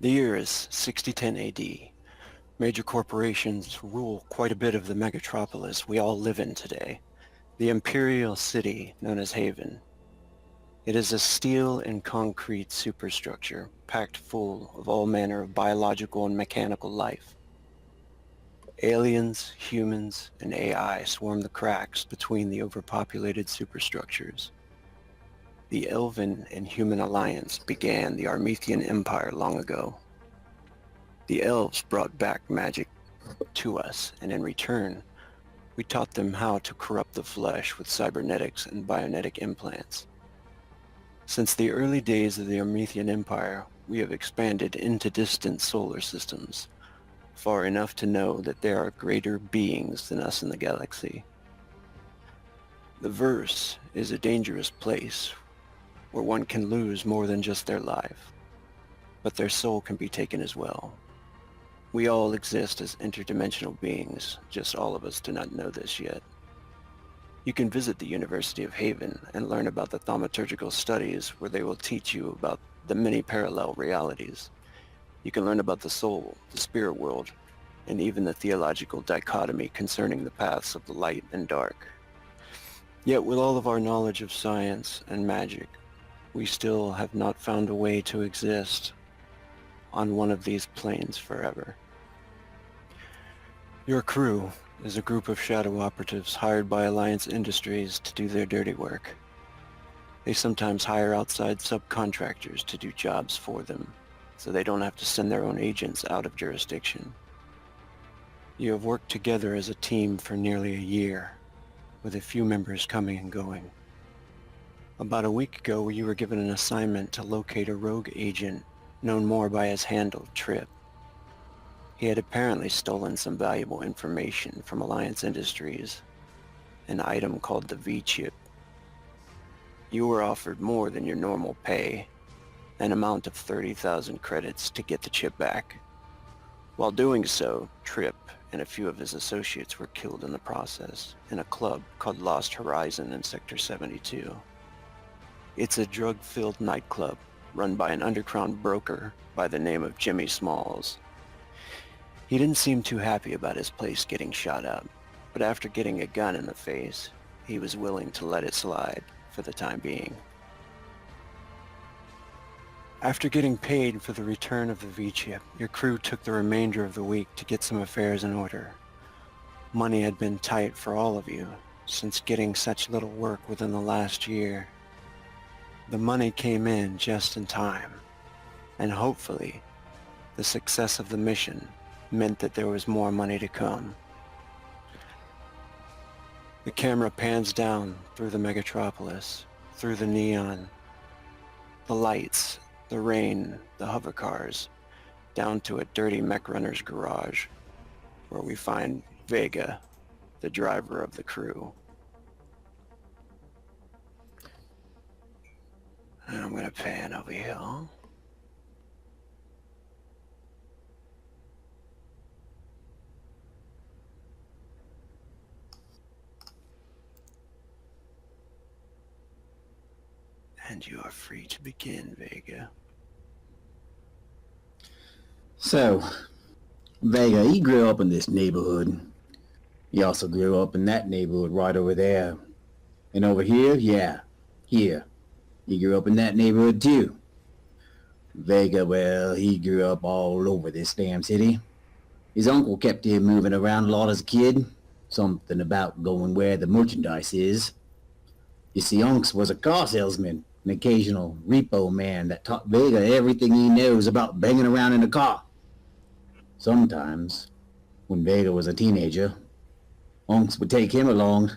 The year is 6010 AD. Major corporations rule quite a bit of the megatropolis we all live in today, the imperial city known as Haven. It is a steel and concrete superstructure packed full of all manner of biological and mechanical life. Aliens, humans, and AI swarm the cracks between the overpopulated superstructures. The Elven and Human Alliance began the Armethian Empire long ago. The elves brought back magic to us, and in return, we taught them how to corrupt the flesh with cybernetics and bionetic implants. Since the early days of the Armethian Empire, we have expanded into distant solar systems, far enough to know that there are greater beings than us in the galaxy. The verse is a dangerous place where one can lose more than just their life, but their soul can be taken as well. We all exist as interdimensional beings, just all of us do not know this yet. You can visit the University of Haven and learn about the thaumaturgical studies where they will teach you about the many parallel realities. You can learn about the soul, the spirit world, and even the theological dichotomy concerning the paths of the light and dark. Yet with all of our knowledge of science and magic, we still have not found a way to exist on one of these planes forever. Your crew is a group of shadow operatives hired by Alliance Industries to do their dirty work. They sometimes hire outside subcontractors to do jobs for them, so they don't have to send their own agents out of jurisdiction. You have worked together as a team for nearly a year, with a few members coming and going. About a week ago, you were given an assignment to locate a rogue agent known more by his handle, Trip. He had apparently stolen some valuable information from Alliance Industries, an item called the V-chip. You were offered more than your normal pay, an amount of 30,000 credits to get the chip back. While doing so, Trip and a few of his associates were killed in the process in a club called Lost Horizon in Sector 72. It's a drug-filled nightclub run by an underground broker by the name of Jimmy Smalls. He didn't seem too happy about his place getting shot up, but after getting a gun in the face, he was willing to let it slide for the time being. After getting paid for the return of the V-chip, your crew took the remainder of the week to get some affairs in order. Money had been tight for all of you since getting such little work within the last year. The money came in just in time, and hopefully, the success of the mission meant that there was more money to come. The camera pans down through the megatropolis, through the neon, the lights, the rain, the hover cars, down to a dirty mech runner's garage, where we find Vega, the driver of the crew. And I'm gonna pan over here. And you are free to begin, Vega. So, Vega, he grew up in this neighborhood. He also grew up in that neighborhood right over there. And over here, yeah, here. He grew up in that neighborhood too. Vega, well, he grew up all over this damn city. His uncle kept him moving around a lot as a kid. Something about going where the merchandise is. You see, Unks was a car salesman, an occasional repo man that taught Vega everything he knows about banging around in a car. Sometimes, when Vega was a teenager, Unks would take him along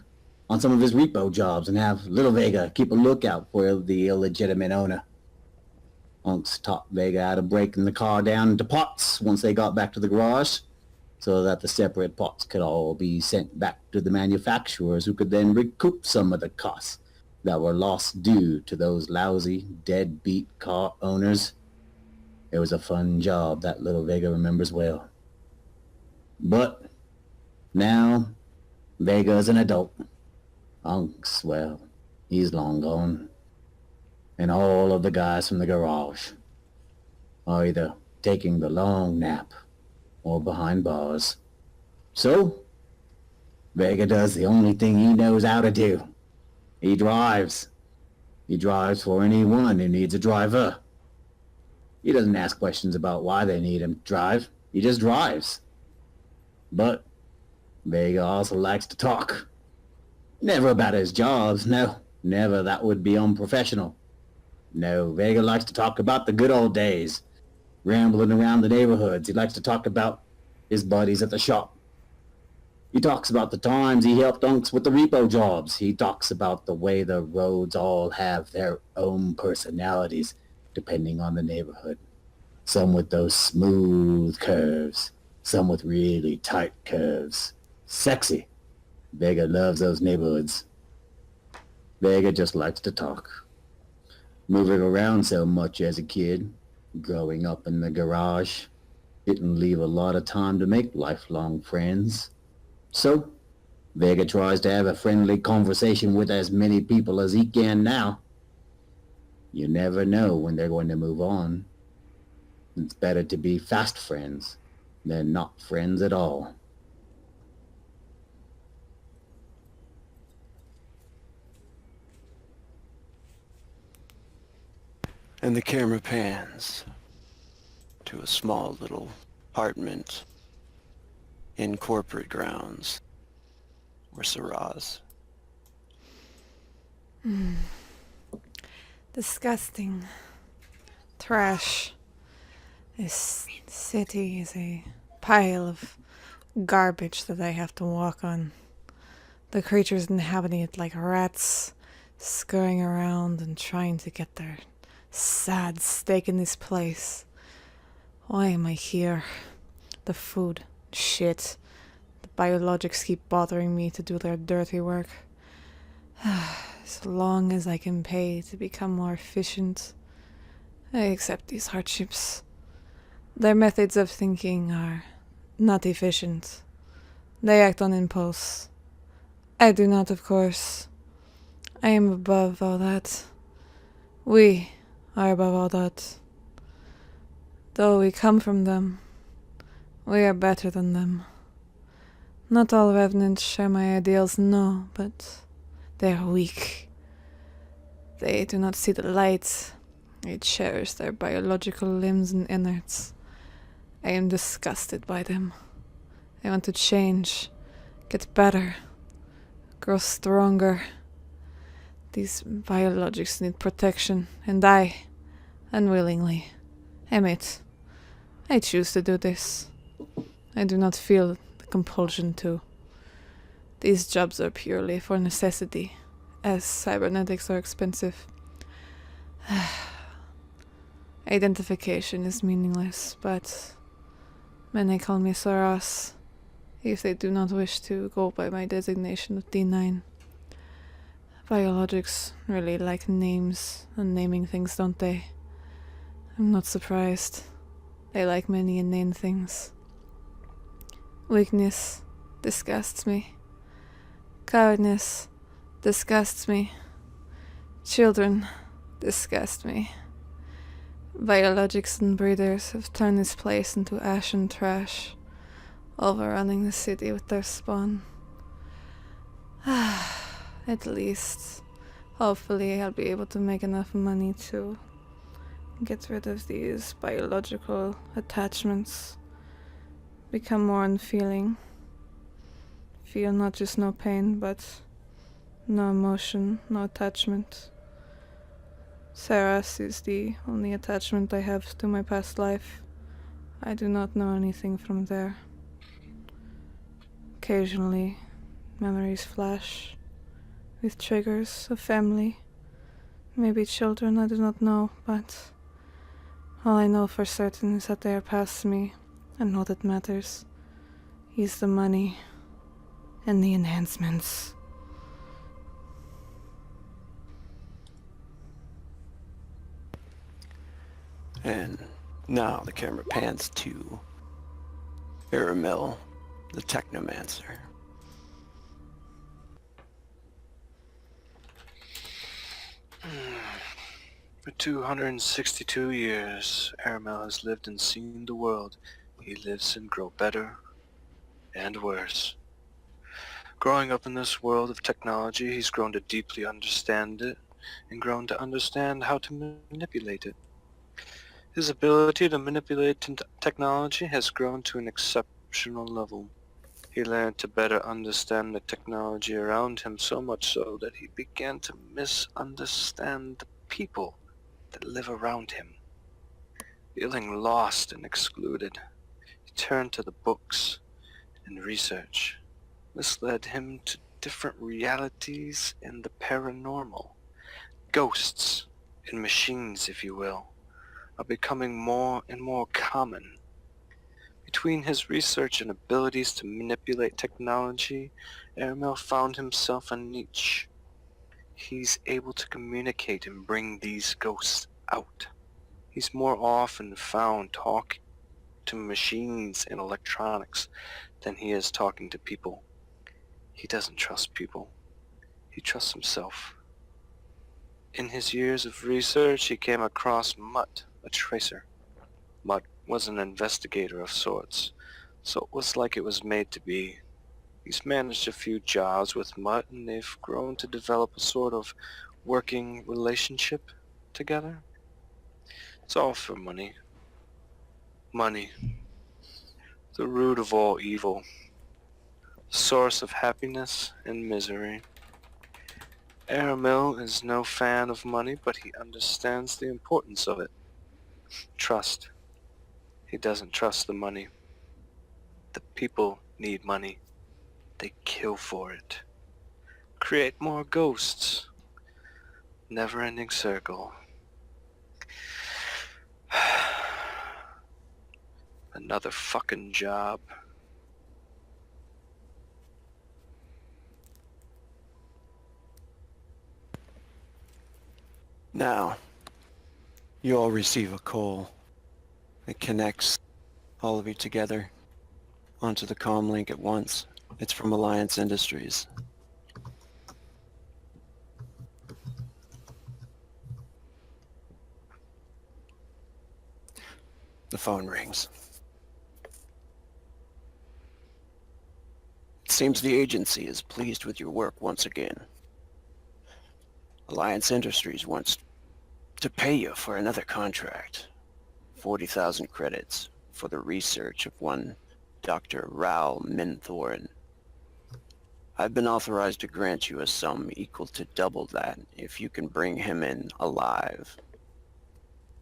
on some of his repo jobs and have little Vega keep a lookout for the illegitimate owner. Unks taught Vega how to break the car down into parts once they got back to the garage, so that the separate parts could all be sent back to the manufacturers, who could then recoup some of the costs that were lost due to those lousy, deadbeat car owners. It was a fun job that little Vega remembers well. But now, Vega's an adult. Unks, well, he's long gone. And all of the guys from the garage are either taking the long nap, or behind bars. So, Vega does the only thing he knows how to do. He drives. He drives for anyone who needs a driver. He doesn't ask questions about why they need him to drive. He just drives. But Vega also likes to talk. Never about his jobs, no. Never, that would be unprofessional. No, Vega likes to talk about the good old days. Rambling around the neighborhoods. He likes to talk about his buddies at the shop. He talks about the times he helped unks with the repo jobs. He talks about the way the roads all have their own personalities, depending on the neighborhood. Some with those smooth curves. Some with really tight curves. Sexy. Vega loves those neighborhoods. Vega just likes to talk. Moving around so much as a kid, growing up in the garage, didn't leave a lot of time to make lifelong friends. So, Vega tries to have a friendly conversation with as many people as he can now. You never know when they're going to move on. It's better to be fast friends than not friends at all. And the camera pans to a small little apartment in corporate grounds where Saraz. Disgusting. Trash. This city is a pile of garbage that I have to walk on. The creatures inhabiting it like rats, scurrying around and trying to get their sad stake in this place. Why am I here? The food. Shit. The biologics keep bothering me to do their dirty work. As long as I can pay to become more efficient, I accept these hardships. Their methods of thinking are not efficient. They act on impulse. I do not, of course. I am above all that. We are above all that. Though we come from them, we are better than them. Not all revenants share my ideals, no, but they are weak. They do not see the light. They cherish their biological limbs and innards. I am disgusted by them. I want to change, get better, grow stronger. These biologics need protection, and I, unwillingly, am it. I choose to do this. I do not feel the compulsion to. These jobs are purely for necessity, as cybernetics are expensive. Identification is meaningless, but many call me Saras, if they do not wish to go by my designation of D9. Biologics really like names and naming things, don't they? I'm not surprised. They like many inane things. Weakness disgusts me. Cowardness disgusts me. Children disgust me. Biologics and breeders have turned this place into ash and trash, overrunning the city with their spawn. At least, hopefully I'll be able to make enough money to get rid of these biological attachments, become more unfeeling, feel not just no pain, but no emotion, no attachment. Saras is the only attachment I have to my past life. I do not know anything from there. Occasionally, memories flash, with triggers of family, maybe children, I do not know, but all I know for certain is that they are past me, and all that matters is the money and the enhancements. And now the camera pans to Aramil, the Technomancer. For 262 years, Aramel has lived and seen the world. He lives and grows better and worse. Growing up in this world of technology, he's grown to deeply understand it and grown to understand how to manipulate it. His ability to manipulate technology has grown to an exceptional level. He learned to better understand the technology around him, so much so that he began to misunderstand the people that live around him. Feeling lost and excluded, he turned to the books and research. This led him to different realities and the paranormal. Ghosts and machines, if you will, are becoming more and more common. Between his research and abilities to manipulate technology, Aramel found himself a niche. He's able to communicate and bring these ghosts out. He's more often found talking to machines and electronics than he is talking to people. He doesn't trust people. He trusts himself. In his years of research, he came across Mutt, a tracer. Mutt was an investigator of sorts, so it was like it was made to be. He's managed a few jobs with Mutt, and they've grown to develop a sort of working relationship together. It's all for money. Money, the root of all evil, source of happiness and misery. Aramil is no fan of money, but he understands the importance of it. Trust. He doesn't trust the money. The people need money. They kill for it. Create more ghosts. Never-ending circle. Another fucking job. Now, you all receive a call. It connects all of you together onto the comm link at once. It's from Alliance Industries. The phone rings. It seems the agency is pleased with your work once again. Alliance Industries wants to pay you for another contract. 40,000 credits for the research of one Dr. Raoul Minthorn. I've been authorized to grant you a sum equal to double that if you can bring him in alive.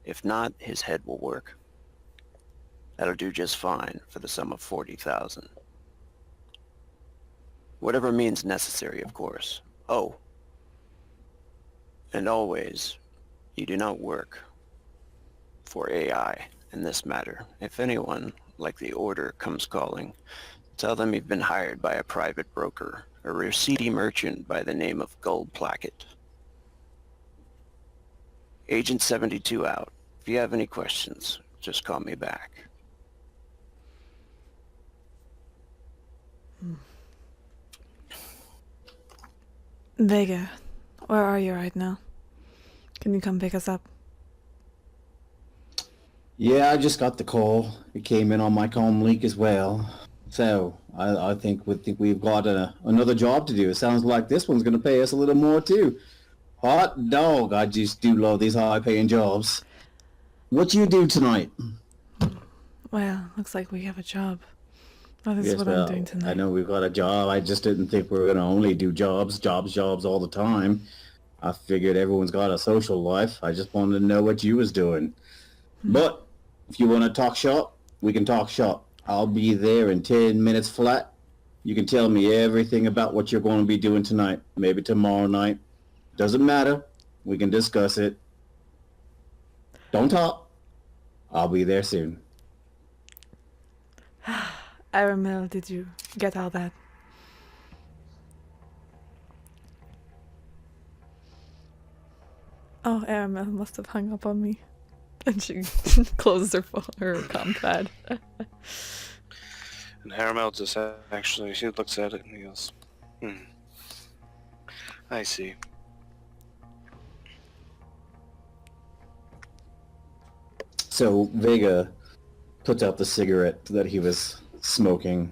If not, his head will work. That'll do just fine for the sum of 40,000. Whatever means necessary, of course. Oh, and always, you do not work for AI in this matter. If anyone, like the Order, comes calling, tell them you've been hired by a private broker, a receipty merchant by the name of Gold Placket. Agent 72 out. If you have any questions, just call me back. Vega, where are you right now? Can you come pick us up? Yeah, I just got the call. It came in on my comm link as well. So I think we've got another job to do. It sounds like this one's going to pay us a little more too. Hot dog! I just do love these high-paying jobs. What you do tonight? Well, looks like we have a job. That is Yes, what well, I'm doing tonight. I know we've got a job. I just didn't think we were going to only do jobs all the time. I figured everyone's got a social life. I just wanted to know what you was doing. But if you want to talk shop, we can talk shop. I'll be there in 10 minutes flat. You can tell me everything about what you're going to be doing tonight, maybe tomorrow night. Doesn't matter. We can discuss it. Don't talk. I'll be there soon. Aramil, did you get all that? Oh, Aramil must have hung up on me. And she closed her phone, her compad. And Haramel just actually, he looks at it and he goes, I see. So Vega puts out the cigarette that he was smoking,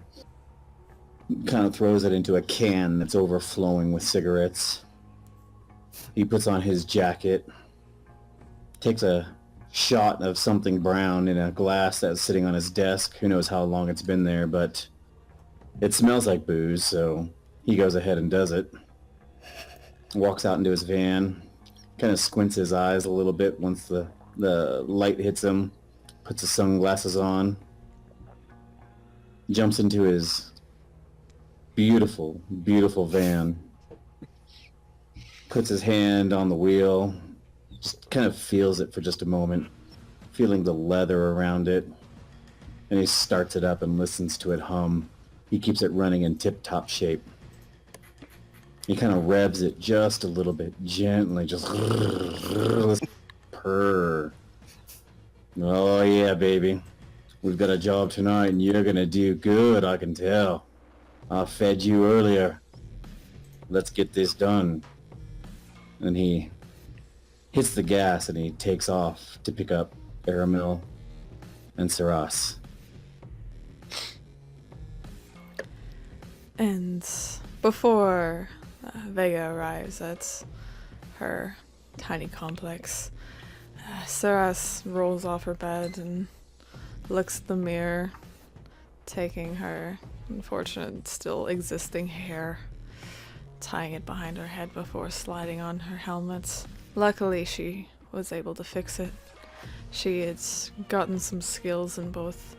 kind of throws it into a can that's overflowing with cigarettes. He puts on his jacket, takes a shot of something brown in a glass that's sitting on his desk. Who knows how long it's been there, but it smells like booze, so he goes ahead and does it. Walks out into his van, kind of squints his eyes a little bit once the light hits him, puts his sunglasses on, jumps into his beautiful, beautiful van, puts his hand on the wheel, just kind of feels it for just a moment, feeling the leather around it, and he starts it up and listens to it hum. He keeps it running in tip-top shape. He kind of revs it just a little bit, gently, just purr. Oh yeah, baby. We've got a job tonight and you're gonna do good, I can tell. I fed you earlier. Let's get this done. And he hits the gas and he takes off to pick up Aramil and Saras. And before Vega arrives at her tiny complex, Saras rolls off her bed and looks at the mirror, taking her unfortunate still existing hair, tying it behind her head before sliding on her helmet. Luckily she was able to fix it. She had gotten some skills in both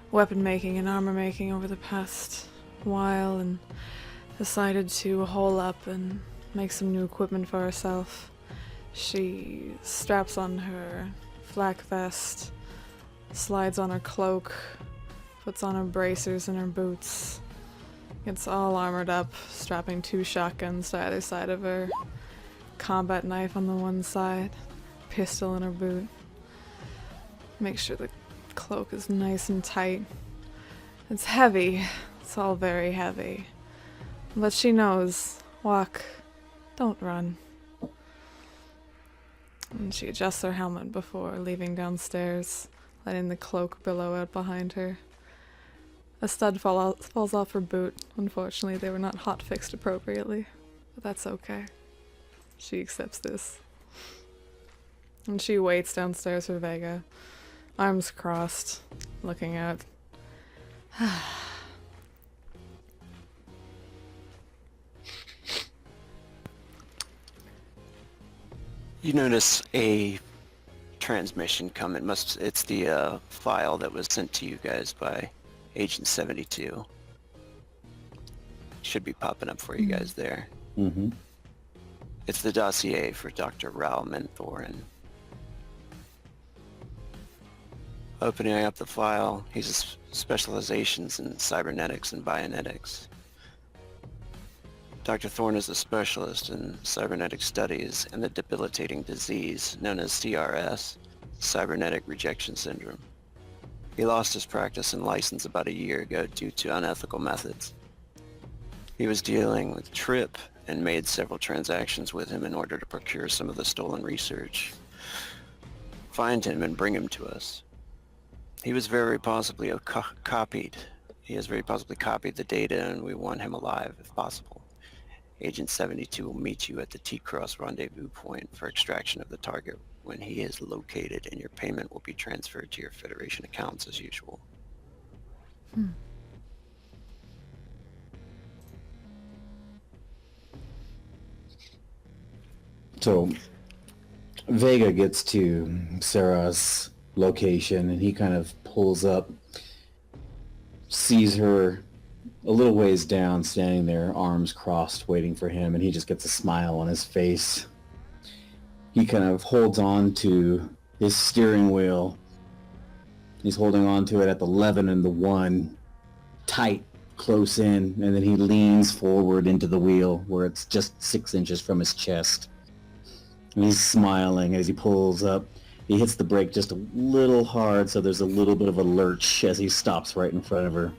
weapon making and armor making over the past while and decided to hole up and make some new equipment for herself. She straps on her flak vest, slides on her cloak, puts on her bracers and her boots, gets all armored up, strapping 2 shotguns to either side of her, combat knife on the one side, pistol in her boot. Make sure the cloak is nice and tight. It's heavy. It's all very heavy. But she knows, walk, don't run. And she adjusts her helmet before leaving downstairs, letting the cloak billow out behind her. A stud falls off her boot. Unfortunately, they were not hot fixed appropriately, but that's okay. She accepts this. And she waits downstairs for Vega, arms crossed, looking out. You notice a transmission come. It's the file that was sent to you guys by Agent 72. Should be popping up for you guys there. Mm-hmm. It's the dossier for Dr. Raul Menthorin. Opening up the file, he has specializations in cybernetics and bionetics. Dr. Thorne is a specialist in cybernetic studies and the debilitating disease known as CRS, cybernetic rejection syndrome. He lost his practice and license about a year ago due to unethical methods. He was dealing with Tripp and made several transactions with him in order to procure some of the stolen research. Find him and bring him to us. He was very possibly copied. He has very possibly copied the data, and we want him alive if possible. Agent 72 will meet you at the T-Cross rendezvous point for extraction of the target when he is located, and your payment will be transferred to your Federation accounts as usual. So Vega gets to Sarah's location and he kind of pulls up, sees her a little ways down, standing there, arms crossed, waiting for him, and he just gets a smile on his face. He kind of holds on to his steering wheel. He's holding on to it at the 11 and the 1, tight, close in, and then he leans forward into the wheel where it's just 6 inches from his chest. And he's smiling as he pulls up. He hits the brake just a little hard, so there's a little bit of a lurch as he stops right in front of her.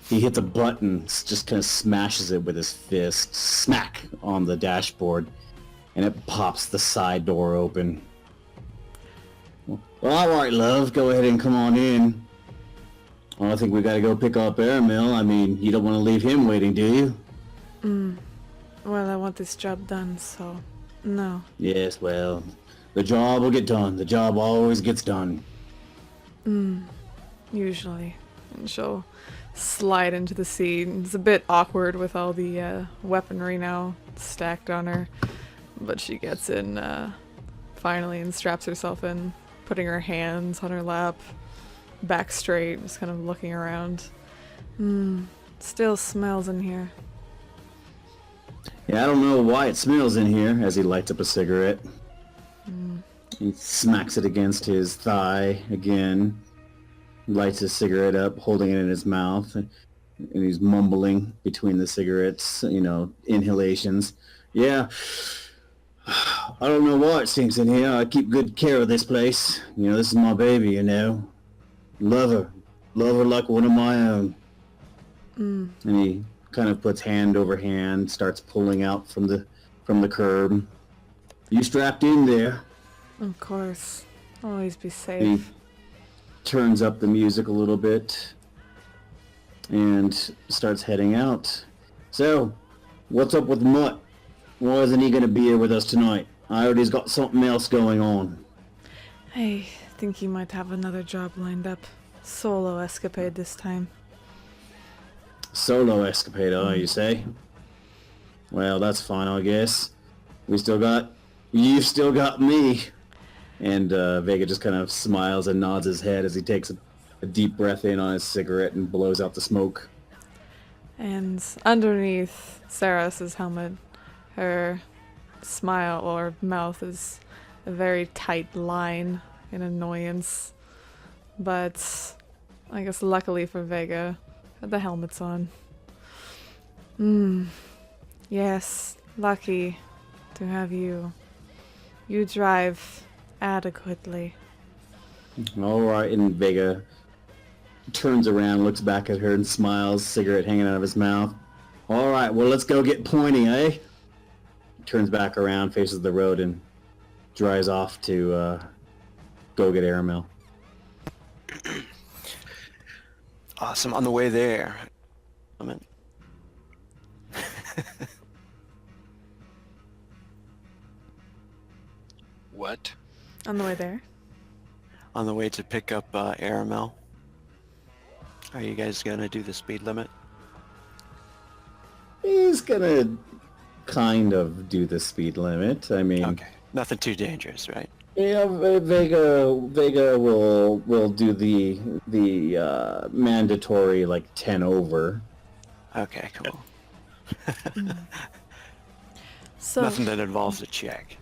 He hits a button, just kind of smashes it with his fist, smack, on the dashboard, and it pops the side door open. Well, all right, love. Go ahead and come on in. Well, I think we gotta go pick up Aramil. I mean, you don't want to leave him waiting, do you? Well, I want this job done, so no. Yes, well, the job will get done. The job always gets done. Usually. And she'll slide into the seat. It's a bit awkward with all the weaponry now stacked on her. But she gets in finally and straps herself in, putting her hands on her lap, back straight, just kind of looking around. Still smells in here. Yeah, I don't know why it smells in here, as he lights up a cigarette. He smacks it against his thigh again, lights his cigarette up, holding it in his mouth, and he's mumbling between the cigarettes, you know, inhalations. Yeah, I don't know why it stinks in here. I keep good care of this place. You know, this is my baby, you know. Love her like one of my own. And he kind of puts hand over hand, starts pulling out from the curb. You strapped in there. Of course. Always be He safe. turns up the music a little bit and starts heading out. So, what's up with Mutt? Why isn't he gonna be here with us tonight? I heard he's got something else going on. I think he might have another job lined up. Solo escapade this time. Solo escapade, you say? Well, that's fine, I guess. You've still got me. And Vega just kind of smiles and nods his head as he takes a deep breath in on his cigarette and blows out the smoke. And underneath Sarah's helmet, her smile or mouth is a very tight line in annoyance. But I guess luckily for Vega, the helmet's on. Yes, lucky to have you. You drive adequately. Alright, and Vega turns around, looks back at her and smiles, cigarette hanging out of his mouth. Alright, well let's go get pointy, eh? Turns back around, faces the road, and drives off to go get Aramil. Awesome. On the way there, What? On the way there. on the way to pick up Aramel, are you guys gonna do the speed limit? He's gonna kind of do the speed limit. I mean, Okay. Nothing too dangerous, right? yeah, Vega will do the mandatory like 10 over. Okay, cool. So Nothing that involves a check,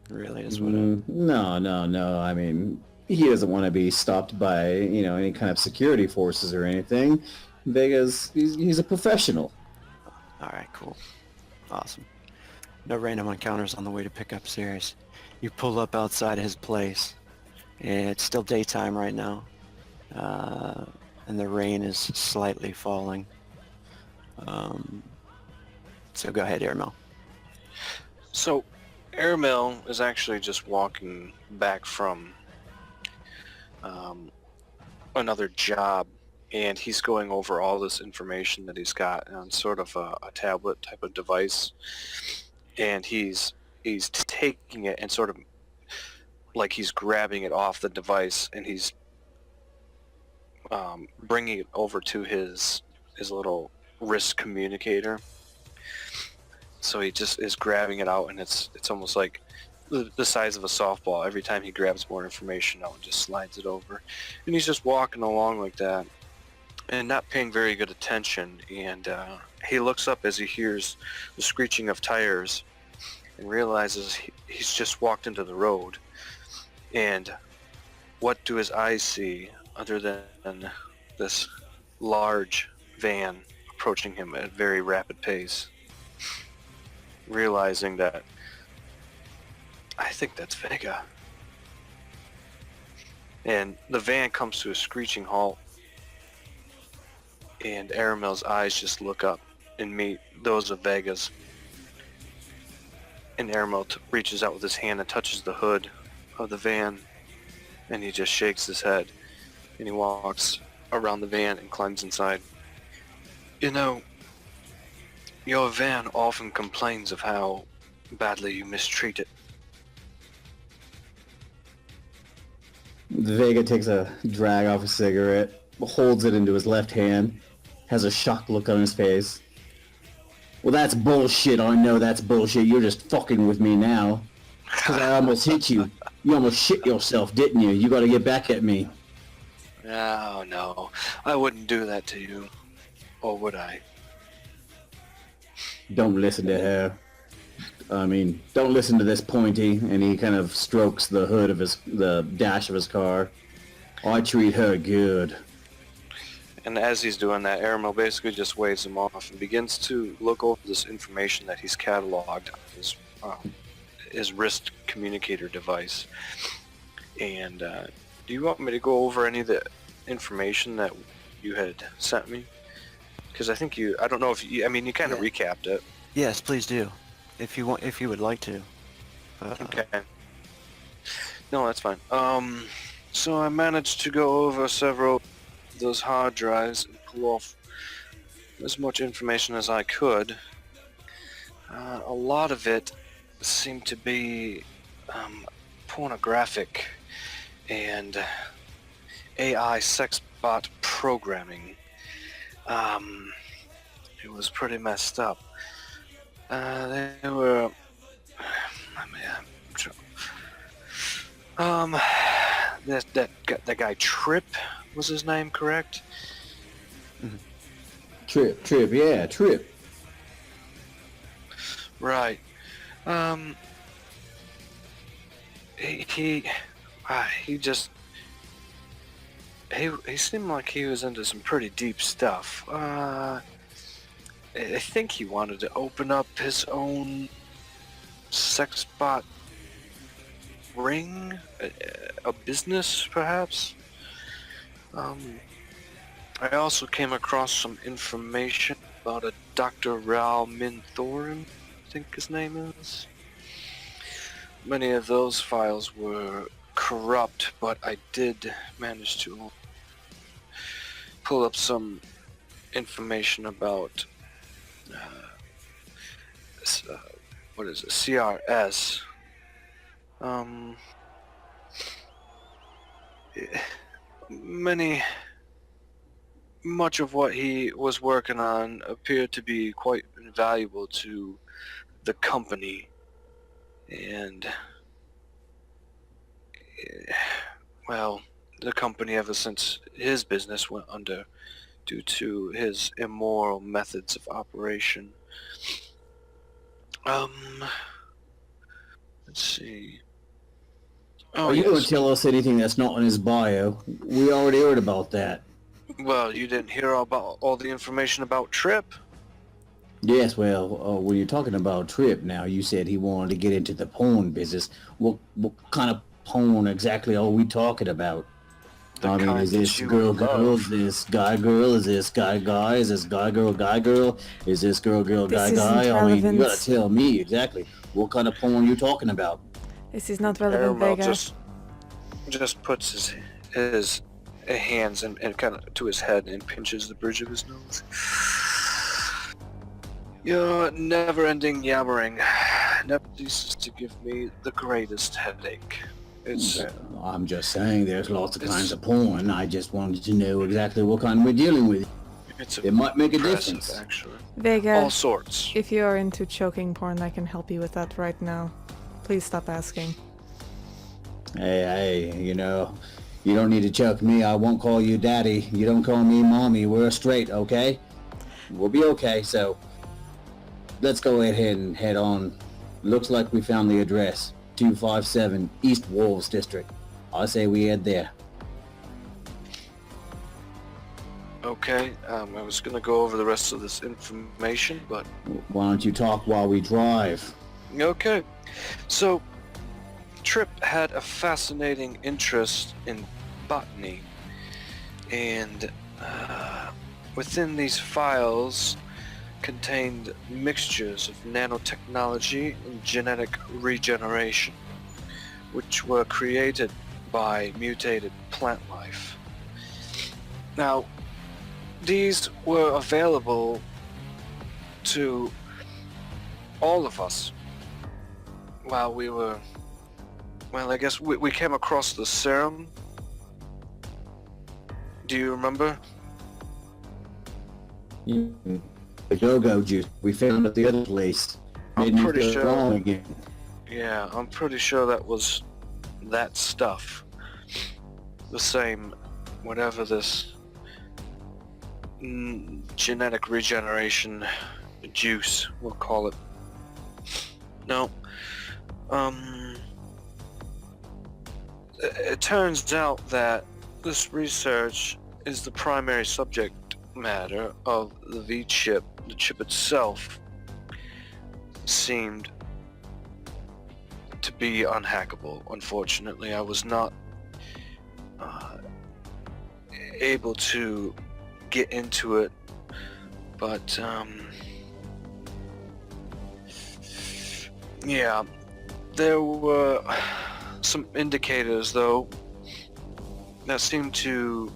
really, is what No. I mean, he doesn't want to be stopped by, you know, any kind of security forces or anything. He's a professional. Alright, cool. Awesome. No random encounters on the way to pick up Sirius. You pull up outside his place. It's still daytime right now. And the rain is slightly falling. So go ahead, Airmel. So, Aramil is actually just walking back from another job, and he's going over all this information that he's got on sort of a tablet type of device, and he's taking it and sort of like he's grabbing it off the device, and he's bringing it over to his little wrist communicator. So he just is grabbing it out, and it's almost like the size of a softball. Every time he grabs more information out and just slides it over. And he's just walking along like that and not paying very good attention. And he looks up as he hears the screeching of tires and realizes he's just walked into the road. And what do his eyes see other than this large van approaching him at a very rapid pace? Realizing that I think that's Vega. And the van comes to a screeching halt, and Aramel's eyes just look up and meet those of Vega's. And Aramel reaches out with his hand and touches the hood of the van, And he just shakes his head, and he walks around the van and climbs inside. You know, your van often complains of how badly you mistreat it. Vega takes a drag off a cigarette, holds it into his left hand, has a shocked look on his face. Well, that's bullshit. I know that's bullshit. You're just fucking with me now. Because I almost hit you. You almost shit yourself, didn't you? You gotta get back at me. Oh, no. I wouldn't do that to you. Or would I? Don't listen to her. I mean, don't listen to this pointy. And he kind of strokes the hood of the dash of his car. I treat her good. And as he's doing that, Aramil basically just waves him off and begins to look over this information that he's cataloged on his wrist communicator device. And do you want me to go over any of the information that you had sent me? Because I think I don't know if you, I mean, you kind of recapped it. Yes, please do. If you would like to. Okay. No, that's fine. So I managed to go over several of those hard drives and pull off as much information as I could. A lot of it seemed to be pornographic and AI sex bot programming. It was pretty messed up. They were... that guy Trip was his name, correct? Trip, yeah, Trip. Right. He seemed like he was into some pretty deep stuff. I think he wanted to open up his own sex bot ring, a business perhaps. I also came across some information about a Dr. Raul Minthorin, I think his name is. Many of those files were corrupt, but I did manage to pull up some information about what is it, CRS. Much of what he was working on appeared to be quite invaluable to the company, and well, the company ever since his business went under due to his immoral methods of operation. Let's see. Oh, Are you going yes. to tell us anything that's not in his bio? We already heard about that. Well, you didn't hear about all the information about Trip? Yes, well, when you're talking about Trip now, you said he wanted to get into the porn business. What kind of porn exactly are we talking about? I mean, is this girl, is this guy, is this guy, is this guy, is this girl, guy? I mean, you gotta tell me exactly what kind of porn you're talking about. This is not relevant, Vega. Just puts his hands and kind of to his head and pinches the bridge of his nose. Your never-ending yammering never ceases to give me the greatest headache. I'm just saying there's lots of kinds of porn. I just wanted to know exactly what kind we're dealing with. It might make a difference. Actually. Vega, all sorts. If you are into choking porn, I can help you with that right now. Please stop asking. Hey, you know, you don't need to choke me. I won't call you daddy. You don't call me mommy. We're straight, okay? We'll be okay, so let's go ahead and head on. Looks like we found the address. 257 East Wolves District. I say we head there. Okay, I was gonna go over the rest of this information, but... Why don't you talk while we drive? Okay, so Trip had a fascinating interest in botany, and within these files contained mixtures of nanotechnology and genetic regeneration, which were created by mutated plant life. Now, these were available to all of us while we were, well, I guess we came across the serum. Do you remember? The go-go juice we found at the other place made I'm me pretty feel sure. wrong again. Yeah, I'm pretty sure that was that stuff. The same, whatever this genetic regeneration juice, we'll call it. No. It turns out that this research is the primary subject matter of the V-chip. The chip itself seemed to be unhackable. Unfortunately, I was not able to get into it, but yeah, there were some indicators though that seemed to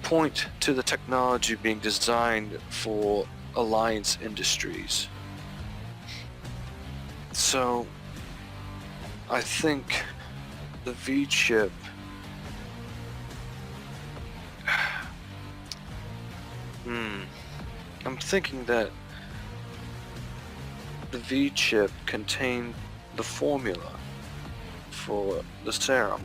point to the technology being designed for Alliance Industries. So I think the V-chip I'm thinking that the V-chip contained the formula for the serum.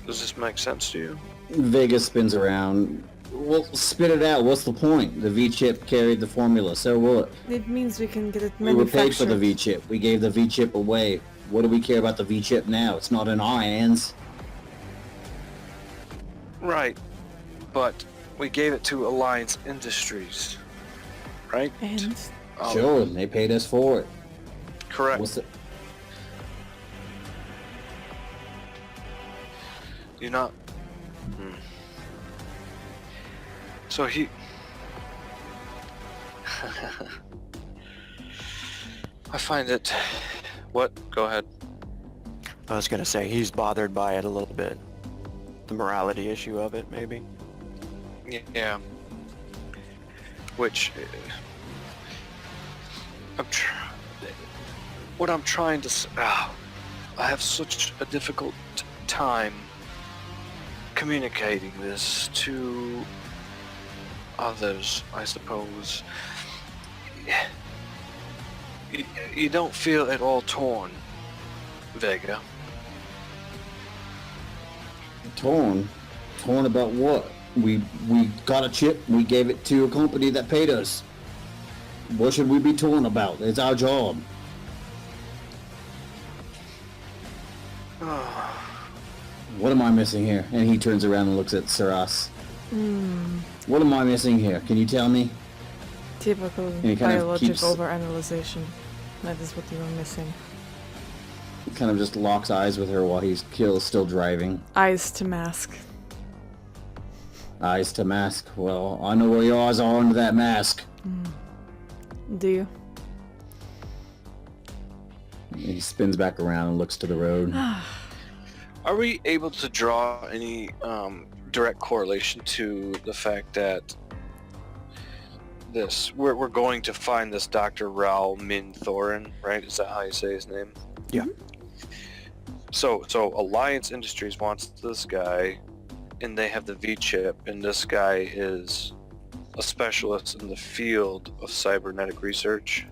Does this make sense to you? Vega spins around. Well, spit it out. What's the point? The V-chip carried the formula, so what? It means we can get it We were paid for manufactured. the V-chip. We gave the V-chip away. What do we care about the V-chip now? It's not in our hands. Right, but we gave it to Alliance Industries, right? And Sure, and they paid us for it. Correct. What's the... You're not... So he... I find it... What? Go ahead. I was gonna say he's bothered by it a little bit. The morality issue of it, maybe. Yeah. Which... what I'm trying to say... I have such a difficult time communicating this to others, I suppose. You don't feel at all torn, Vega. Torn? Torn about what? We got a chip, we gave it to a company that paid us. What should we be torn about? It's our job. What am I missing here? And he turns around and looks at Saras. What am I missing here? Can you tell me? typical he kind of biologic keeps- overanalyzation. That is what you are missing. He kind of just locks eyes with her while he's still driving. Eyes to mask. Eyes to mask. Well, I know where your eyes are under that mask. Do you? He spins back around and looks to the road. Are we able to draw any direct correlation to the fact that we're going to find this Dr. Raul Min Thorin, right? Is that how you say his name? Yeah. So Alliance Industries wants this guy, and they have the V-chip, and this guy is a specialist in the field of cybernetic research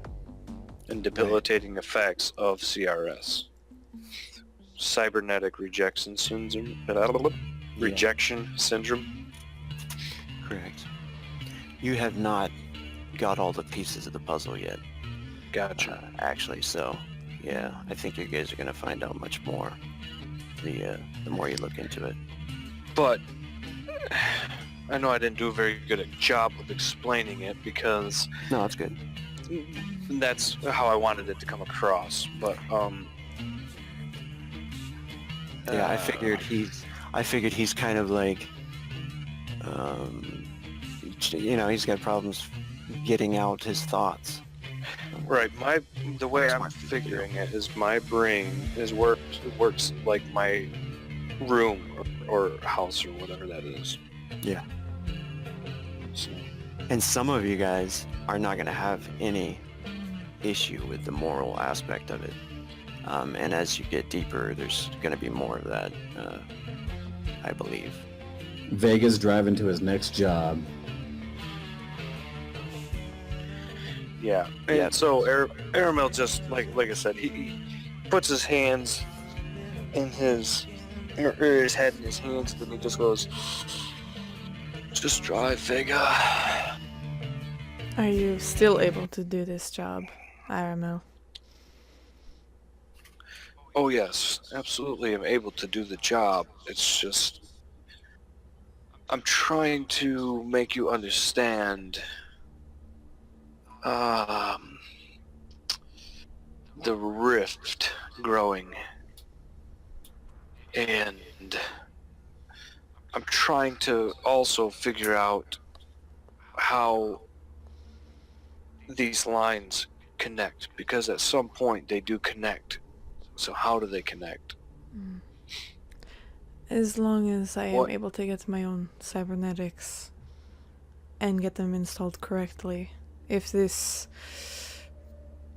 and debilitating effects of CRS. Cybernetic rejection syndrome. Rejection syndrome. Correct. You have not got all the pieces of the puzzle yet, Gotcha. actually, so yeah, I think you guys are going to find out much more the more you look into it. But I know I didn't do a very good job of explaining it because No, that's good. that's how I wanted it to come across. But Yeah, I figured he's kind of like, he's got problems getting out his thoughts. Right. The way I'm figuring it is my brain works like my room or house or whatever that is. Yeah. So, And some of you guys are not going to have any issue with the moral aspect of it. And as you get deeper, there's going to be more of that, I believe. Vega's driving to his next job. yeah. And Yep. so Aramel just like I said, he puts his hands in his head in his hands, and he just goes, "Just drive, Vega." Are you still able to do this job, Aramel? Oh yes, absolutely. I'm able to do the job. It's just I'm trying to make you understand the rift growing, and I'm trying to also figure out how these lines connect, because at some point they do connect. So how do they connect? As long as I am What? able to get my own cybernetics and get them installed correctly. If this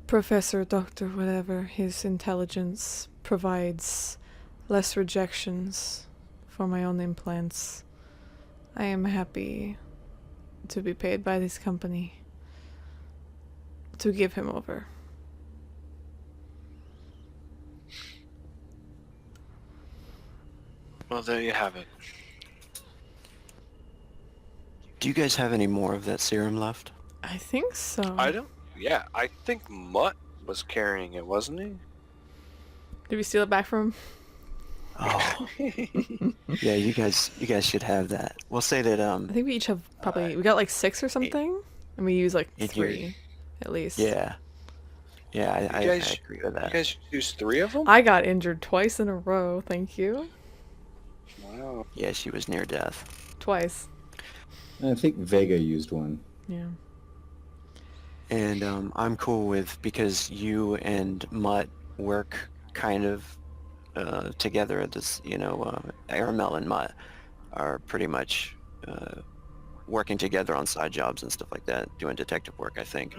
professor, doctor, whatever, his intelligence provides less rejections for my own implants, I am happy to be paid by this company to give him over. Well, there you have it. Do you guys have any more of that serum left? I think so. I don't. Yeah, I think Mutt was carrying it, wasn't he? Did we steal it back from him? Oh, yeah. You guys should have that. We'll say that. I think we each have probably we got like 6 or something, and we use like it- 3 at least. Yeah. Yeah, I guys- agree with You that. guys used 3 of them? I got injured twice in a row. Thank you. Wow. Yeah, she was near death. Twice. I think Vega used one. Yeah. And I'm cool with, because you and Mutt work kind of together at this, Aramel and Mutt are pretty much working together on side jobs and stuff like that, doing detective work, I think,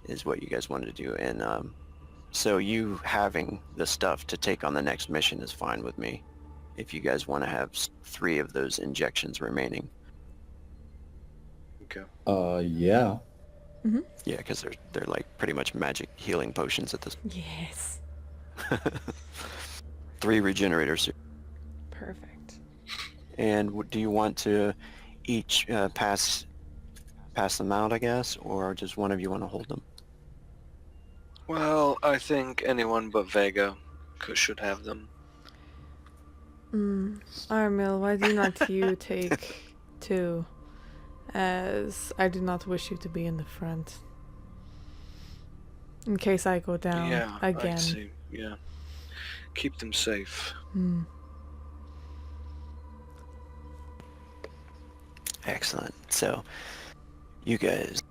is what you guys wanted to do. And so you having the stuff to take on the next mission is fine with me, if you guys want to have 3 of those injections remaining. Okay. Yeah. Yeah, because they're like pretty much magic healing potions at this. Yes. 3 regenerators. Perfect. And do you want to each pass them out, I guess, or just one of you want to hold them? Well, I think anyone but Vega should have them. Armil, why do not you take 2? As I do not wish you to be in the front. In case I go down Yeah, again. I see. Yeah. Keep them safe. Excellent. So you guys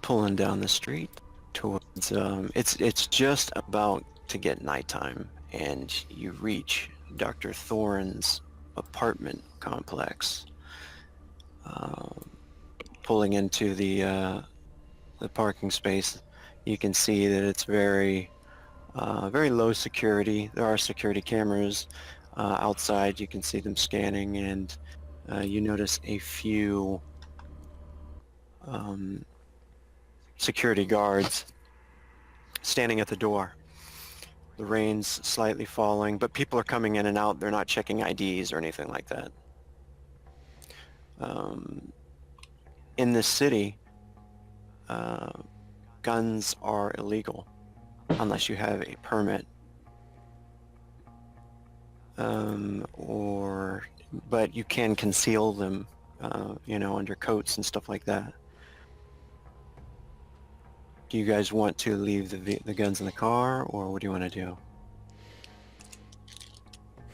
pulling down the street towards it's just about to get nighttime, and you reach Dr. Thorne's apartment complex. Pulling into the parking space, you can see that it's very low security. There are security cameras outside. You can see them scanning, and you notice a few security guards standing at the door. The rain's slightly falling, but people are coming in and out. They're not checking IDs or anything like that. In this city, guns are illegal unless you have a permit, but you can conceal them, under coats and stuff like that. Do you guys want to leave the guns in the car, or what do you want to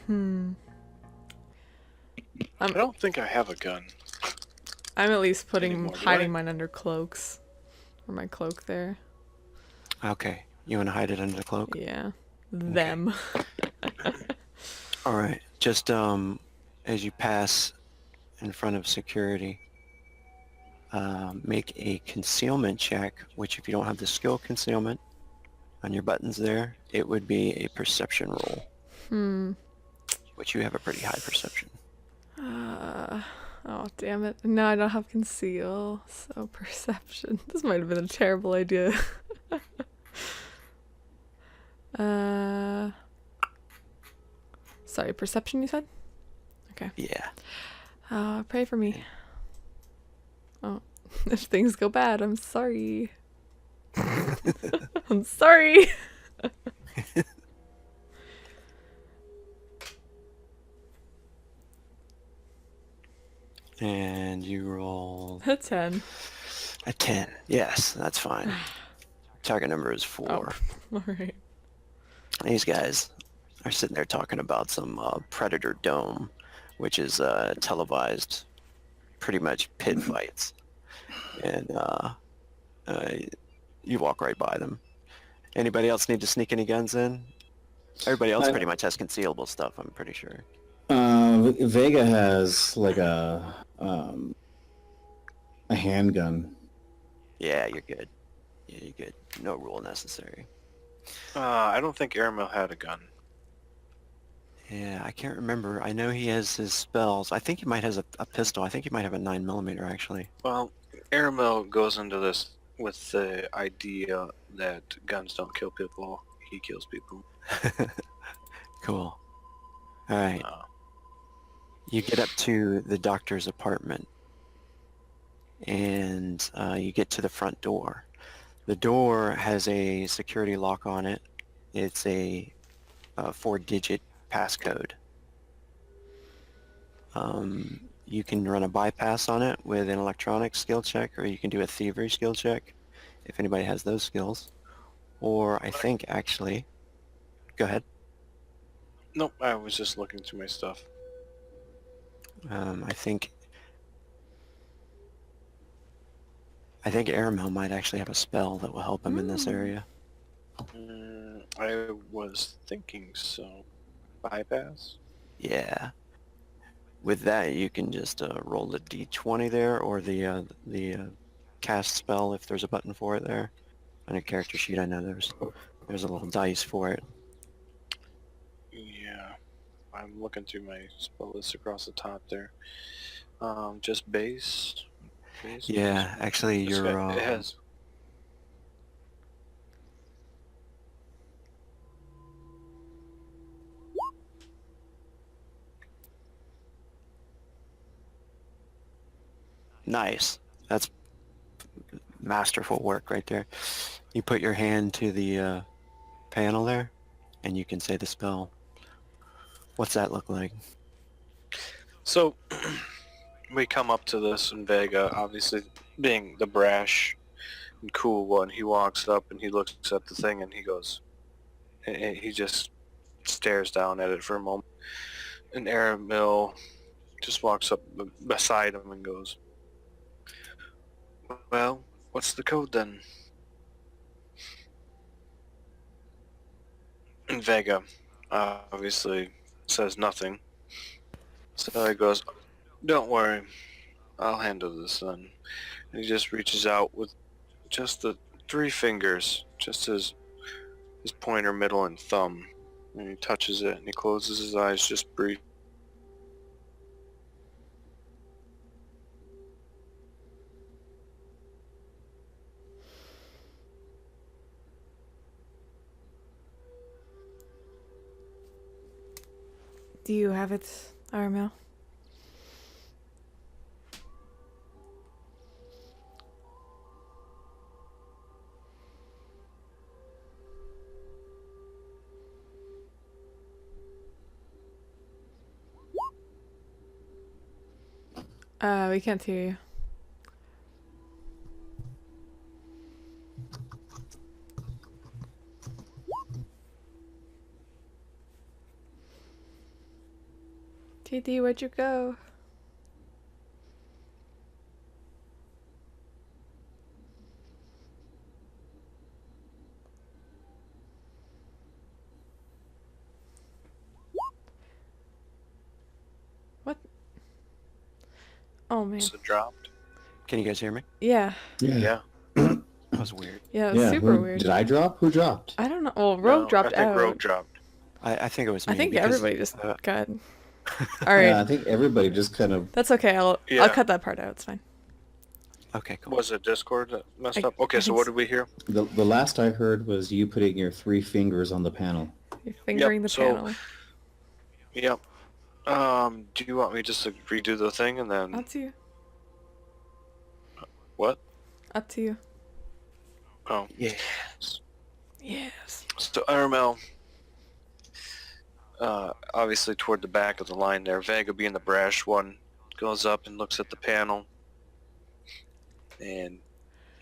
do? I don't think I have a gun. I'm at least Anymore, do hiding I? mine under cloaks. Or my cloak there. Okay. You want to hide it under the cloak? Yeah. Them. All right. Just as you pass in front of security, make a concealment check, which if you don't have the skill concealment on your buttons there, it would be a perception roll, which you have a pretty high perception. Oh, damn it. No, I don't have conceal. So perception. This might have been a terrible idea. Sorry, perception you said? Okay. Yeah. Pray for me. Oh, if things go bad, I'm sorry. I'm sorry. And you roll A 10. a 10. Yes, that's fine. Target number is 4. Oh, alright. These guys are sitting there talking about some Predator Dome, which is televised, pretty much pit fights. And you walk right by them. Anybody else need to sneak any guns in? Everybody else pretty much has concealable stuff, I'm pretty sure. Vega has like a handgun. Yeah, you're good. Yeah, you're good. No rule necessary. I don't think Airmail had a gun. Yeah, I can't remember. I know he has his spells. I think he might have a pistol. I think he might have a 9mm actually. Well, Airmail goes into this with the idea that guns don't kill people. He kills people. Cool. All right. Uh, You get up to the doctor's apartment, and you get to the front door. The door has a security lock on it. It's a 4-digit passcode. You can run a bypass on it with an electronic skill check, or you can do a thievery skill check, if anybody has those skills. Or I think actually, go ahead. nope, I was just looking through my stuff. I think Aramel might actually have a spell that will help him in this area. I was thinking so. Bypass? Yeah. With that, you can just roll the d20 there, or the cast spell if there's a button for it there. On your character sheet, I know there's a little dice for it. Yeah. I'm looking through my spell list across the top there. Just base? Base? Yeah, actually, It you're has... nice. That's masterful work right there. You put your hand to the panel there, and you can say the spell. What's that look like? So, we come up to this in Vega, obviously being the brash and cool one. He walks up and he looks at the thing and he goes, and he just stares down at it for a moment. And Aramil just walks up beside him and goes, well, what's the code then? And Vega obviously says nothing. So he goes, don't worry, I'll handle this then. And he just reaches out with just the 3 fingers, just his pointer, middle, and thumb. And he touches it and he closes his eyes just briefly. Do you have it, Aramil? We can't hear you. TD, where'd you go? Oh man. So dropped. Can you guys hear me? Yeah. Yeah. That was weird. Yeah, it was Yeah. super Who, weird. did I drop? Who dropped? I don't know. Well, Rogue No, dropped I think out. Rogue dropped. I think it was me. I think because, everybody just got. All Yeah, right. I think everybody just kind of. That's okay. I'll Yeah. cut that part out. It's fine. Okay, cool. Was it Discord that messed I- up? Okay, I so think what so. did we hear? The last I heard was you putting your 3 fingers on the panel. You're fingering Yep, the so- panel. Yep. Do you want me just to redo the thing and then Up to you. what? Up to you. Oh, Yeah. Yes. so Aramel, obviously toward the back of the line there, Vega being the brash one, goes up and looks at the panel, and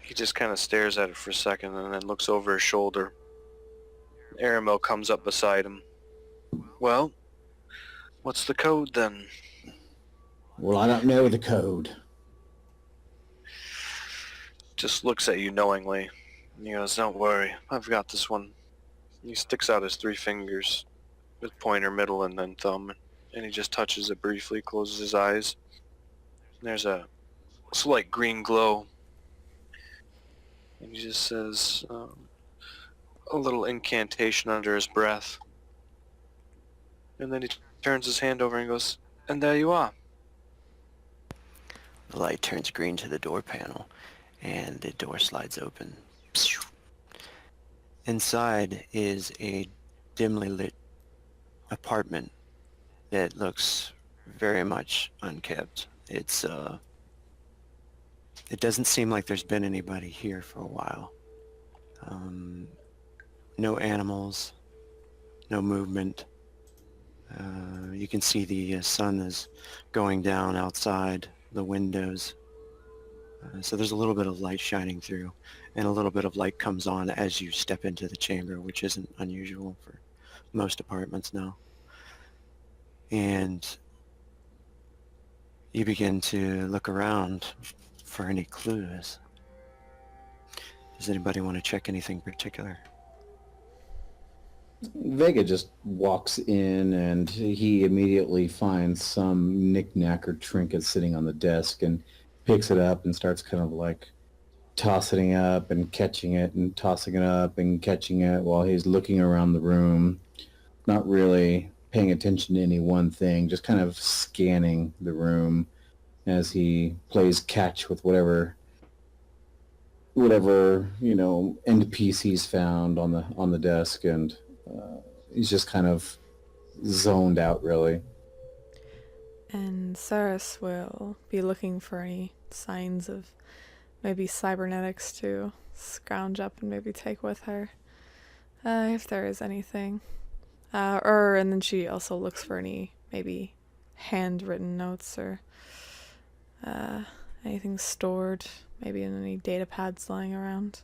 he just kind of stares at it for a second and then looks over his shoulder. Aramel comes up beside him. Well, what's the code then? Well, I don't know the code. Just looks at you knowingly. And he goes, don't worry, I've got this one. He sticks out his 3 fingers, with pointer, middle, and then thumb, and he just touches it briefly, closes his eyes. And there's a slight green glow. And he just says a little incantation under his breath. And then he turns his hand over and goes, and there you are. The light turns green to the door panel, and the door slides open. Inside is a dimly lit apartment that looks very much unkept. It doesn't seem like there's been anybody here for a while. No animals, no movement. You can see the sun is going down outside the windows. So there's a little bit of light shining through, and a little bit of light comes on as you step into the chamber, which isn't unusual for most apartments now. And you begin to look around for any clues. Does anybody want to check anything particular? Vega just walks in and he immediately finds some knick-knack or trinket sitting on the desk and picks it up and starts kind of like tossing it up and catching it and tossing it up and catching it while he's looking around the room, not really paying attention to any one thing, just kind of scanning the room as he plays catch with whatever end piece he's found on the desk, and he's just kind of zoned out, really. And Saris will be looking for any signs of maybe cybernetics to scrounge up and maybe take with her, if there is anything. And then she also looks for any maybe handwritten notes or anything stored, maybe in any data pads lying around.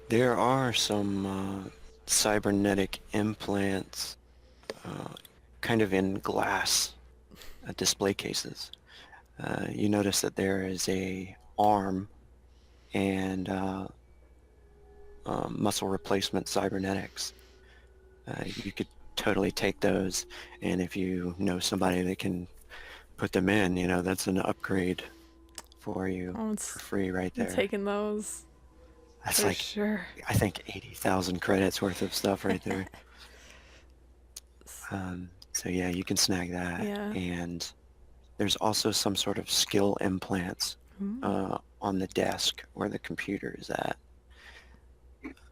There are some cybernetic implants kind of in glass display cases. You notice that there is a arm and muscle replacement cybernetics. You could totally take those, and if you know somebody that can put them in, that's an upgrade for you Oh, for free right I'm there. taking those That's for like, sure. I think 80,000 credits worth of stuff right there. So yeah, you can snag that. Yeah. And there's also some sort of skill implants Ooh. on the desk where the computer is at.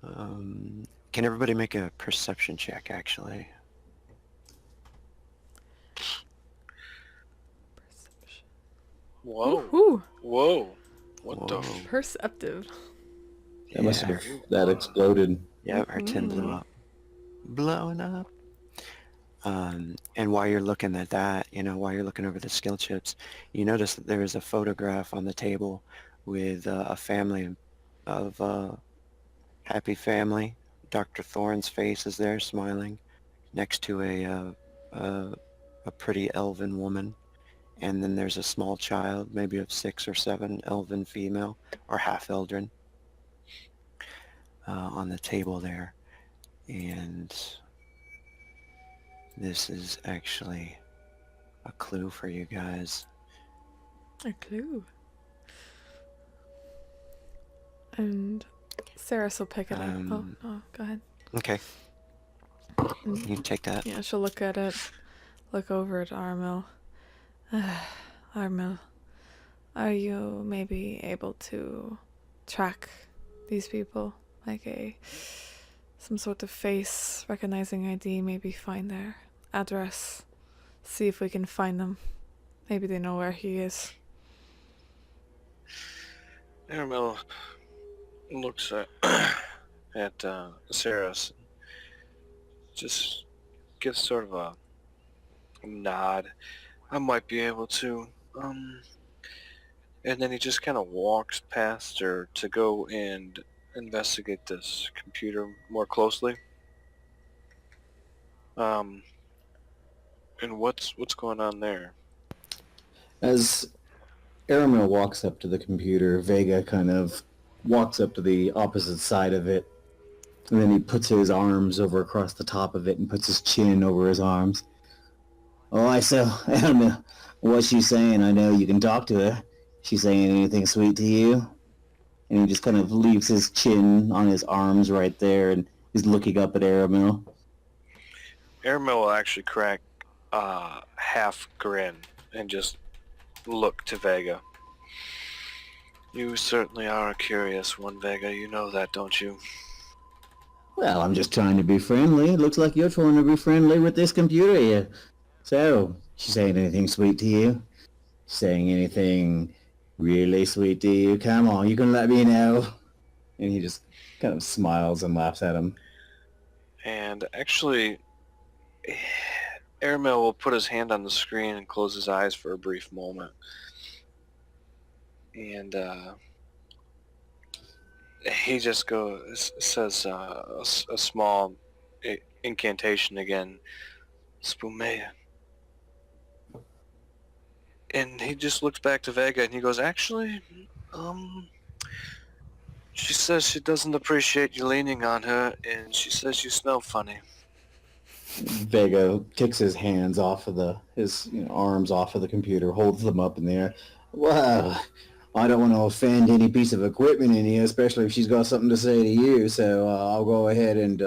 Can everybody make a perception check, actually? Perception. Whoa. Woohoo! Whoa. What the Whoa. Perceptive. That must Yeah. have that exploded. Yeah, our 10 blew up. Blowing up. And while you're looking at that, while you're looking over the skill chips, you notice that there is a photograph on the table with a family of happy family. Dr. Thorne's face is there, smiling, next to a pretty elven woman. And then there's a small child, maybe of 6 or 7, elven female, or half Eldrin, on the table there. And this is actually a clue for you guys. A clue. And Sarah will pick it up. Oh, go ahead. Okay, And, you take that. yeah, she'll look at it, look over at Armil. Armil, are you maybe able to track these people? Like some sort of face recognizing ID, maybe find their address, see if we can find them. Maybe they know where he is. Aramil looks at Saris, just gives sort of a nod. I might be able to. And then he just kind of walks past her to go and investigate this computer more closely. And what's going on there? As Aramil walks up to the computer, Vega kind of walks up to the opposite side of it, and then he puts his arms over across the top of it and puts his chin over his arms. Oh, Aramil, what's she saying? I know you can talk to her. She's saying anything sweet to you? And he just kind of leaves his chin on his arms right there, and he's looking up at Aramil. Aramil will actually crack half grin and just look to Vega. You certainly are a curious one, Vega. You know that, don't you? Well, I'm just trying to be friendly. It looks like you're trying to be friendly with this computer here. So, she saying anything sweet to you? Saying anything really sweet to you? Come on, you can let me know. And he just kind of smiles and laughs at him. And actually, Aramil will put his hand on the screen and close his eyes for a brief moment. And he just says a small incantation again, Spumea. And he just looks back to Vega and he goes, actually, she says she doesn't appreciate you leaning on her, and she says you smell funny. Vega kicks his hands off of his arms off of the computer, holds them up in the air. Well, I don't want to offend any piece of equipment in here, especially if she's got something to say to you. So I'll go ahead and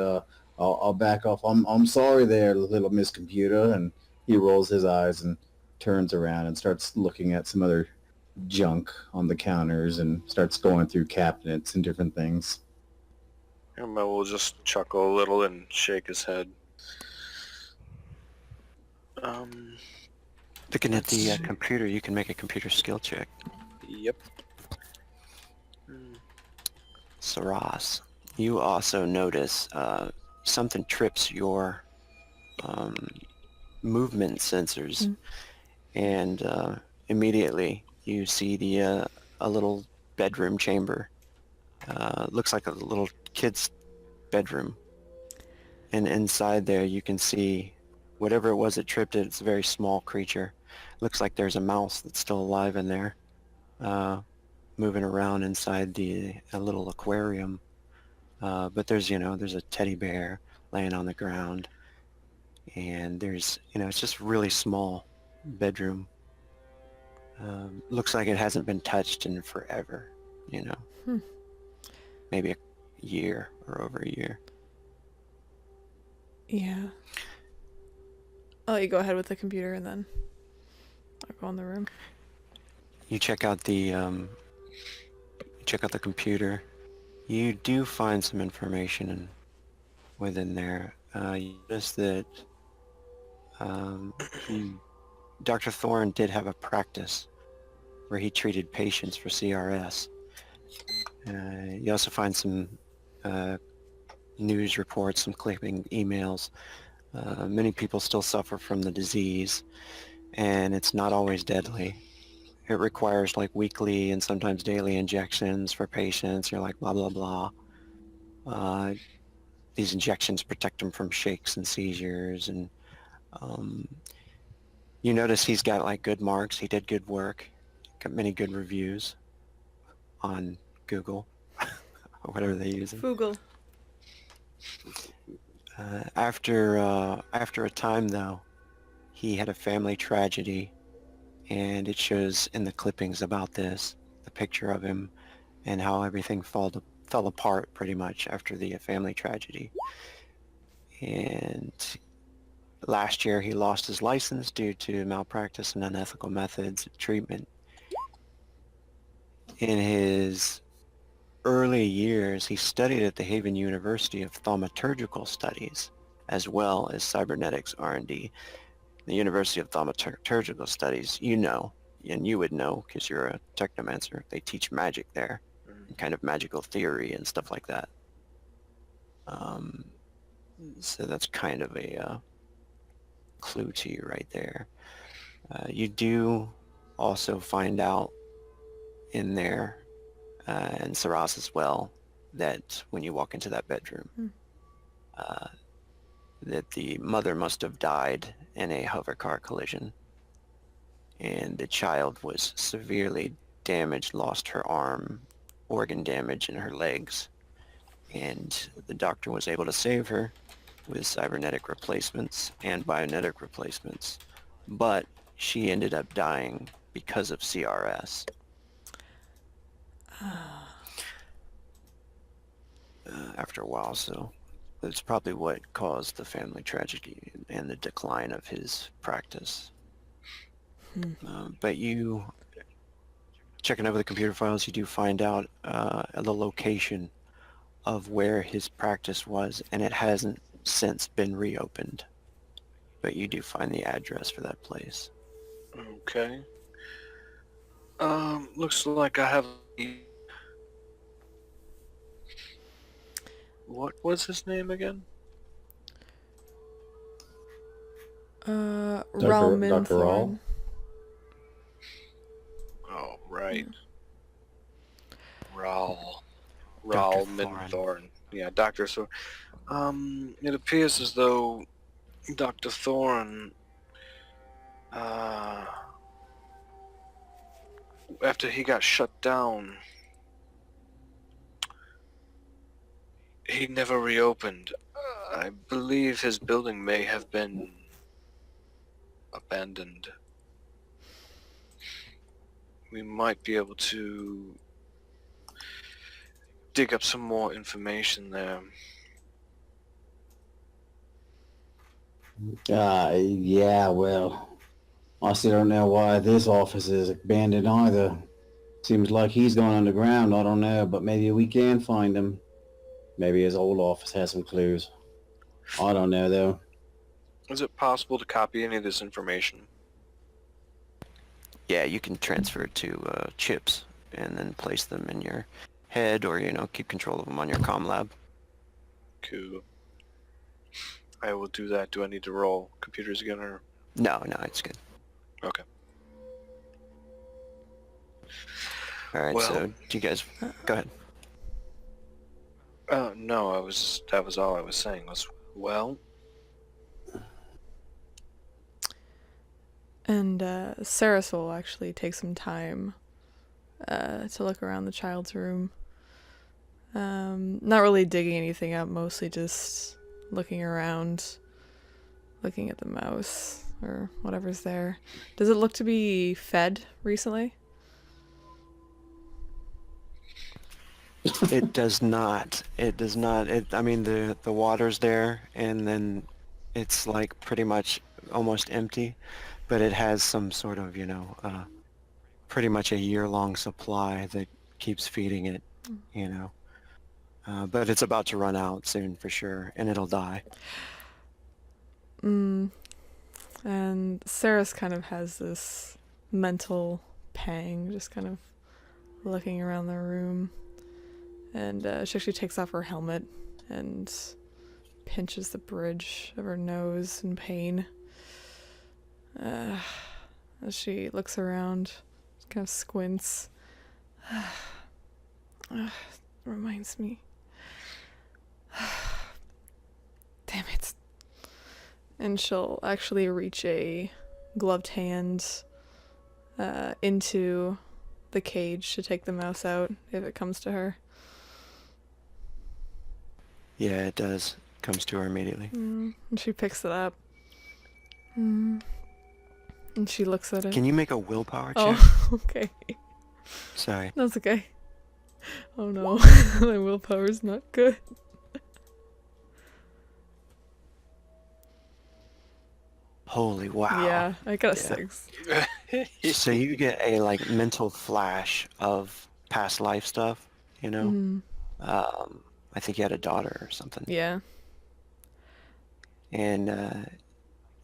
I'll back off. I'm sorry there, little Miss Computer. And he rolls his eyes and turns around and starts looking at some other junk on the counters and starts going through cabinets and different things. Aramil will just chuckle a little and shake his head. Looking at the computer, you can make a computer skill check. Yep. Saras, you also notice something trips your movement sensors, and immediately you see a little bedroom chamber. Looks like a little kid's bedroom, and inside there you can see whatever it was that tripped it. It's a very small creature. Looks like there's a mouse that's still alive in there, moving around inside a little aquarium. But there's a teddy bear laying on the ground, and there's it's just a really small bedroom. Looks like it hasn't been touched in forever. Maybe a year or over a year. Yeah. I'll let you go ahead with the computer and then I'll go in the room. You check out the computer. You do find some information within there. You notice that Dr. Thorne did have a practice where he treated patients for CRS. You also find some news reports, some clipping emails. Many people still suffer from the disease, and it's not always deadly. It requires like weekly and sometimes daily injections for patients. You're like, blah, blah, blah. These injections protect them from shakes and seizures. And you notice he's got like good marks. He did good work. Got many good reviews on Google or whatever they use. Foogle. After a time, though, he had a family tragedy, and it shows in the clippings about this, the picture of him and how everything fell apart pretty much after the family tragedy. And last year he lost his license due to malpractice and unethical methods of treatment. In his early years, he studied at the Haven University of Thaumaturgical Studies, as well as cybernetics R&D. The University of Thaumaturgical Studies, you know, and you would know because you're a technomancer. They teach magic there, and kind of magical theory and stuff like that. So that's kind of a clue to you right there. You do also find out in there, and Saras as well, that when you walk into that bedroom, that the mother must have died in a hover car collision, and the child was severely damaged, lost her arm, organ damage in her legs, and the doctor was able to save her with cybernetic replacements and bionetic replacements, but she ended up dying because of CRS. After a while, so that's probably what caused the family tragedy and the decline of his practice. But you, checking over the computer files, you do find out the location of where his practice was, and it hasn't since been reopened. But you do find the address for that place. Okay. Looks like I have... What was his name again? Raul Dr. Minthorn. Raul? Oh, right. Raul Dr. Minthorn. Yeah, Dr. Thorn. It appears as though Dr. Thorn, after he got shut down, he never reopened. I believe his building may have been abandoned. We might be able to dig up some more information there. Yeah, well, I still don't know why this office is abandoned either. Seems like he's gone underground. I don't know, but maybe we can find him. Maybe his old office has some clues. I don't know, though. Is it possible to copy any of this information? Yeah, you can transfer it to chips and then place them in your head, or keep control of them on your comm lab. Cool. I will do that. Do I need to roll computers again, or? No, it's good. Okay. All right, Well- so do you guys go ahead? No, that was all I was saying was, well, And Saris will actually take some time to look around the child's room. Not really digging anything up, mostly just looking around, looking at the mouse or whatever's there. Does it look to be fed recently? It does not. It does not. I mean, the water's there, and then it's like pretty much almost empty, but it has some sort of, pretty much a year-long supply that keeps feeding it, you know. But it's about to run out soon for sure, and it'll die. And Saris kind of has this mental pang, just kind of looking around the room. And she actually takes off her helmet and pinches the bridge of her nose in pain. As she looks around, she kind of squints. Reminds me. Damn it. And she'll actually reach a gloved hand into the cage to take the mouse out if it comes to her. Yeah, it does. comes to her immediately. And she picks it up. And she looks at it. Can you make a willpower check? Oh, okay. Sorry. That's okay. Oh no, my willpower's not good. Holy wow. Yeah, I got a Yeah. 6. So you get a like mental flash of past life stuff, you know? I think you had a daughter or something. Yeah. And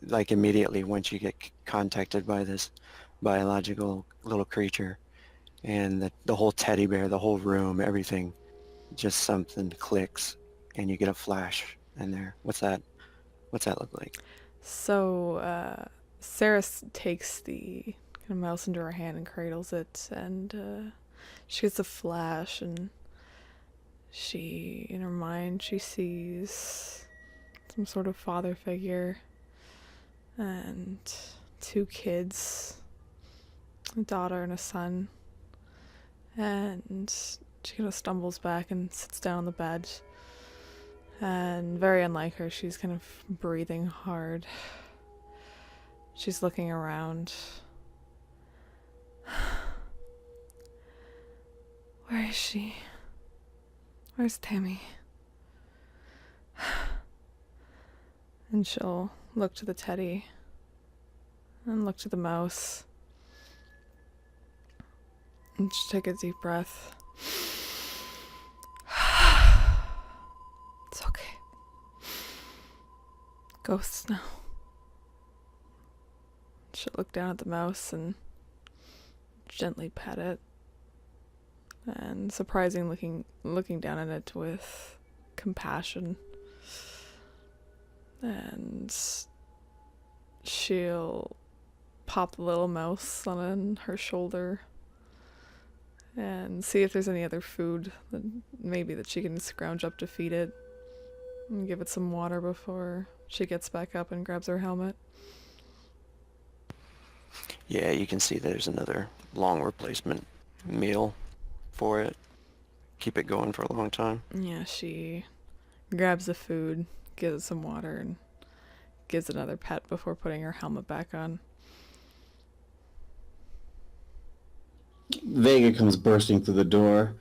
like immediately once you get contacted by this biological little creature and the whole teddy bear, the whole room, everything, just something clicks and you get a flash in there. What's that look like? So, Sarah takes the kind of mouse into her hand and cradles it, and she gets a flash, and she, in her mind, she sees some sort of father figure and 2 kids, a daughter and a son, and she kind of stumbles back and sits down on the bed. And very unlike her, she's kind of breathing hard. She's looking around. Where is she? Where's Tammy? And she'll look to the teddy and look to the mouse. And she'll take a deep breath. It's okay. Ghosts now. She'll look down at the mouse and gently pet it. And surprising looking down at it with compassion. And she'll pop the little mouse on her shoulder and see if there's any other food that maybe that she can scrounge up to feed it, and give it some water before she gets back up and grabs her helmet. Yeah, you can see there's another long replacement meal for it. Keep it going for a long time. Yeah, she grabs the food, gives it some water, and gives it another pet before putting her helmet back on. Vega comes bursting through the door.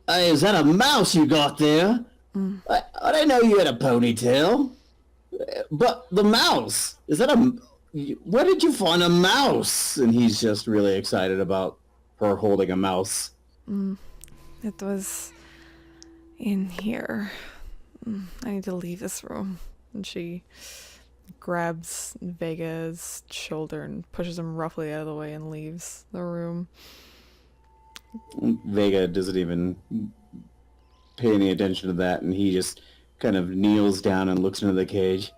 Hey, is that a mouse you got there? I didn't know you had a ponytail. But the mouse, is that where did you find a mouse? And he's just really excited about her holding a mouse. It was in here. I need to leave this room. And she grabs Vega's shoulder and pushes him roughly out of the way and leaves the room. Vega doesn't even pay any attention to that, and he just kind of kneels down and looks into the cage.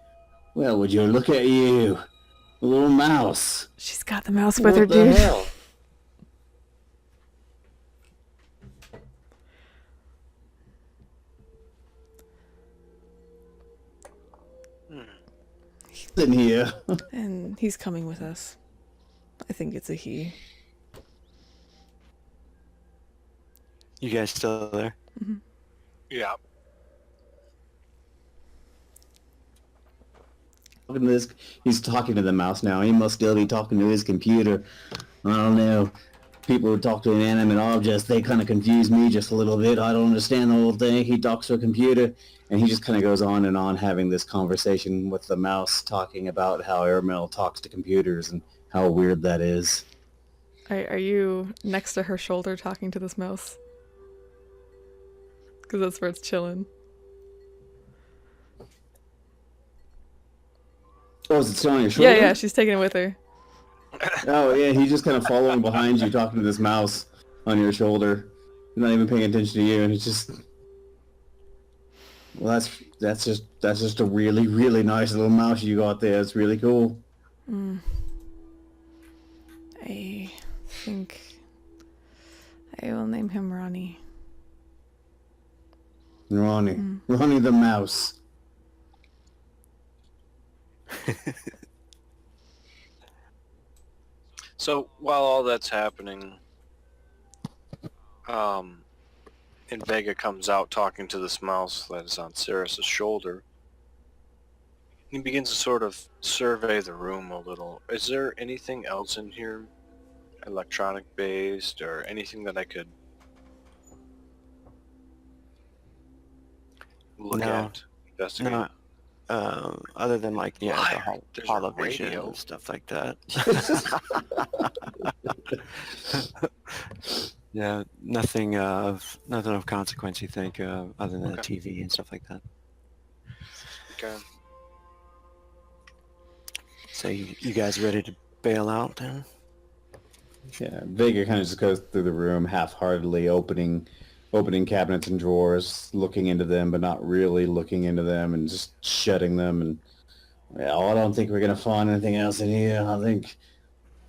Well, would you look at you, a little mouse. She's got the mouse with her, What the dude. hell? In here. And he's coming with us. I think it's a he. You guys still there? Yeah. He's talking to the mouse now. He must still be talking to his computer. I don't know. People who talk to inanimate objects, they kind of confuse me just a little bit. I don't understand the whole thing. He talks to a computer, and he just kind of goes on and on having this conversation with the mouse, talking about how Airmail talks to computers and how weird that is. Are you next to her shoulder talking to this mouse? Because that's where it's chilling. Oh, is it still on your shoulder? Yeah, she's taking it with her. Oh, yeah, he's just kind of following behind you, talking to this mouse on your shoulder. He's not even paying attention to you, and it's just... Well, that's just a really, really nice little mouse you got there. It's really cool. I think I will name him Ronnie. Ronnie. Ronnie the mouse. So while all that's happening, and Vega comes out talking to this mouse that is on Ceres' shoulder, He begins to sort of survey the room a little. Is there anything else in here, electronic based, or anything that I could look No, at, investigate? no. Other than like the Liar. There's a holovision radio. and stuff like that. Yeah, nothing of consequence. You think, other than the Okay. TV and stuff like that. Okay. So you guys ready to bail out then? Yeah, Vega kind of just goes through the room half-heartedly, opening cabinets and drawers, looking into them, but not really looking into them, and just shutting them. And well, I don't think we're gonna find anything else in here. I think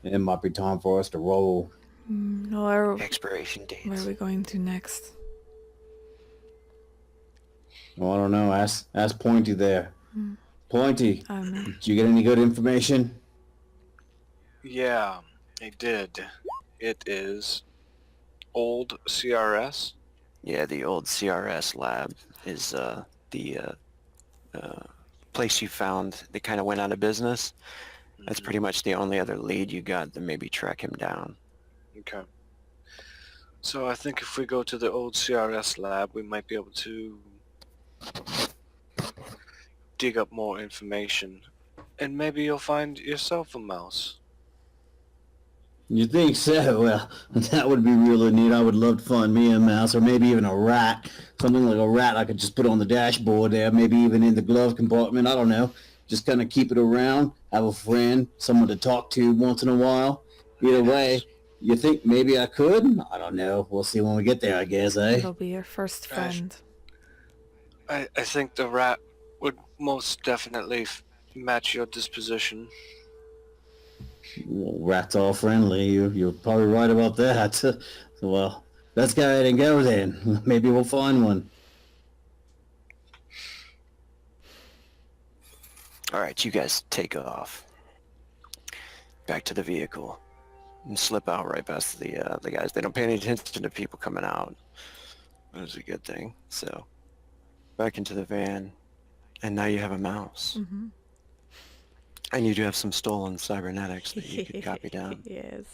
it might be time for us to roll. Expiration Where are dates. we going to next? Well, I don't know. Ask Pointy there. Pointy, No. did you get any good information? Yeah, I did. It is old CRS. Yeah, the old CRS lab is the place you found that kind of went out of business. That's pretty much the only other lead you got to maybe track him down. Okay. So I think if we go to the old CRS lab, we might be able to dig up more information. And maybe you'll find yourself a mouse. You think so? Well, that would be really neat. I would love to find me a mouse, or maybe even a rat. Something like a rat I could just put on the dashboard there, maybe even in the glove compartment. I don't know. Just kind of keep it around, have a friend, someone to talk to once in a while. Either way, you think maybe I could? I don't know. We'll see when we get there, I guess, eh? It'll be your first friend. I think the rat would most definitely match your disposition. Well, rats all friendly. You're probably right about that. So, well, let's go ahead and go then. Maybe we'll find one. All right, you guys take off. Back to the vehicle. And slip out right past the guys. They don't pay any attention to people coming out. That's a good thing. So, back into the van. And now you have a mouse. Mm-hmm. And you do have some stolen cybernetics that you could copy down. Yes.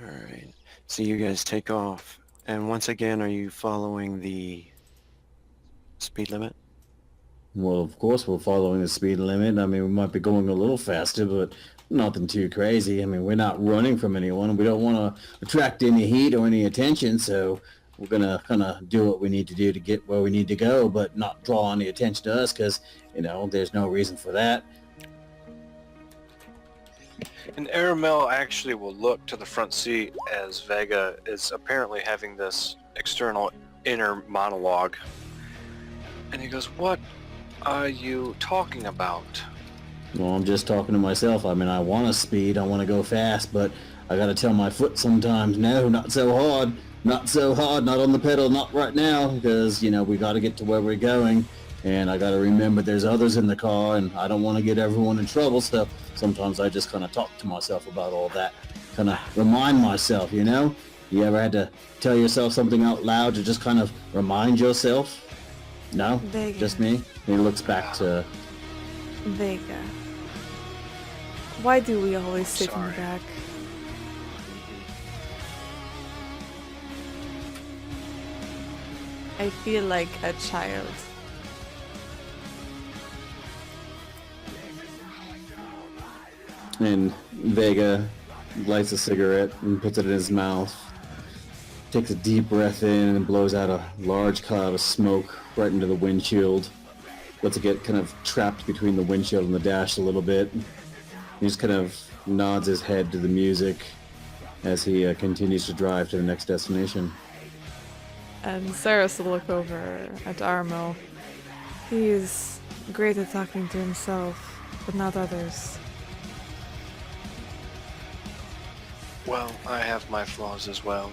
All right. So you guys take off. And once again, are you following the speed limit? Well, of course we're following the speed limit. I mean, we might be going a little faster, but nothing too crazy. I mean, we're not running from anyone. We don't want to attract any heat or any attention, so we're going to kind of do what we need to do to get where we need to go, but not draw any attention to us because, there's no reason for that. And Aramel actually will look to the front seat as Vega is apparently having this external inner monologue. And he goes, "What are you talking about?" Well, I'm just talking to myself. I mean, I want to speed, I want to go fast, but I got to tell my foot sometimes, no, not so hard, not so hard, not on the pedal, not right now, because, we got to get to where we're going, and I got to remember there's others in the car, and I don't want to get everyone in trouble, so sometimes I just kind of talk to myself about all that, kind of remind myself, You ever had to tell yourself something out loud to just kind of remind yourself? No? Vega. Just me? He looks back to... Vega. Why do we always sit in the Sorry. back? I feel like a child. And Vega lights a cigarette and puts it in his mouth. Takes a deep breath in and blows out a large cloud of smoke right into the windshield. Lets it get kind of trapped between the windshield and the dash a little bit. He just kind of nods his head to the music as he continues to drive to the next destination. And Saris will look over at Armo. He is great at talking to himself, but not others. Well, I have my flaws as well.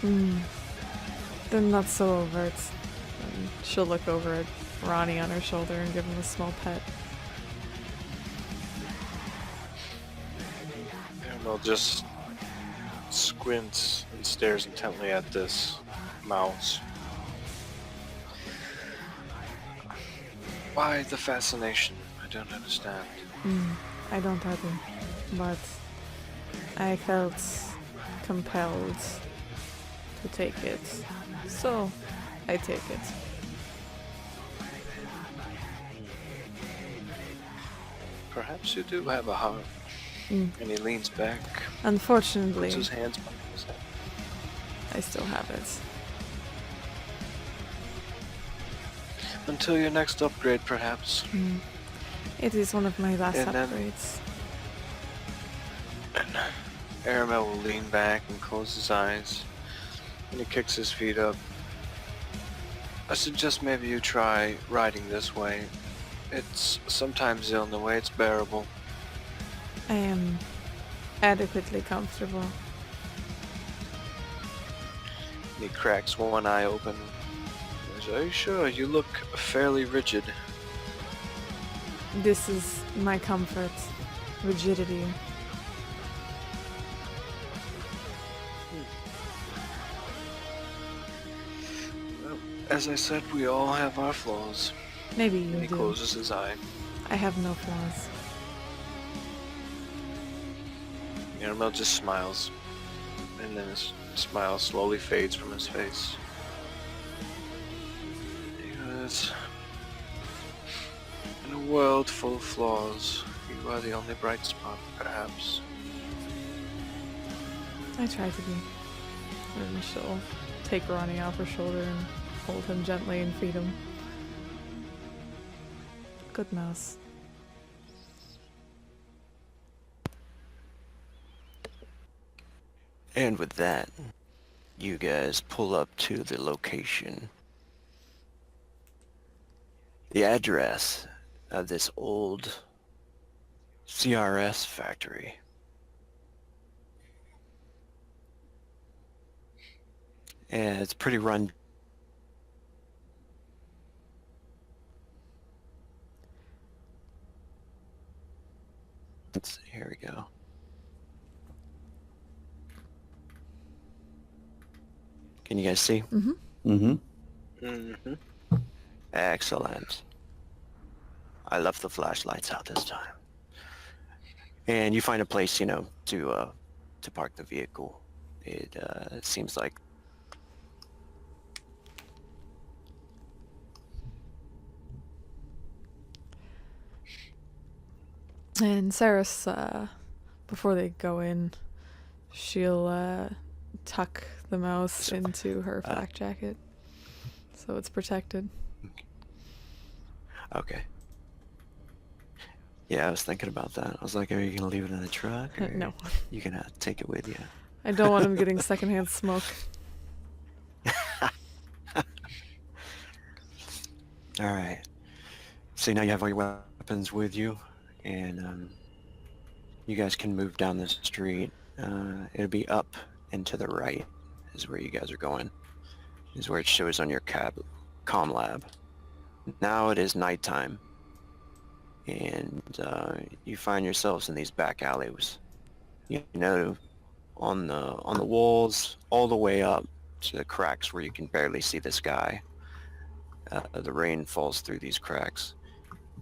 They're not so overt. And she'll look over at Ronnie on her shoulder and give him a small pet. Aramel just squints and stares intently at this mouse. Why the fascination? I don't understand. I don't either, but I felt compelled to take it, so I take it. Perhaps you do have a heart. And he leans back, Unfortunately, puts his hands behind his head. I still have it. Until your next upgrade, perhaps. It is one of my last And then- upgrades. And Aramel will lean back and close his eyes. And he kicks his feet up. I suggest maybe you try riding this way. It's sometimes the only way it's bearable. I am adequately comfortable. And he cracks one eye open. He says, "Are you sure? You look fairly rigid." This is my comfort. Rigidity. Well, as I said, we all have our flaws. Maybe And you he do. closes his eye. I have no flaws. Aramel just smiles. And then his smile slowly fades from his face. Because in a world full of flaws, you are the only bright spot, perhaps. I try to be. And she'll take Ronnie off her shoulder and hold him gently and feed him. Good mouse. And with that, you guys pull up to the location. The address of this old CRS factory. And it's pretty run. Here we go. Can you guys see? Mm-hmm. Excellent. I left the flashlights out this time. And you find a place, to park the vehicle. It seems like And Saris, before they go in, she'll tuck the mouse into her flak jacket, so it's protected. okay. Yeah, I was thinking about that. I was like, are you gonna leave it in the truck, or No. you gonna take it with you? I don't want him getting secondhand smoke. All right. So now you have all your weapons with you, and you guys can move down the street. It'll be up and to the right is where you guys are going. Is where it shows on your comm lab. Now it is nighttime, and you find yourselves in these back alleys. On the walls, all the way up to the cracks where you can barely see the sky. The rain falls through these cracks,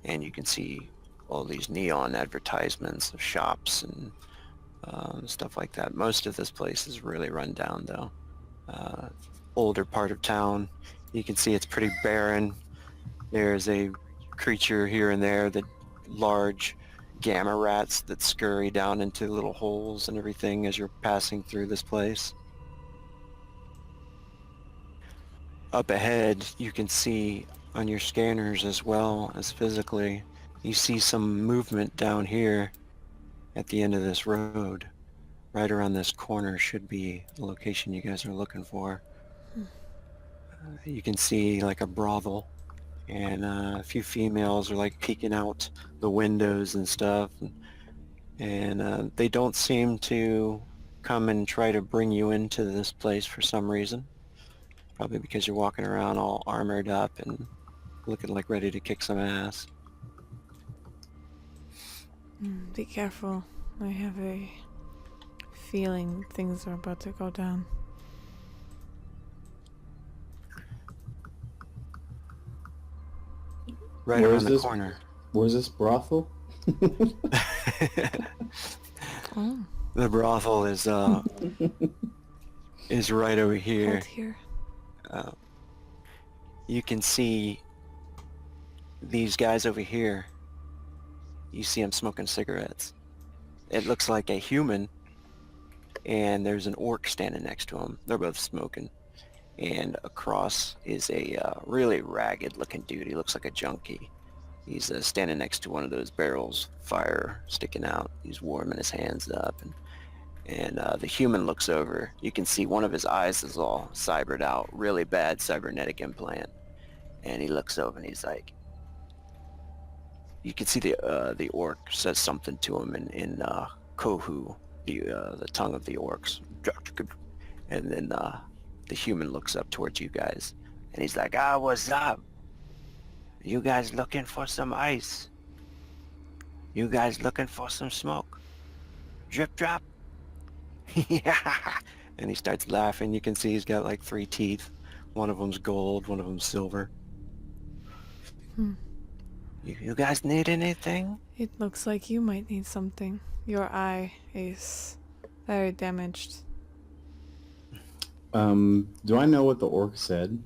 and you can see all these neon advertisements of shops and stuff like that. Most of this place is really run down, though. Older part of town. You can see it's pretty barren. There's a creature here and there, that large gamma rats that scurry down into little holes and everything as you're passing through this place. Up ahead, you can see on your scanners as well as physically, you see some movement down here at the end of this road. Right around this corner should be the location you guys are looking for. You can see like a brothel, and a few females are like peeking out the windows and stuff, and they don't seem to come and try to bring you into this place for some reason. Probably because you're walking around all armored up and looking like ready to kick some ass. Be careful. I have a feeling things are about to go down. right Where around is the this? corner. Where's this brothel? Oh, The brothel is right over here. right here. Uh, you can see these guys over here. You see them smoking cigarettes. It looks like a human, and there's an orc standing next to him. They're both smoking. And across is a really ragged-looking dude. He looks like a junkie. He's standing next to one of those barrels, fire sticking out. He's warming his hands up, and the human looks over. You can see one of his eyes is all cybered out, really bad cybernetic implant. And he looks over and he's like, you can see the orc says something to him in Kohu, the tongue of the orcs. And then the human looks up towards you guys, and he's like, what's up? You guys looking for some ice? You guys looking for some smoke? Drip drop? Yeah. And he starts laughing. You can see he's got like 3 teeth. One of them's gold, one of them's silver. You guys need anything? It looks like you might need something. Your eye is very damaged. Do I know what the orc said?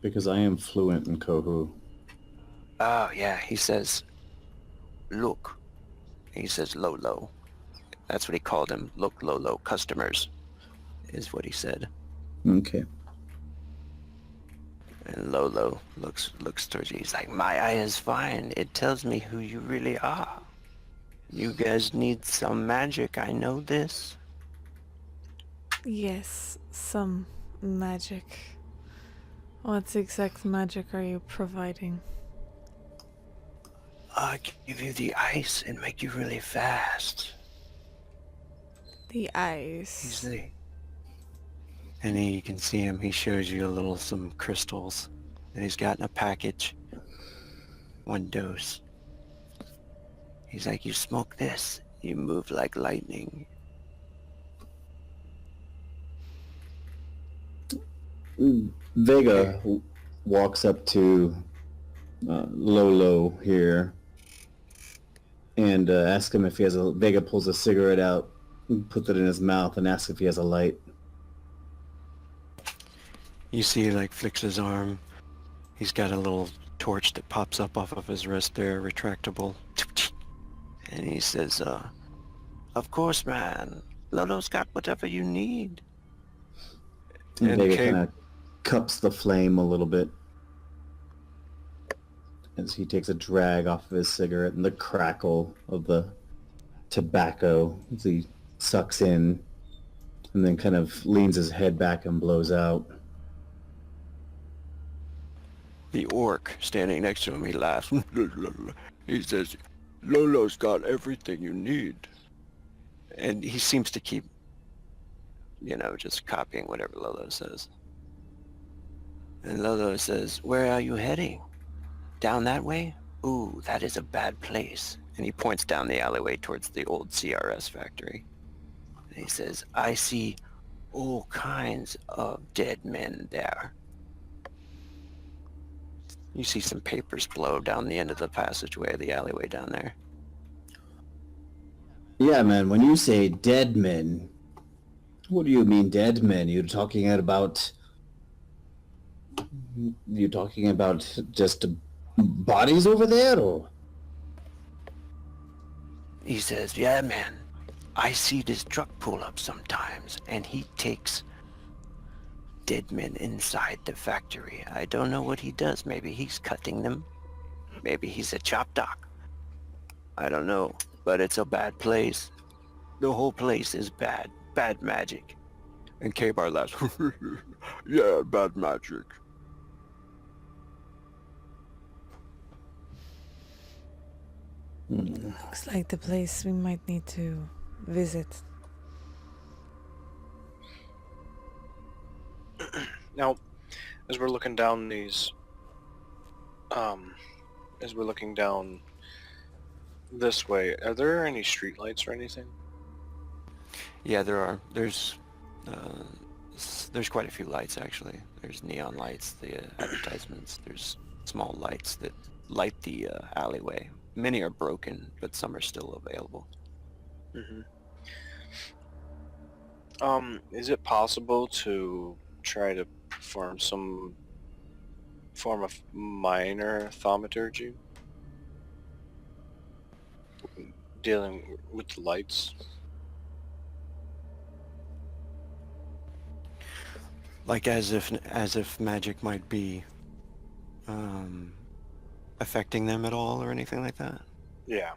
Because I am fluent in Kohu. Oh, yeah. He says, look. He says, Lolo. That's what he called him. Look, Lolo. Customers is what he said. Okay. And Lolo looks towards you. He's like, my eye is fine. It tells me who you really are. You guys need some magic. I know this. Yes, some magic. What exact magic are you providing? I give you the ice and make you really fast. The eyes. He's the... And then you can see him. He shows you some crystals that he's got in a package. 1 dose. He's like, you smoke this, you move like lightning. Vega walks up to Lolo here and asks him if he has a... Vega pulls a cigarette out, puts it in his mouth, and asks if he has a light. You see he flicks his arm. He's got a little torch that pops up off of his wrist there, retractable. And he says, of course, man. Lolo's got whatever you need. And And Vega Cabe- kind of cups the flame a little bit as he takes a drag off of his cigarette, and the crackle of the tobacco as he sucks in and then kind of leans his head back and blows out. The orc standing next to him, he laughs. He says, Lolo's got everything you need. And he seems to keep, just copying whatever Lolo says. And Lolo says, where are you heading? Down that way? Ooh, that is a bad place. And he points down the alleyway towards the old CRS factory. And he says, I see all kinds of dead men there. You see some papers blow down the end of the passageway, the alleyway down there. Yeah, man, when you say dead men, what do you mean dead men? You talking about just bodies over there, or? He says, yeah, man, I see this truck pull up sometimes, and he takes dead men inside the factory. I don't know what he does. Maybe he's cutting them. Maybe he's a chop doc. I don't know, but it's a bad place. The whole place is bad. Bad magic. And K-Bar laughs. Yeah, bad magic. Looks like the place we might need to visit. Now, as we're looking down these, as we're looking down this way, are there any streetlights or anything? Yeah, there are. There's quite a few lights, actually. There's neon lights, the advertisements. There's small lights that light the alleyway. Many are broken, but some are still available. Mm-hmm. Is it possible to try to perform some form of minor thaumaturgy? Dealing with the lights? Like as if magic might be affecting them at all or anything like that. Yeah.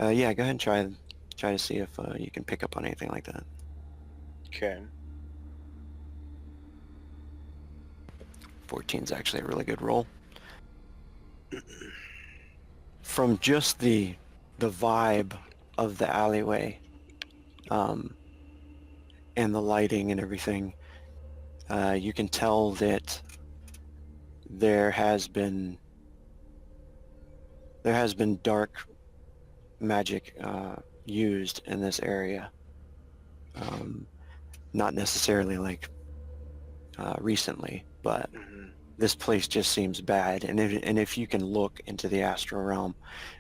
Yeah, go ahead and try to see if you can pick up on anything like that. Okay. 14's actually a really good roll. From just the vibe of the alleyway, and the lighting and everything, you can tell that there has been dark magic used in this area. Not necessarily like recently, but Mm-hmm. this place just seems bad. And if you can look into the astral realm,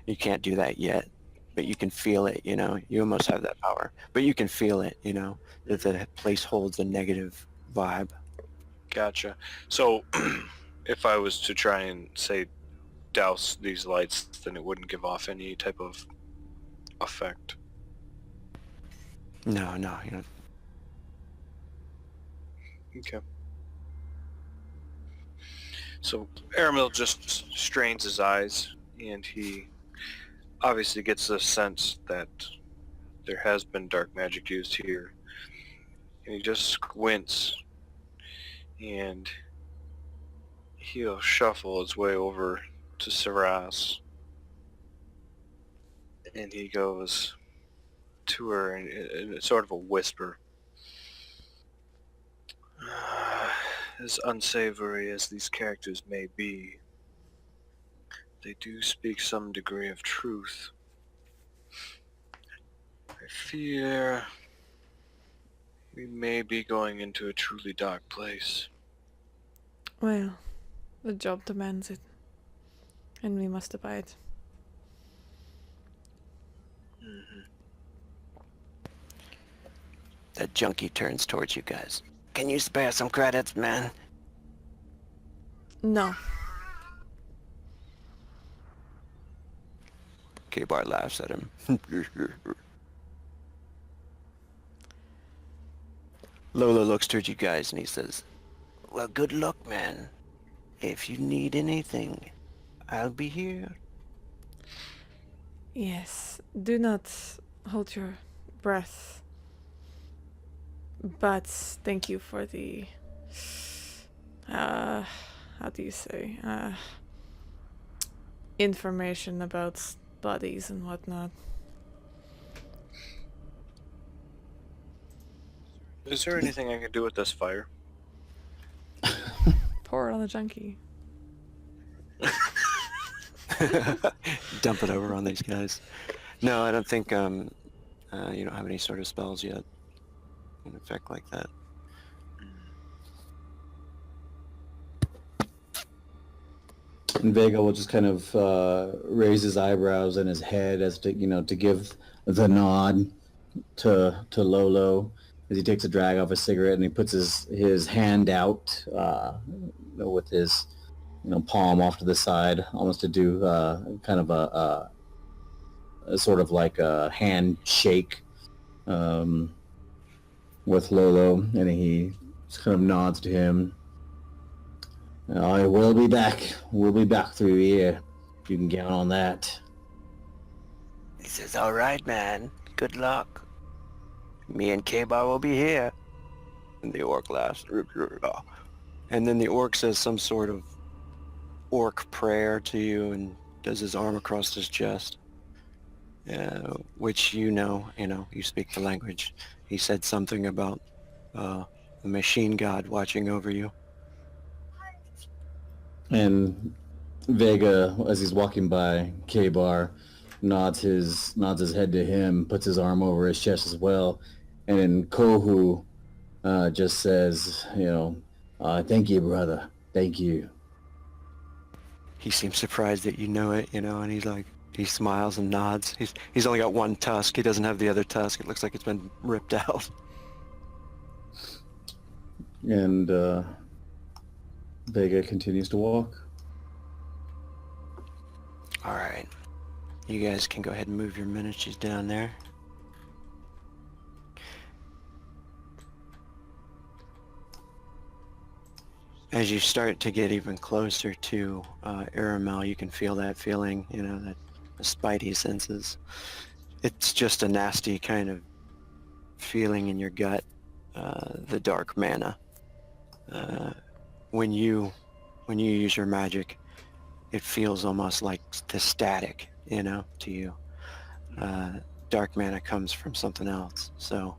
you can't do that yet, but you can feel it, you know. You almost have that power, but you can feel it, you know, that the place holds a negative vibe. Gotcha. So, if I was to try and, say, douse these lights, then it wouldn't give off any type of effect. No, you know. Okay. So Aramil just strains his eyes, and he obviously gets the sense that there has been dark magic used here. And he just squints, and he'll shuffle his way over to Saras, and he goes to her in sort of a whisper. As unsavory as these characters may be, they do speak some degree of truth. I fear we may be going into a truly dark place. Well, the job demands it, and we must abide. Mm-hmm. That junkie turns towards you guys. Can you spare some credits, man? No. K-Bar laughs at him. Lola looks towards you guys and he says, well, good luck, man. If you need anything, I'll be here. Yes, do not hold your breath. But thank you for the, how do you say, information about bodies and whatnot. Is there anything I can do with this fire? Pour on the junkie. Dump it over on these guys. No, I don't think you don't have any sort of spells yet in effect like that. And Vega will just kind of raise his eyebrows and his head as to, you know, to give the nod to Lolo as he takes a drag off a cigarette and he puts his hand out with his palm off to the side, almost to do kind of a sort of like a handshake with Lolo, and he just kind of nods to him. I will be back. We'll be back through here. You can count on that. He says, all right, man. Good luck. Me and K-Bar will be here. And the orc laughs. And then the orc says some sort of orc prayer to you and does his arm across his chest. Which you speak the language. He said something about the machine god watching over you. And Vega, as he's walking by K-Bar, nods his head to him, puts his arm over his chest as well, and then Kohu just says, thank you, brother. Thank you. he seems surprised that you know it, and he's like, he smiles and nods. He's only got one tusk. He doesn't have the other tusk. It looks like it's been ripped out. And Vega continues to walk. All right. You guys can go ahead and move your miniatures down there. As you start to get even closer to Aramel, you can feel that feeling, that the spidey senses. It's just a nasty kind of feeling in your gut, the dark mana. When you use your magic, it feels almost like the static, to you. Dark mana comes from something else. So,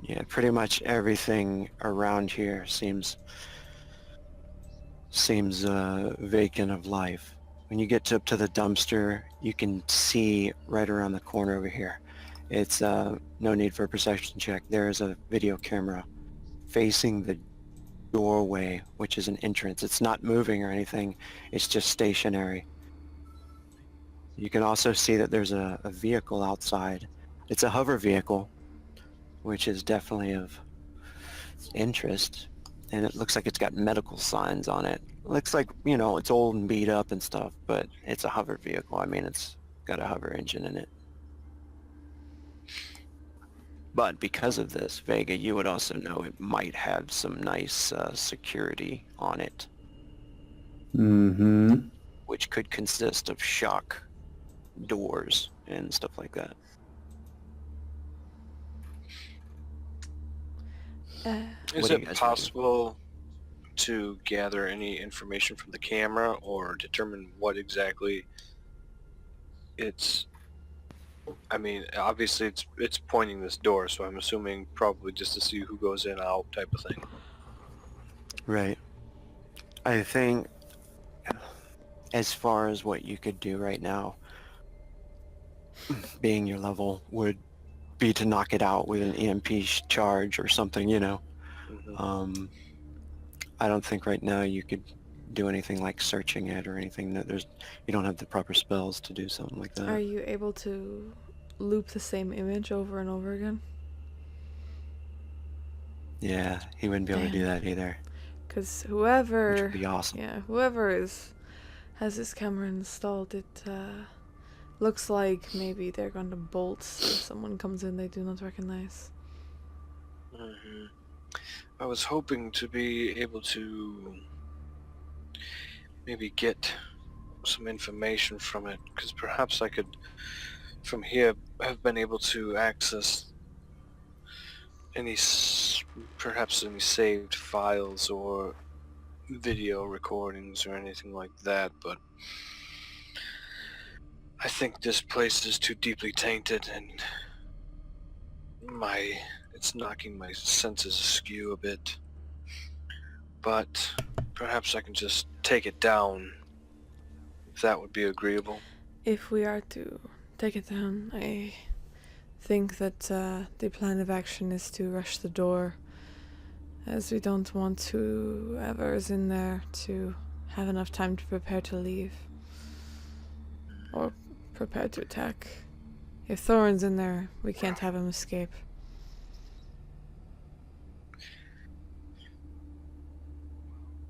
yeah, pretty much everything around here seems vacant of life. When you get up to the dumpster, you can see right around the corner over here. It's no need for a perception check. There is a video camera facing the doorway, which is an entrance. It's not moving or anything. It's just stationary. You can also see that there's a vehicle outside. It's a hover vehicle, which is definitely of interest. And it looks like it's got medical signs on it. Looks like, it's old and beat up and stuff, but it's a hover vehicle. I mean, it's got a hover engine in it. But because of this, Vega, you would also know it might have some nice security on it. Mm-hmm. Which could consist of shock doors and stuff like that. Is What do you it guys possible to gather any information from the camera or determine what exactly it's... I mean, obviously it's pointing this door, so I'm assuming probably just to see who goes in, out type of thing. Right. I think as far as what you could do right now, being your level, would be to knock it out with an EMP charge or something, Mhm. I don't think right now you could do anything like searching it or anything. You don't have the proper spells to do something like that. Are you able to loop the same image over and over again? Yeah, he wouldn't be able to do that either. Because Which whoever would be awesome. has this camera installed, it looks like maybe they're going to bolt if someone comes in they do not recognize. Mhm. I was hoping to be able to maybe get some information from it, because perhaps I could, from here, have been able to access perhaps any saved files or video recordings or anything like that, but I think this place is too deeply tainted and it's knocking my senses askew a bit. But perhaps I can just take it down, if that would be agreeable. If we are to take it down, I think that the plan of action is to rush the door, as we don't want whoever's in there to have enough time to prepare to leave. Or prepare to attack. If Thorin's in there, we can't have him escape.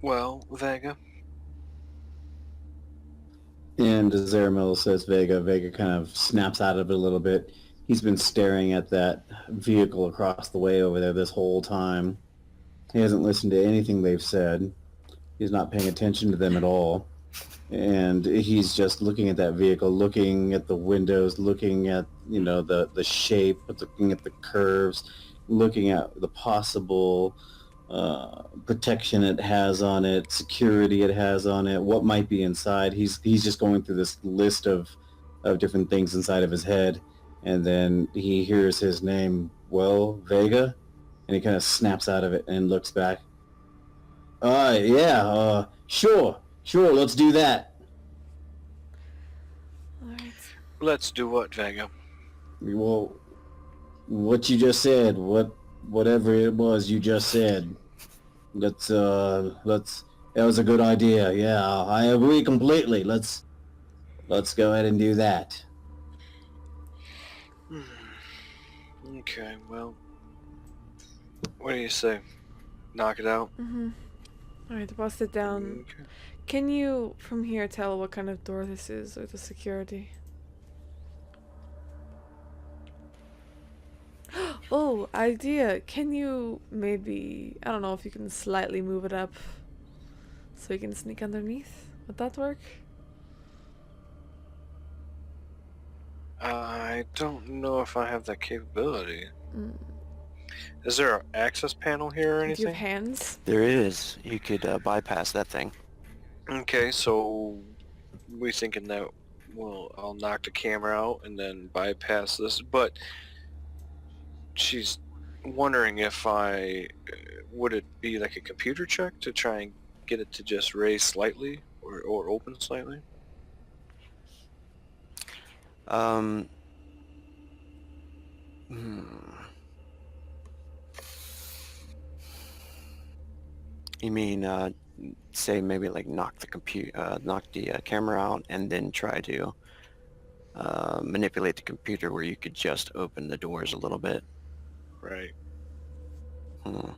Well, Vega? And as Aramel says Vega kind of snaps out of it a little bit. He's been staring at that vehicle across the way over there this whole time. He hasn't listened to anything they've said. He's not paying attention to them at all. And he's just looking at that vehicle, looking at the windows, looking at, the shape, looking at the curves, looking at the possible protection it has on it, security it has on it, what might be inside. He's just going through this list of different things inside of his head, and then he hears his name, well, Vega, and he kind of snaps out of it and looks back. Sure, let's do that. Alright. Let's do what, Vega? Well, what you just said, whatever it was you just said, let's That was a good idea. Yeah, I agree completely. Let's go ahead and do that. Okay, well, what do you say? Knock it out? Alright, bust it down. Okay. Can you, from here, tell what kind of door this is, or the security? Oh, idea! Can you maybe, I don't know if you can slightly move it up so you can sneak underneath? Would that work? I don't know if I have that capability. Mm. Is there an access panel here or Do you have anything? hands? There is. You could bypass that thing. Okay, so we thinking that, well, I'll knock the camera out and then bypass this, but she's wondering if would it be like a computer check to try and get it to just raise slightly or open slightly? Um, hmm. You mean, say maybe like knock the camera out, and then try to manipulate the computer where you could just open the doors a little bit. Right. Hmm.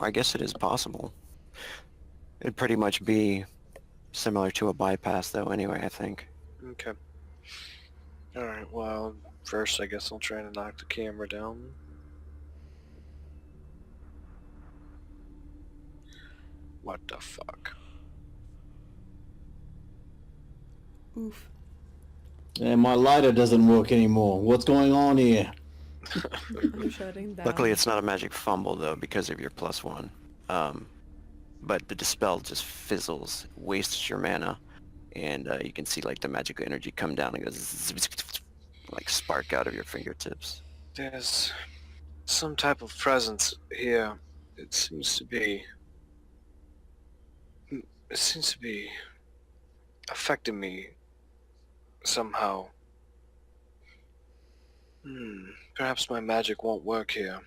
I guess it is possible. It'd pretty much be similar to a bypass, though. Anyway, I think. Okay. All right. Well, first I guess I'll try to knock the camera down. What the fuck? Oof. And my lighter doesn't work anymore. What's going on here? I'm shutting down. Luckily, it's not a magic fumble though, because of your +1. But the dispel just fizzles, wastes your mana, and you can see like the magical energy come down and goes like spark out of your fingertips. There's some type of presence here. It seems to be. It seems to be affecting me somehow. Perhaps my magic won't work here.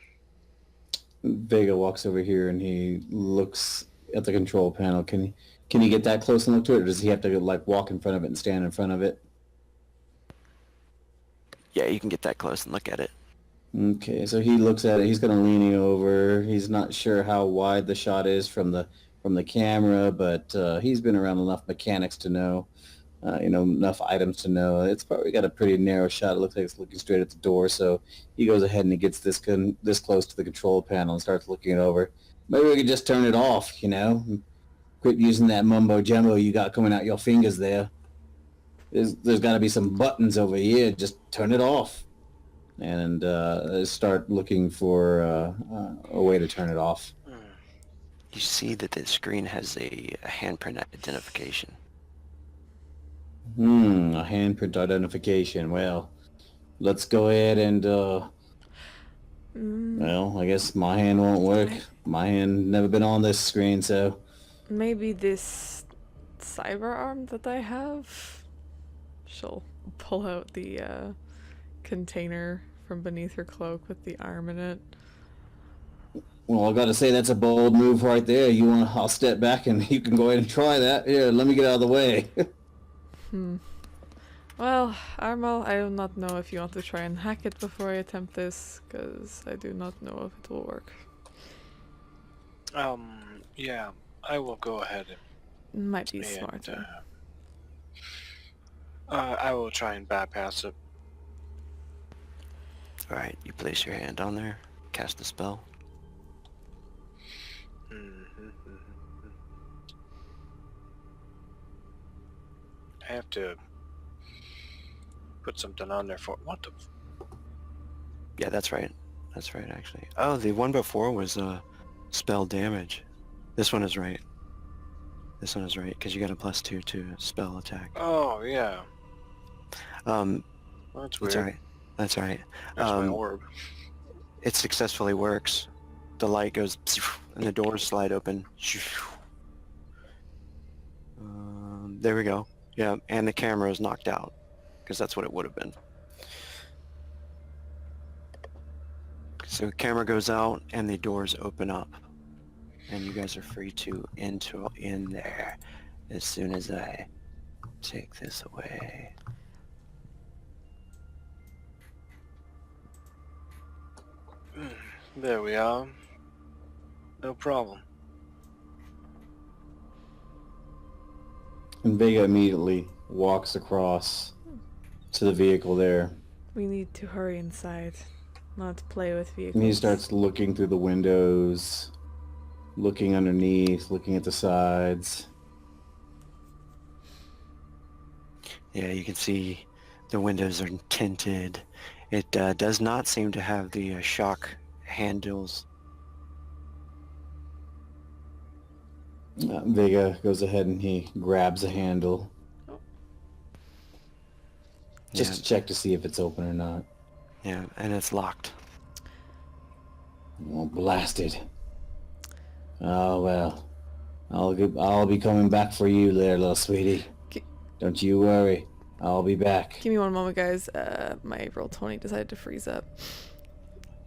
Vega walks over here and he looks at the control panel. Can he get that close and look to it, or does he have to like walk in front of it and stand in front of it? Yeah, you can get that close and look at it. Okay, so he looks at it. He's going to lean over. He's not sure how wide the shot is from the camera, but he's been around enough mechanics to know, enough items to know it's probably got a pretty narrow shot. It looks like it's looking straight at the door. So he goes ahead and he gets this close to the control panel and starts looking it over. Maybe we could just turn it off. Quit using that mumbo jumbo you got coming out your fingers there. There's got to be some buttons over here. Just turn it off. And start looking for a way to turn it off. You see that the screen has a handprint identification. A handprint identification. Well, let's go ahead and, well, I guess my hand won't work. My hand never been on this screen, so... Maybe this cyber arm that I have? She'll pull out the container from beneath her cloak with the arm in it. Well, I gotta say, that's a bold move right there. I'll step back and you can go ahead and try that. Here, let me get out of the way. Well, Armal, I do not know if you want to try and hack it before I attempt this, because I do not know if it will work. Yeah, I will go ahead Might be and smarter. I will try and bypass it. Alright, you place your hand on there, cast the spell. I have to put something on there for what the. Yeah, that's right. That's right, actually. Oh, the one before was spell damage. This one is right. This one is right, because you got a +2 to spell attack. Oh yeah. Well, that's weird. That's alright. That's alright. That's my orb. It successfully works. The light goes and the doors slide open. There we go. Yeah, and the camera is knocked out, because that's what it would have been. So the camera goes out and the doors open up. And you guys are free to enter in there as soon as I take this away. There we are. No problem. And Vega immediately walks across to the vehicle there. We need to hurry inside, not play with vehicles. And he starts looking through the windows, looking underneath, looking at the sides. Yeah, you can see the windows are tinted. It does not seem to have the shock handles. Vega goes ahead and he grabs a handle. Just to check to see if it's open or not. Yeah, and it's locked. Well, blasted. Oh, well. I'll be coming back for you there, little sweetie. Don't you worry. I'll be back. Give me one moment, guys. My roll 20 decided to freeze up.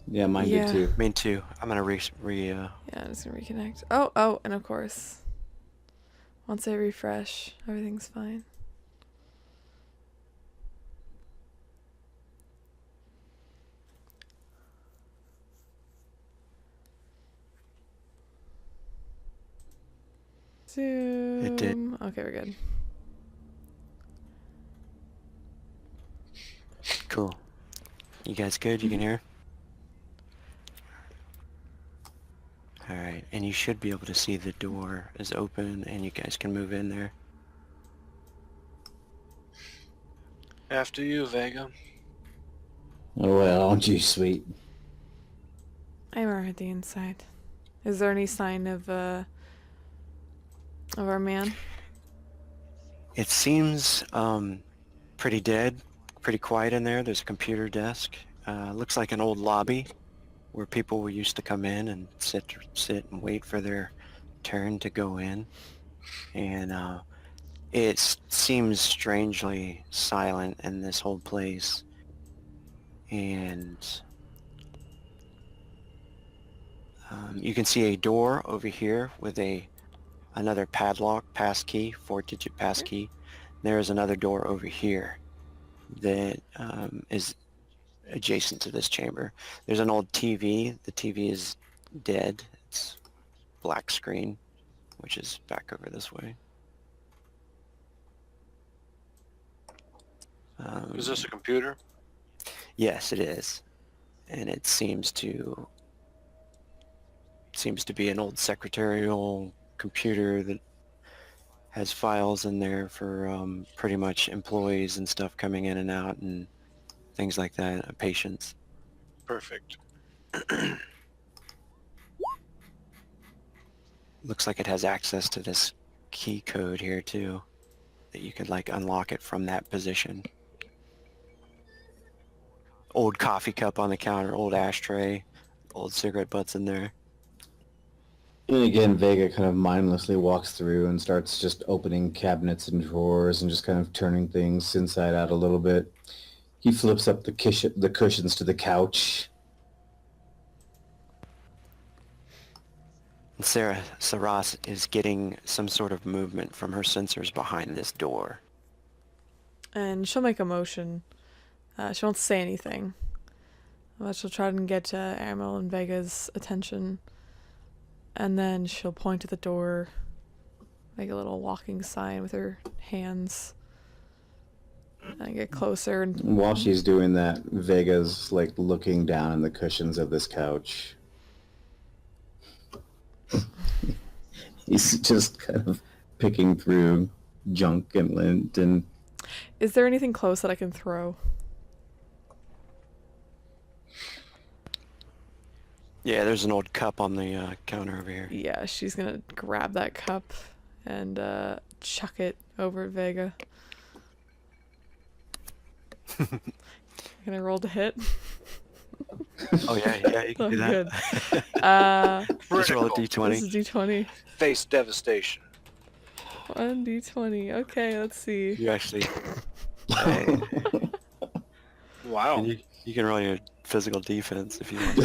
Yeah, mine did too. Mine too. I'm gonna Yeah, I'm just gonna reconnect. Oh, and of course, once I refresh, everything's fine. Zoom. It did. Okay, we're good. Cool. You guys good? You can hear? Alright, and you should be able to see the door is open and you guys can move in there. After you, Vega. Oh, well, aren't you sweet? I'm at the inside. Is there any sign of our man? It seems pretty dead, pretty quiet in there. There's a computer desk. Looks like an old lobby where people used to come in and sit and wait for their turn to go in. And it seems strangely silent in this whole place. And you can see a door over here with another padlock, passkey, 4-digit passkey. There is another door over here that is adjacent to this chamber. There's an old TV. The TV is dead. It's black screen, which is back over this way. Is this a computer? Yes, it is, and it seems to be an old secretarial computer that has files in there for pretty much employees and stuff coming in and out and things like that, patients. Perfect. Looks like it has access to this key code here too, that you could like unlock it from that position. Old coffee cup on the counter, old ashtray, old cigarette butts in there. And again, Vega kind of mindlessly walks through and starts just opening cabinets and drawers and just kind of turning things inside out a little bit. He flips up the cushions to the couch. And Sarah Saras is getting some sort of movement from her sensors behind this door. And she'll make a motion. She won't say anything, but she'll try and get Aramel and Vega's attention. And then she'll point to the door, make a little walking sign with her hands, and get closer. And While she's doing that, Vega's like looking down on the cushions of this couch. He's just kind of picking through junk and lint and... Is there anything close that I can throw? Yeah, there's an old cup on the counter over here. Yeah, she's gonna grab that cup and chuck it over at Vega. Gonna roll to hit. Oh yeah, you can do that. Good. Just roll a This d20. is D20. Face devastation. 1 D20. Okay, let's see. You actually... Wow. You can roll your physical defense if you want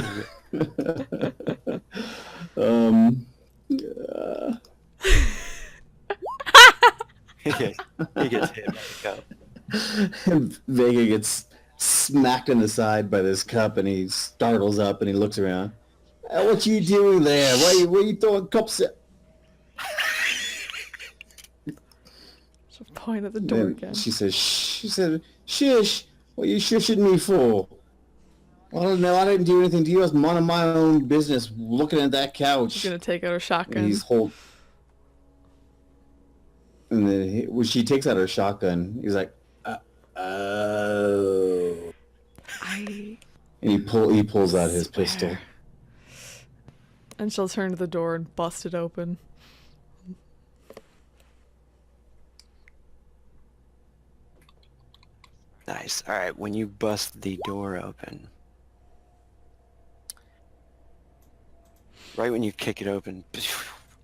to. um, He gets hit by the cup. and Vega gets smacked in the side by this cup, and he startles up and he looks around. What you doing there? Why you throwing cups at? Just point at the door Then again. she says, shh. She said, shush. What are you shushing me for? Well, no, I didn't do anything to you. I was minding my own business, looking at that couch. She's gonna take out her And shotgun. he's and then when she takes out her shotgun, he's like, oh. I And he pulls out his swear. pistol. And she'll turn to the door and bust it open. Nice. All right, when you bust the door open, right when you kick it open,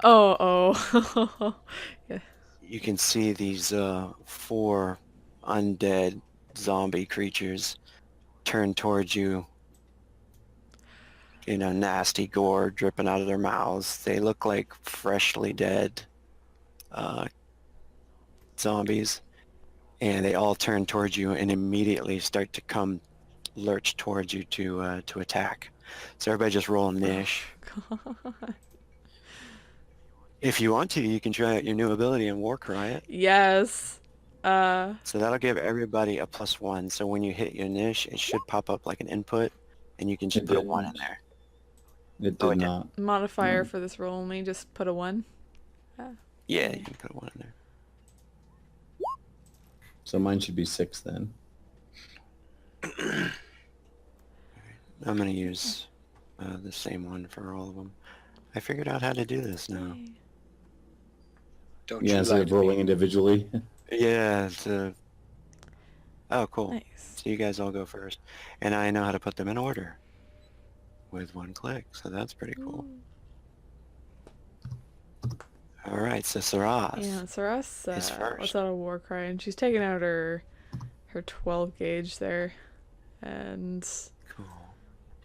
Oh. Yeah. you can see these 4 undead zombie creatures turn towards you. You know, nasty gore dripping out of their mouths. They look like freshly dead zombies. And they all turn towards you and immediately start to lurch towards you to attack. So everybody just roll niche. God. If you want to, you can try out your new ability and War Cry it. Yes. So that'll give everybody a +1. So when you hit your niche, it should pop up like an input, and you can just It put a didn't. 1 in there. It Oh, did it did. not. Modifier for this roll only, just put a 1. Yeah, you can put a 1 in there. So mine should be 6 then. I'm going to use the same one for all of them. I figured out how to do this now. Don't Yeah, you instead like of rolling individually. Yeah, oh, cool. Nice. So you guys all go first. And I know how to put them in order with 1 click, so that's pretty cool. All right, so Saras. Yeah, Saras is first. what's out a war cry, and she's taking out her 12 gauge there, and Cool.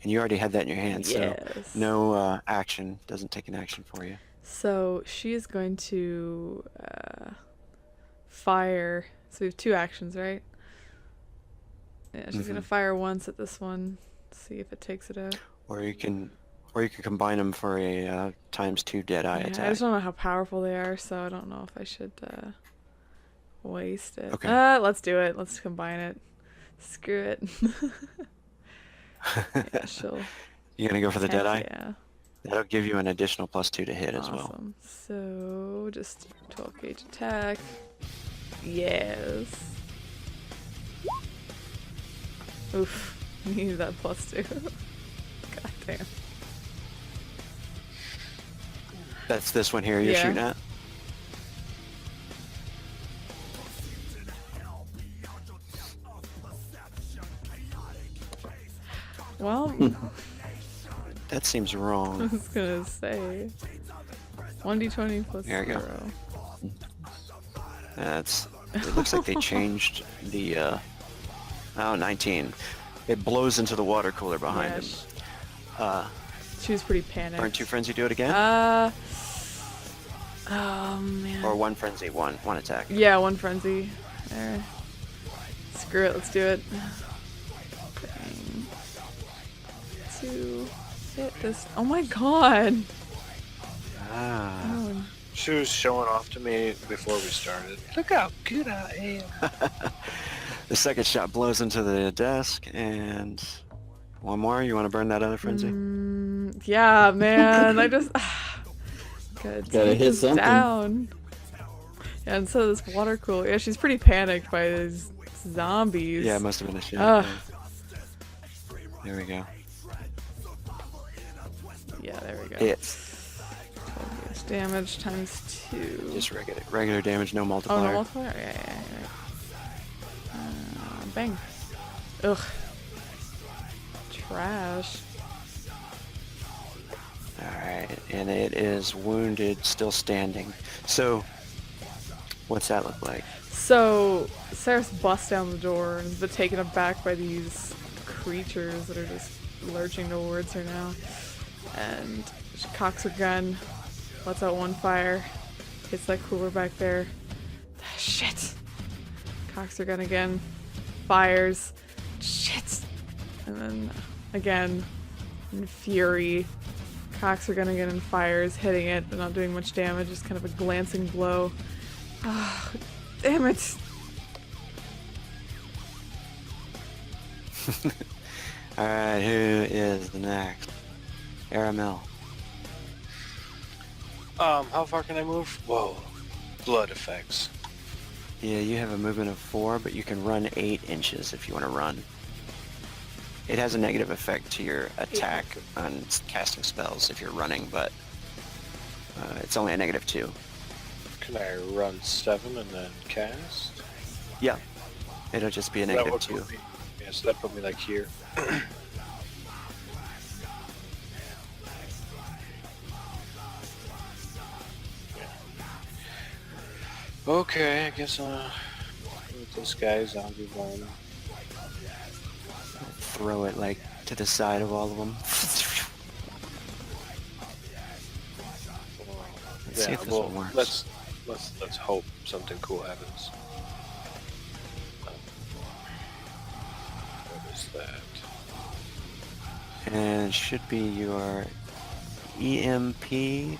And you already had that in your hand, so yes. no action. Doesn't take an action for you. So she is going to fire. So we have 2 actions, right? Yeah, she's gonna fire once at this one. See if it takes it out. Or you can combine them for a ×2 Deadeye Yeah, I attack. just don't know how powerful they are, so I don't know if I should waste it. Okay. Let's do it. Let's combine it. Screw it. Yeah, she'll. You gonna go for the attack, Deadeye? Yeah. That'll give you an additional +2 to hit as well. Awesome. So just 12 gauge attack. Yes. Oof. Needed that +2. God damn. That's this one here you're Yeah. shooting at? Well, That seems I wrong. was gonna say 1d20 plus There you go. 0. It looks like they changed the 19. It blows into the water cooler behind Yeah, him. She was pretty panicked. Aren't 2 frenzy do it again? Oh man. Or 1 frenzy, one attack. Yeah, 1 frenzy. There. Screw it, let's do it. Bang. 2. Hit this. Oh my god. Ah. Oh, She was showing off to me before we started. Look how good I am. The second shot blows into the desk, and 1 more. You want to burn that other frenzy? yeah, man. I just gotta take hit this something. down. Yeah, and so this water cooler. Yeah, she's pretty panicked by these zombies. Yeah, it must have been a shot. Ugh. Yeah. There we go. Yeah, there we go. Hits. 12 gauge damage times 2. Just regular damage, no Oh, multiplier. no multiplier? Yeah. Bang. Ugh. Trash. Alright, and it is wounded, still standing. So, what's that look like? So, Saris busts down the door and is a bit taken aback by these creatures that are just lurching towards her now. And she cocks her gun, lets out one fire, hits that cooler back there. Ah, shit! Cocks her gun again, fires. Shit! And then again, in fury, cocks her gun again and fires, hitting it, but not doing much damage, just kind of a glancing blow. Ah, damn it! Alright, who is the next? Aramel. How far can I move? Whoa. Blood effects. Yeah, you have a movement of 4, but you can run 8 inches if you want to run. It has a negative effect to your attack on casting spells if you're running, but it's only a -2. Can I run 7 and then cast? Yeah, it'll just be a That would -2. put me, yeah, so that put me like here. Okay, I guess with this guy, zombie one. Throw it like to the side of all of them. Let's see if this one works. Let's hope something cool happens. What is that? And it should be your EMP.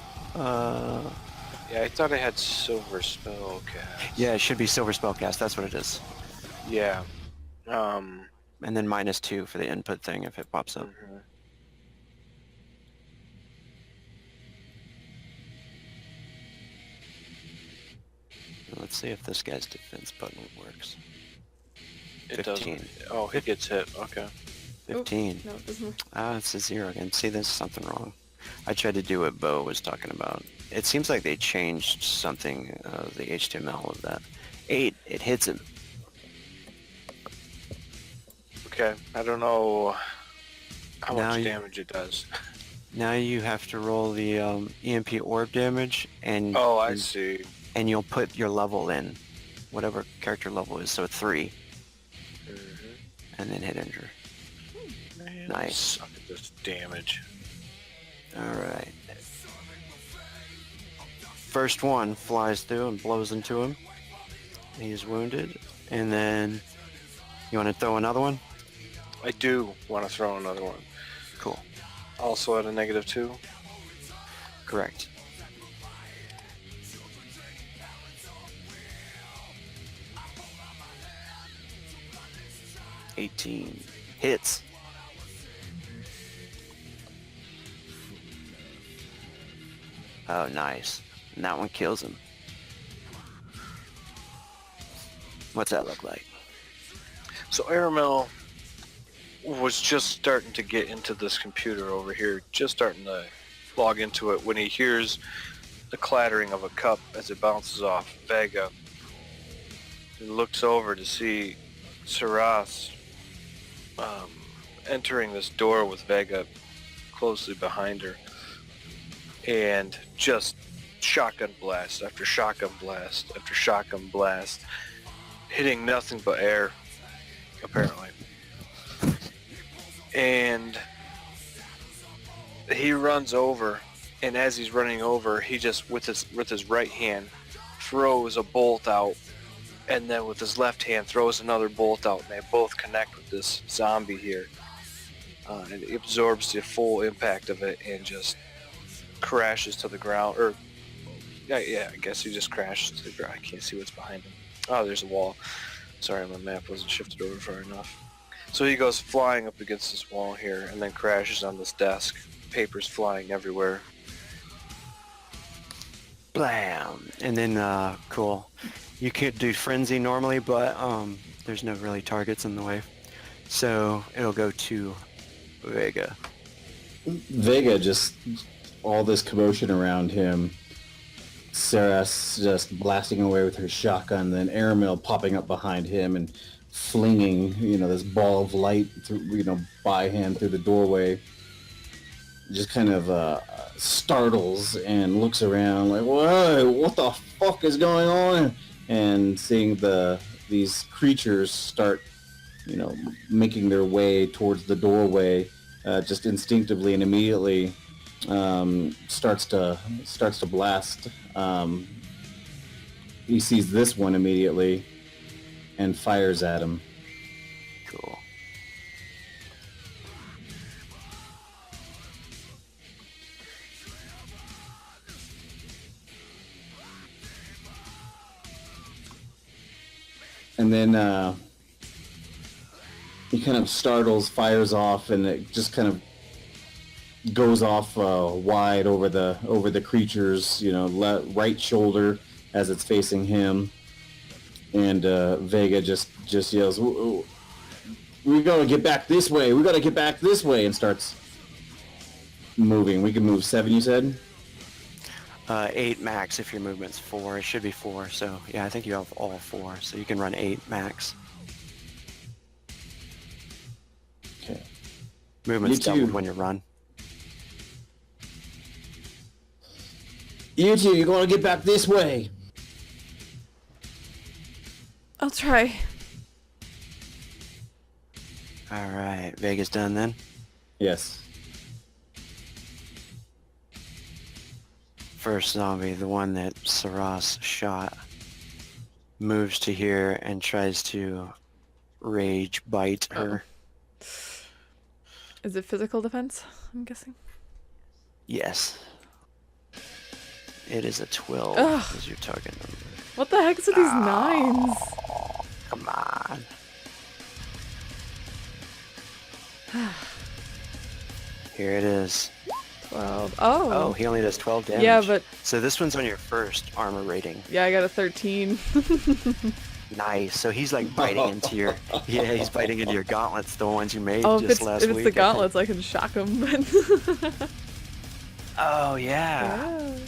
Yeah, I thought I had silver spell cast. Yeah, it should be silver spellcast. That's what it is. Yeah. And then -2 for the input thing if it pops up. Mhm. Let's see if this guy's defense button works. It 15. doesn't. Oh, he gets hit. Okay. 15. No, it doesn't. Ah, it's a 0 again. See, there's something wrong. I tried to do what Bo was talking about. It seems like they changed something, the HTML of that. 8, it hits him. Okay. I don't know how Now much you- damage it does. Now you have to roll the EMP orb damage, and Oh, I see. and you'll put your level in, whatever character level is, so 3, Mhm. and then hit enter. Man, Nice. I suck at this damage. Alright. First one flies through and blows into him. He's wounded. And then, you want to throw another one? I do want to throw another one. Cool. Also at a -2. Correct. $18. Hits. Oh, nice. And that one kills him. What's that look like? So Aramel was just starting to get into this computer over here, just starting to log into it when he hears the clattering of a cup as it bounces off Vega. He looks over to see Saras entering this door with Vega closely behind her, and just shotgun blast after shotgun blast after shotgun blast, hitting nothing but air, apparently. And he runs over, and as he's running over, he just with his right hand throws a bolt out, and then with his left hand throws another bolt out, and they both connect with this zombie here. And it absorbs the full impact of it and just crashes to the ground. Or yeah, I guess he just crashes to the ground. I can't see what's behind him. Oh, there's a wall. Sorry, my map wasn't shifted over far enough. So he goes flying up against this wall here and then crashes on this desk. Papers flying everywhere. Blam! And then, cool. You could do Frenzy normally, but there's no really targets in the way. So it'll go to Vega. Vega just, all this commotion around him. Saras just blasting away with her shotgun, then Aramil popping up behind him and flinging, this ball of light through, by him through the doorway. Just kind of startles and looks around like, whoa, what the fuck is going on? And seeing these creatures start making their way towards the doorway, just instinctively and immediately starts to blast. He sees this one immediately and fires at him. Cool. And then he kind of startles, fires off, and it just kind of goes off wide over the creature's right shoulder as it's facing him. And Vega just yells, "We gotta get back this way! We gotta get back this way!" and starts moving. We can move 7, you said? 8 max if your movement's 4. It should be 4, so yeah, I think you have all 4, so you can run 8 max. Okay. Movement's You too. doubled when you run. You two, you're gonna get back this way! I'll try. Alright, Vega's done then? Yes. First zombie, the one that Saras shot, moves to here and tries to rage bite her. Is it physical defense, I'm guessing? Yes. It is a 12 Ugh. as your target number. What the heck's with these 9s? Come on. Here it is. 12. Oh, Oh. he only does 12 damage. Yeah, but So this one's on your first armor rating. yeah, I got a 13. Nice. So he's like biting into your... Yeah, he's biting into your gauntlets, the ones you made Oh, just if last it's week. the gauntlets, I can shock them. Oh, yeah. Yeah.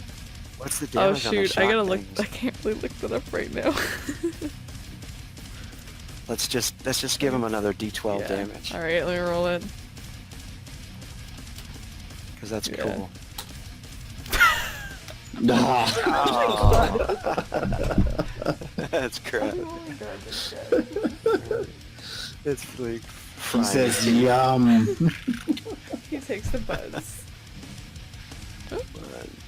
What's the Oh damage on the shoot, I shock gotta look. things? I can't really look that up right now. Let's just give him another D12 damage, All right, let me roll it. because that's Yeah. cool. That's crap. It's like He frying. says, "Yum." He takes the buzz. 1,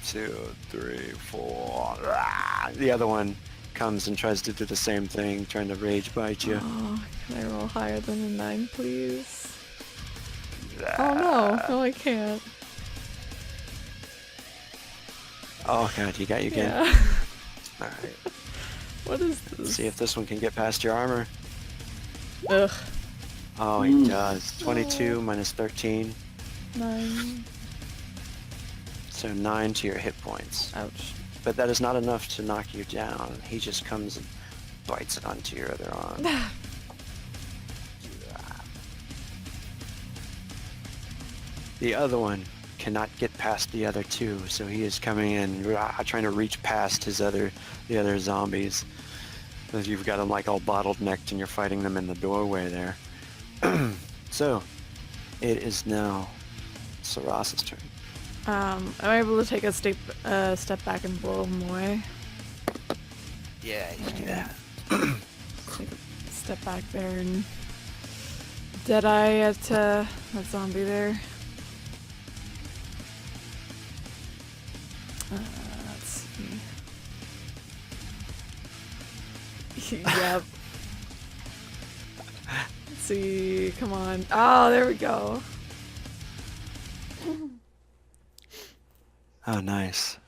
2, 3, 4. Ah! The other one comes and tries to do the same thing, trying to rage bite you. Oh, can I roll higher than a 9, please? Oh no, no, I can't. Oh god, you got you again. Yeah. Alright, What is let's this? see if this one can get past your armor. Ugh. Oh, he does. 22 minus 13, 9. so 9 to your hit points. Ouch. But that is not enough to knock you down. He just comes and bites it onto your other arm. The other one cannot get past the other two, so he is coming in, trying to reach past the other zombies. Because you've got them like all bottlenecked and you're fighting them in the doorway there. So, it is now Saras's turn. Am I able to take a step back and blow him away? Yeah, you can do that. Take a step back there and deadeye at that zombie there. Let's see. Yep. Let's see. Come on. Oh, there we go. Oh, nice.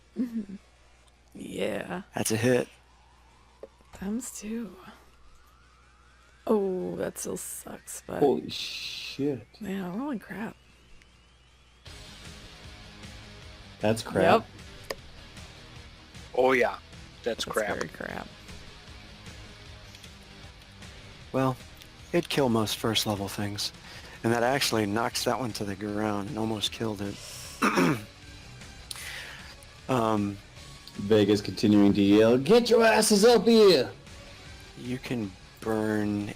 Yeah. That's a hit. Times 2. Oh, that still sucks, but Holy shit. yeah, holy crap. That's crap. Yep. Oh yeah, that's That's crap. very crap. Well, it'd kill most first level things. And that actually knocks that one to the ground and almost killed it. Vega's continuing to yell, "Get your asses up here!" You can burn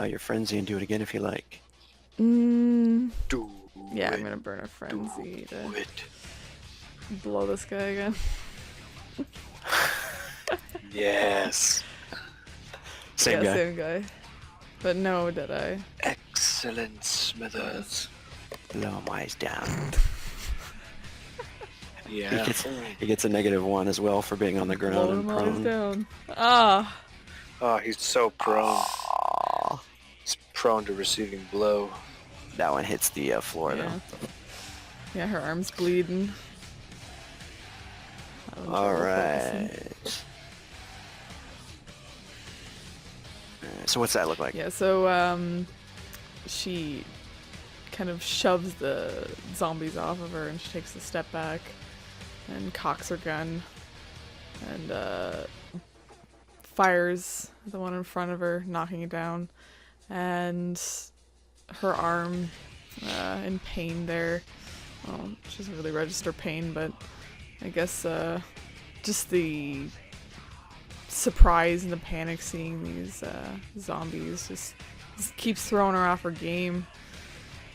your frenzy and do it again if you like. Mm, Do yeah, it. I'm gonna burn a frenzy Do to it. blow this guy again. Yes. Same Yeah, guy. same guy. But no, did I? Excellent, Smithers. Blow him while he's down. Yeah. He gets a -1 as well for being on the ground Blow and him while he's prone. down. Ah. Oh, he's so prone. Aw. He's prone to receiving blow. That one hits the floor Yeah. though. Yeah, her arm's bleeding. Having trouble All focusing. right. So what's that look like? Yeah, so she kind of shoves the zombies off of her and she takes a step back and cocks her gun and fires the one in front of her, knocking it down. And her arm in pain there. Well, she doesn't really register pain, but I guess just the surprise and the panic seeing these zombies just keeps throwing her off her game.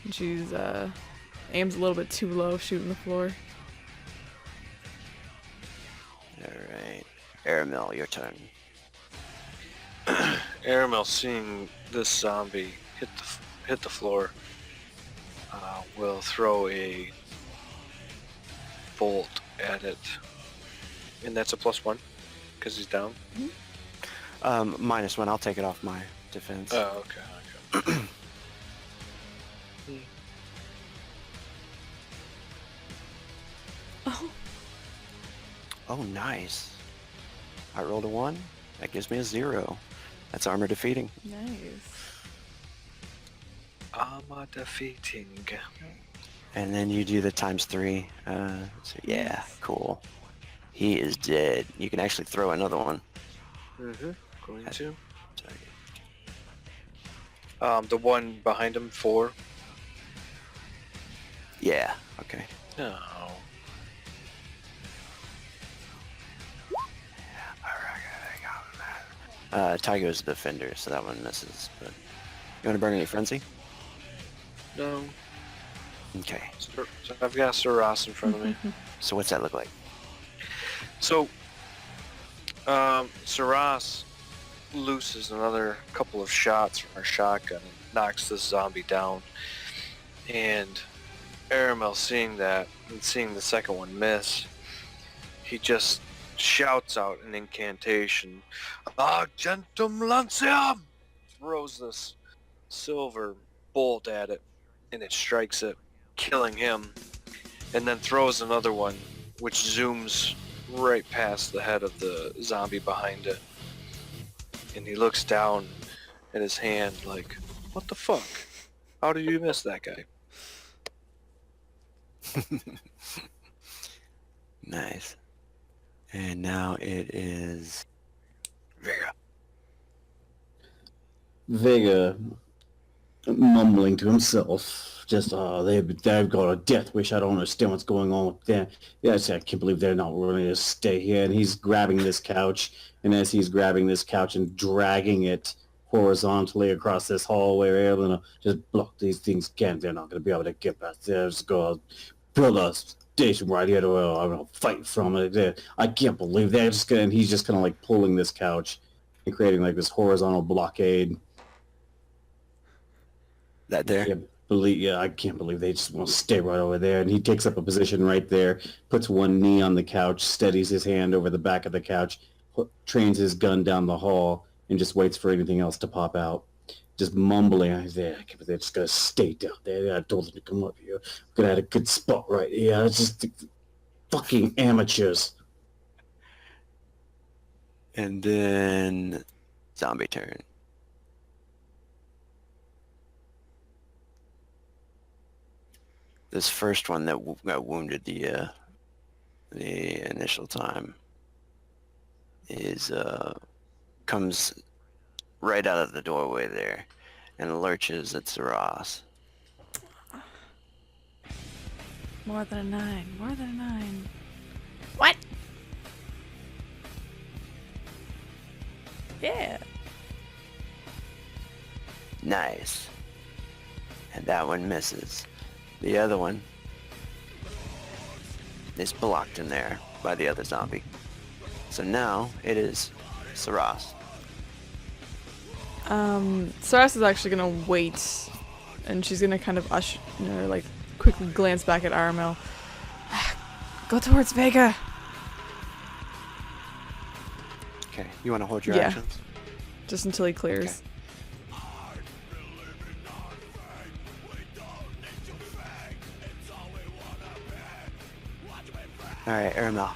And she's aims a little bit too low, shooting the floor. Alright. Aramil, your turn. Aramel, seeing this zombie hit the floor, will throw a bolt at it, and that's a +1 because he's down. -1. I'll take it off my defense. Oh, okay. Oh, Oh, nice. I rolled a 1. That gives me a 0. That's armor defeating. nice. Armor defeating. And then you do the ×3. So yeah, Nice. cool. He is dead. You can actually throw another one. Going to. Sorry. The one behind him, 4. Yeah, okay. No. Tygo's the defender, so that one misses. But you want to burn any frenzy? No. Okay. So I've got Sir Ross in front of me. So what's that look like? So, Sir Ross looses another couple of shots from her shotgun and knocks this zombie down. And Aramel, seeing that and seeing the second one miss, he just shouts out an incantation. Argentum Lancium! Throws this silver bolt at it, and it strikes it, killing him, and then throws another one, which zooms right past the head of the zombie behind it. And he looks down at his hand like, what the fuck? How did you miss that guy? Nice. And now it is Vega. Vega, mumbling to himself, just, they've got a death wish. I don't understand what's going on with them. Yeah, I can't believe they're not willing to stay here. And he's grabbing this couch, and as he's grabbing this couch and dragging it horizontally across this hallway, we're able to just block these things again. They're not going to be able to get back there. Just go out, build a station right here to I'm going to fight from it. I can't believe they're just going to, and he's just kind of like pulling this couch and creating like this horizontal blockade. That there? I can't believe they just want to stay right over there. And he takes up a position right there, puts one knee on the couch, steadies his hand over the back of the couch, trains his gun down the hall, and just waits for anything else to pop out. Just mumbling, they're just going to stay down there. I told them to come up here. We're going to have a good spot right here. It's just fucking amateurs. And then zombie turn. This first one that got wounded the initial time is comes right out of the doorway there and lurches at Saras. More than a 9. More than a 9. What? Yeah. Nice. And that one misses. The other one is blocked in there by the other zombie. So now it is Saras. Saras is actually gonna wait, and she's gonna kind of like quickly glance back at Aramel. Go towards Vega. Okay, you want to hold your Yeah. actions? Just until he clears. Okay. Alright, Aramel.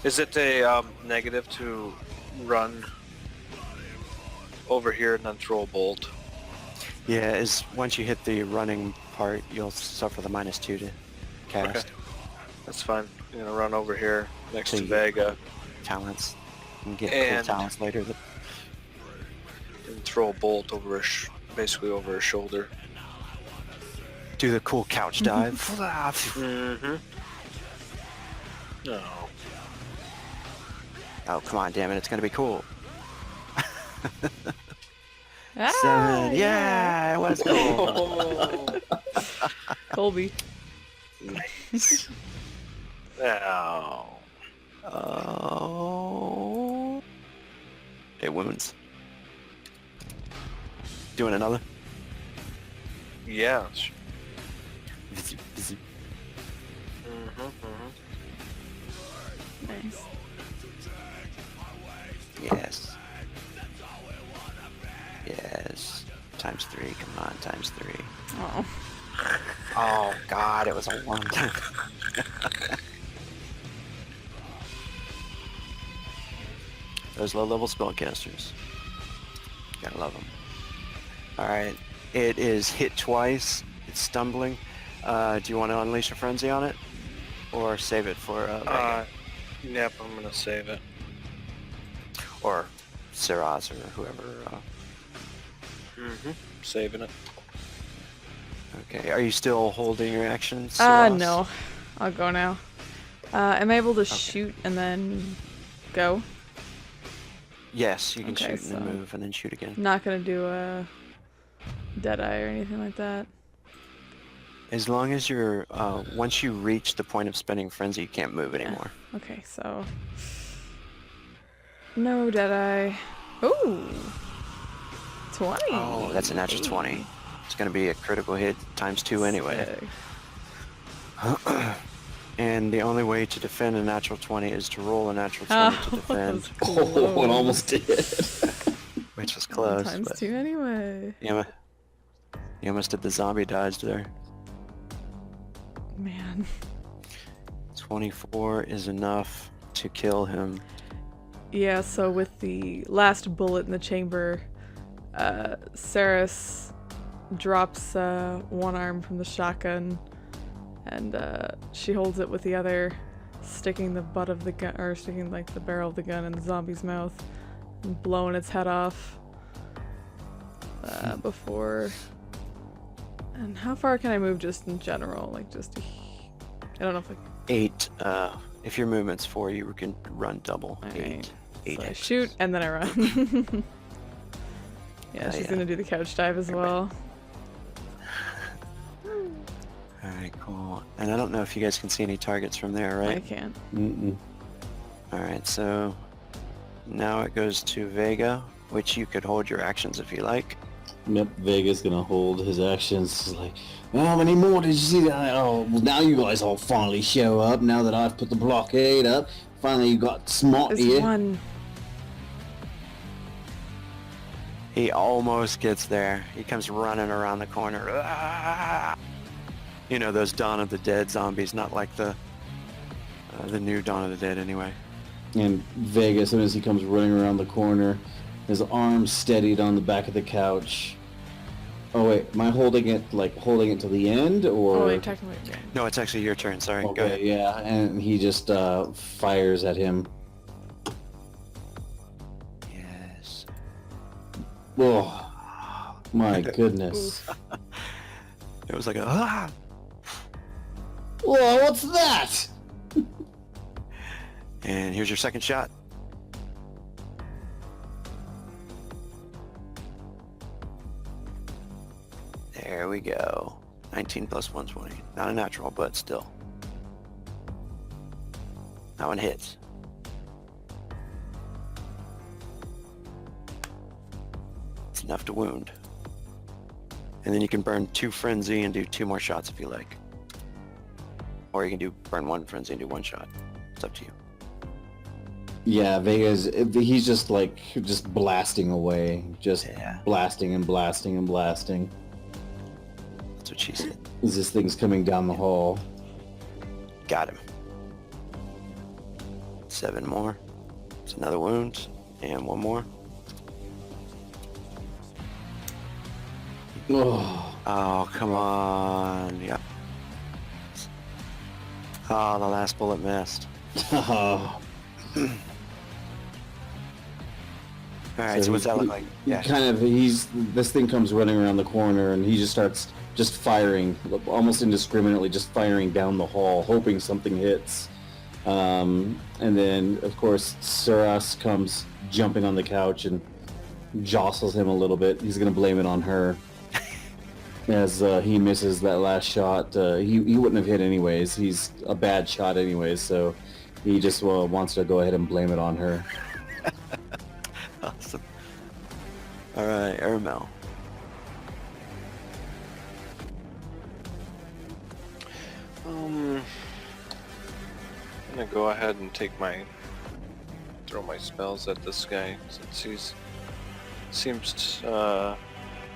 Is it a negative to run over here and then throw a bolt? Yeah, once you hit the running part, you'll suffer the -2 to cast. Okay. That's fine. I'm gonna run over here next So to you- Vega Talents. And get And- cool talents later. and throw a bolt over her, basically over her shoulder. Do the cool couch dive. Mm-hmm. No. Oh, come on, damn it. It's going to be cool. Ah, 7. Yeah, it was cool. Oh, Colby. nice. Ow. Oh. It wounds. Doing another? Yeah. Bzz, bzz. Mm-hmm, mm-hmm. Nice. Yes. Yes. Times 3. Come on, times 3. Oh. Oh, God, it was a 1. Those low-level spellcasters. Gotta love them. Alright, it is hit twice. It's stumbling. Do you want to unleash a frenzy on it? Or save it for Vega? Yep, I'm gonna save it. Or Saras or whoever. Mm-hmm. Saving it. Okay, are you still holding your action, Saras? No. I'll go now. Am I able to shoot and then go? Yes, you can Okay, shoot and then so- move and then shoot again. Not gonna do a Deadeye or anything like that. As long as you're, once you reach the point of spending frenzy, you can't move Yeah. anymore. Okay, so... No Deadeye. Ooh! 20! Oh, that's a natural 20. It's going to be a critical hit times 2 anyway. Sick. And the only way to defend a natural 20 is to roll a natural 20 Oh, to defend, that was close. Oh, it almost did. which was close. Times but 2 anyway. you almost did the zombie dodge there. Man. 24 is enough to kill him. Yeah, so with the last bullet in the chamber, Saras drops one arm from the shotgun, and she holds it with the other, sticking the butt of the gun, or sticking like the barrel of the gun in the zombie's mouth, and blowing its head off. Before. And how far can I move just in general? Like just, I don't know if like. 8, if your movement's 4, you can run double. Alright. 8 So I hits. shoot and then I run. Yeah, Oh, she's yeah. gonna do the couch dive as well. Alright, cool. And I don't know if you guys can see any targets from there, I right? can't. Mm-mm. Alright, so now it goes to Vega, which you could hold your actions if you like. Yep, Vega's gonna hold his actions. He's like, how many more did you see that? Oh, well, now you guys all finally show up. Now that I've put the blockade up, finally you got smart There's here. one. He almost gets there. He comes running around the corner. Ah! You know, those Dawn of the Dead zombies, not like the new Dawn of the Dead anyway. And Vega, as soon as he comes running around the corner, his arms steadied on the back of the couch. Oh wait, am I holding it to the end, or? Oh, wait, technically. Yeah. No, it's actually your turn, sorry. Go Okay, ahead. yeah, and he just fires at him. Yes. Oh, my goodness. It was like a ah! Whoa, what's that? And here's your second shot. we go. 19 plus 120. Not a natural, but still. That one hits. It's enough to wound. And then you can burn 2 frenzy and do 2 more shots if you like. Or you can burn 1 frenzy and do 1 shot. It's up to you. Yeah, he's just blasting away. Just blasting and blasting and blasting. That's what she said. As this thing's coming down the hall. Got him. 7 more. It's another wound. And 1 more. Oh, come on. Yeah. Oh, the last bullet missed. Alright, so what's that look like? Yeah. This thing comes running around the corner and he just starts firing, almost indiscriminately, just firing down the hall, hoping something hits. And then, of course, Suras comes jumping on the couch and jostles him a little bit. He's going to blame it on her. As he misses that last shot. He wouldn't have hit anyways. He's a bad shot anyways, so he just wants to go ahead and blame it on her. Awesome. Alright, Ermel. I'm gonna go ahead and throw my spells at this guy since he seems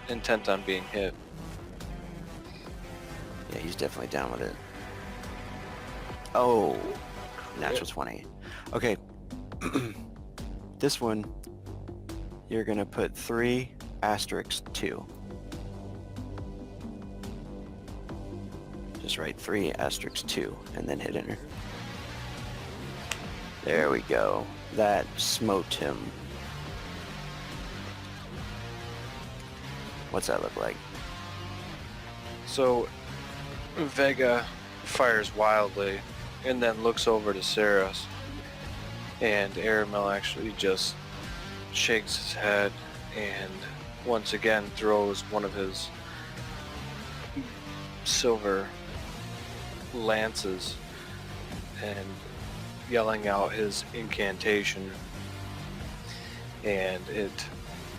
intent on being hit. Yeah, he's definitely down with it. Oh, natural 20. Okay. This one, you're gonna put 3 asterisks 2. Just write 3 asterisks 2 and then hit enter. There we go. That smote him. What's that look like? So Vega fires wildly and then looks over to Saras, and Aramel actually just shakes his head and once again throws one of his silver lances and yelling out his incantation, and it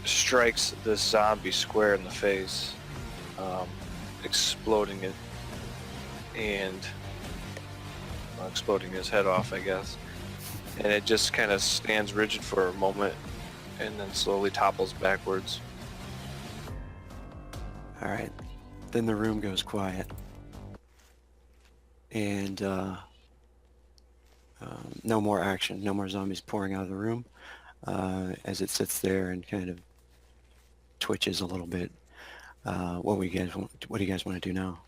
strikes this zombie square in the face, exploding it and exploding his head off, I guess. And it just kind of stands rigid for a moment and then slowly topples backwards. Alright. Then the room goes quiet. And no more action, no more zombies pouring out of the room as it sits there and kind of twitches a little bit. What do you guys want to do now?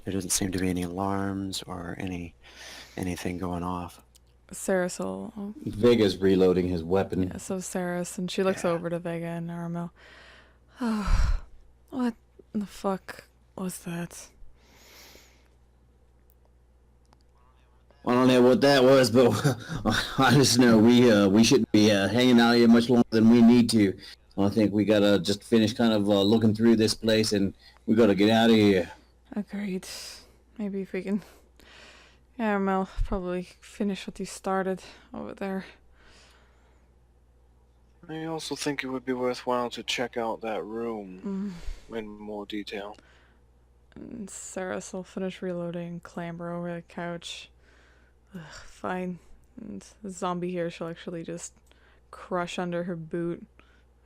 There doesn't seem to be any alarms or anything going off. Saras will... Vega's reloading his weapon. Yeah, so Saras, and she looks over to Vega and Aramel. Oh, what the fuck was that? I don't know what that was, but I just know we shouldn't be hanging out here much longer than we need to. I think we gotta just finish kind of looking through this place, and we gotta get out of here. Agreed. Maybe if we can... Yeah, Mel, probably finish what you started over there. I also think it would be worthwhile to check out that room in more detail. And Saras will finish reloading and clamber over the couch. Ugh, fine. And the zombie here, she'll actually just crush under her boot,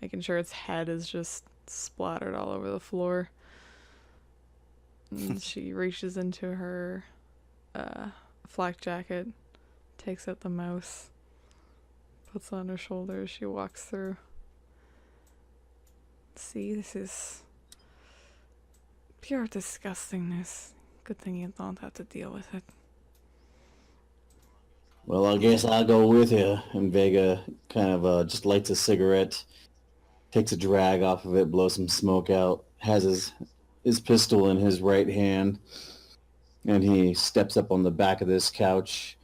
making sure its head is just splattered all over the floor. And she reaches into her flak jacket, takes out the mouse, puts it on her shoulder as she walks through. See, this is pure disgustingness. Good thing you don't have to deal with it. Well, I guess I'll go with you. And Vega kind of just lights a cigarette, takes a drag off of it, blows some smoke out, has his pistol in his right hand, and he steps up on the back of this couch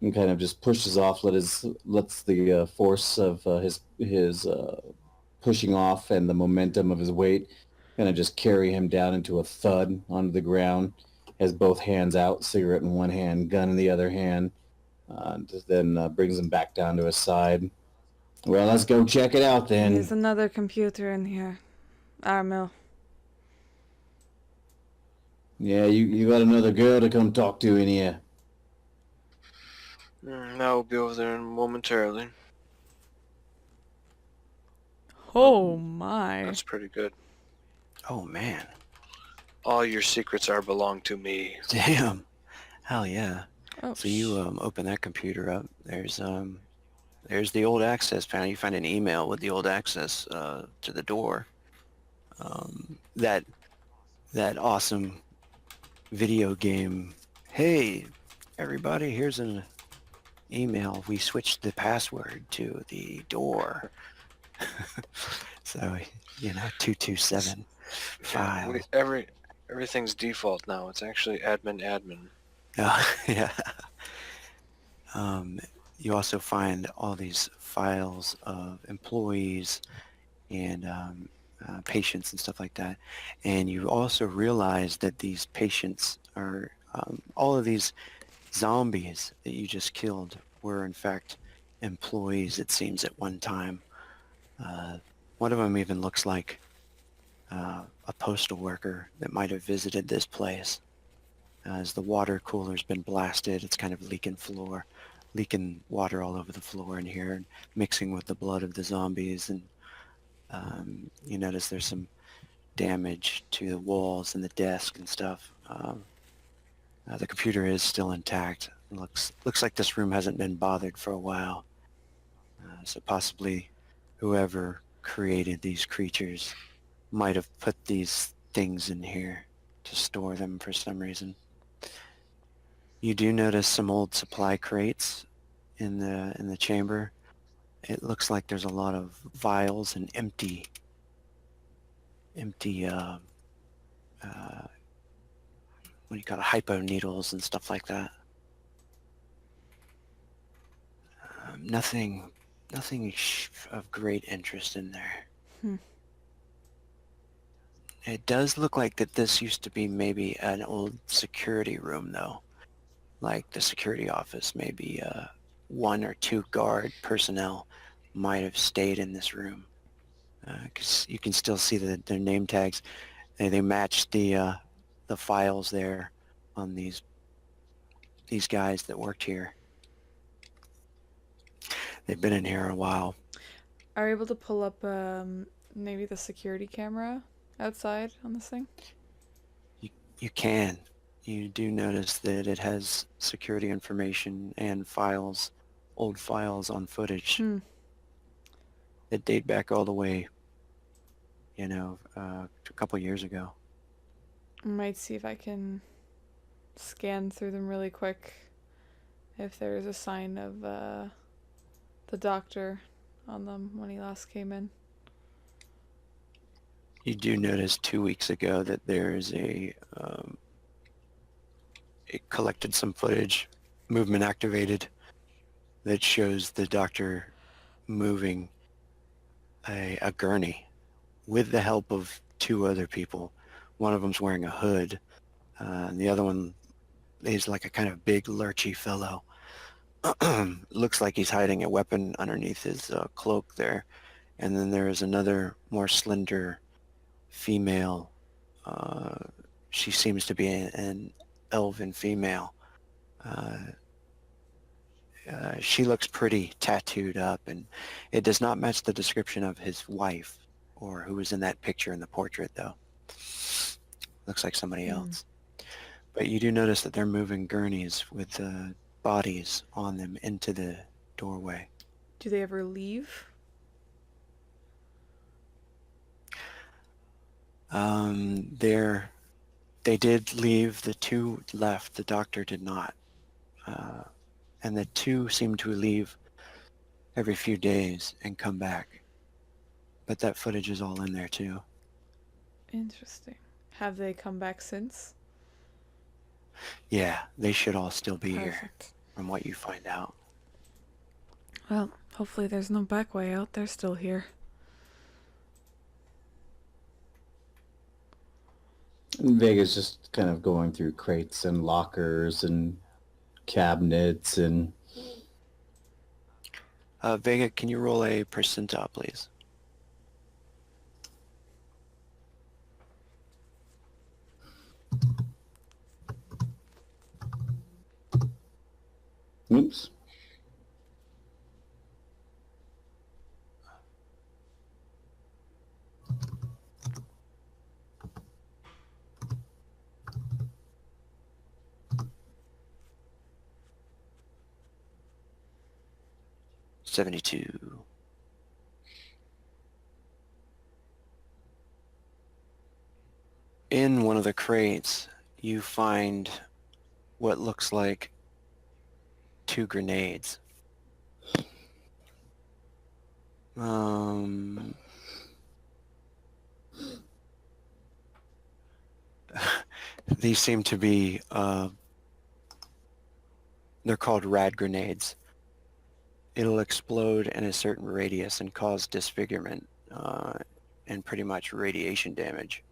and kind of just pushes off, lets the force of his pushing off and the momentum of his weight Gonna just carry him down into a thud onto the ground. Has both hands out, cigarette in one hand, gun in the other hand. Then brings him back down to his side. Well, let's go check it out There's then. another computer in here. Armel. Yeah, you got another girl to come talk to in here. I'll be over there momentarily. Oh my. That's pretty good. Oh man. All your secrets are belong to me. Damn. Hell yeah. Oh, So you open that computer up. There's the old access panel. You find an email with the old access to the door. That awesome video game. Hey, everybody, here's an email. We switched the password to the door. So, 227 Yeah, files. everything's default now. It's actually admin. Yeah. You also find all these files of employees and patients and stuff like that. And you also realize that these patients are, all of these zombies that you just killed were in fact employees, it seems, at one time. One of them even looks like a postal worker that might have visited this place. As the water cooler's been blasted, it's kind of leaking water all over the floor in here, and mixing with the blood of the zombies. And you notice there's some damage to the walls and the desk and stuff. The computer is still intact. Looks like this room hasn't been bothered for a while. So possibly whoever created these creatures might have put these things in here to store them for some reason. You do notice some old supply crates in the chamber. It looks like there's a lot of vials and empty what do you call it, hypo needles and stuff like that. Nothing of great interest in there. It does look like that this used to be maybe an old security room, though. Like the security office, maybe one or two guard personnel might have stayed in this room. Because you can still see their name tags. They match the files there on these guys that worked here. They've been in here a while. are you able to pull up maybe the security camera outside on this thing? You can. You do notice that it has security information and files, old files on footage that date back all the way, to a couple years ago. I might see if I can scan through them really quick if there's a sign of the doctor on them when he last came in. You do notice 2 weeks ago that there is it collected some footage, movement activated, that shows the doctor moving a gurney with the help of two other people. One of them's wearing a hood, and the other one is like a kind of big, lurchy fellow. Looks like he's hiding a weapon underneath his cloak there. And then there is another, more slender female. She seems to be an elven female. She looks pretty tattooed up, and it does not match the description of his wife or who was in that picture in the portrait, though. Looks like somebody else. But you do notice that they're moving gurneys with bodies on them into the doorway. Do they ever leave? They did leave. The two left. The doctor did not. And the two seem to leave every few days and come back. But that footage is all in there too. Interesting. Have they come back since? Yeah, they should all still be here Perfect. from what you find out. Well, hopefully there's no back way out. They're still here. And Vega's just kind of going through crates and lockers and cabinets and Vega, can you roll a percentile, please? oops. $72. In one of the crates, you find what looks like 2 grenades. These seem to be, they're called rad grenades. It'll explode in a certain radius and cause disfigurement and pretty much radiation damage.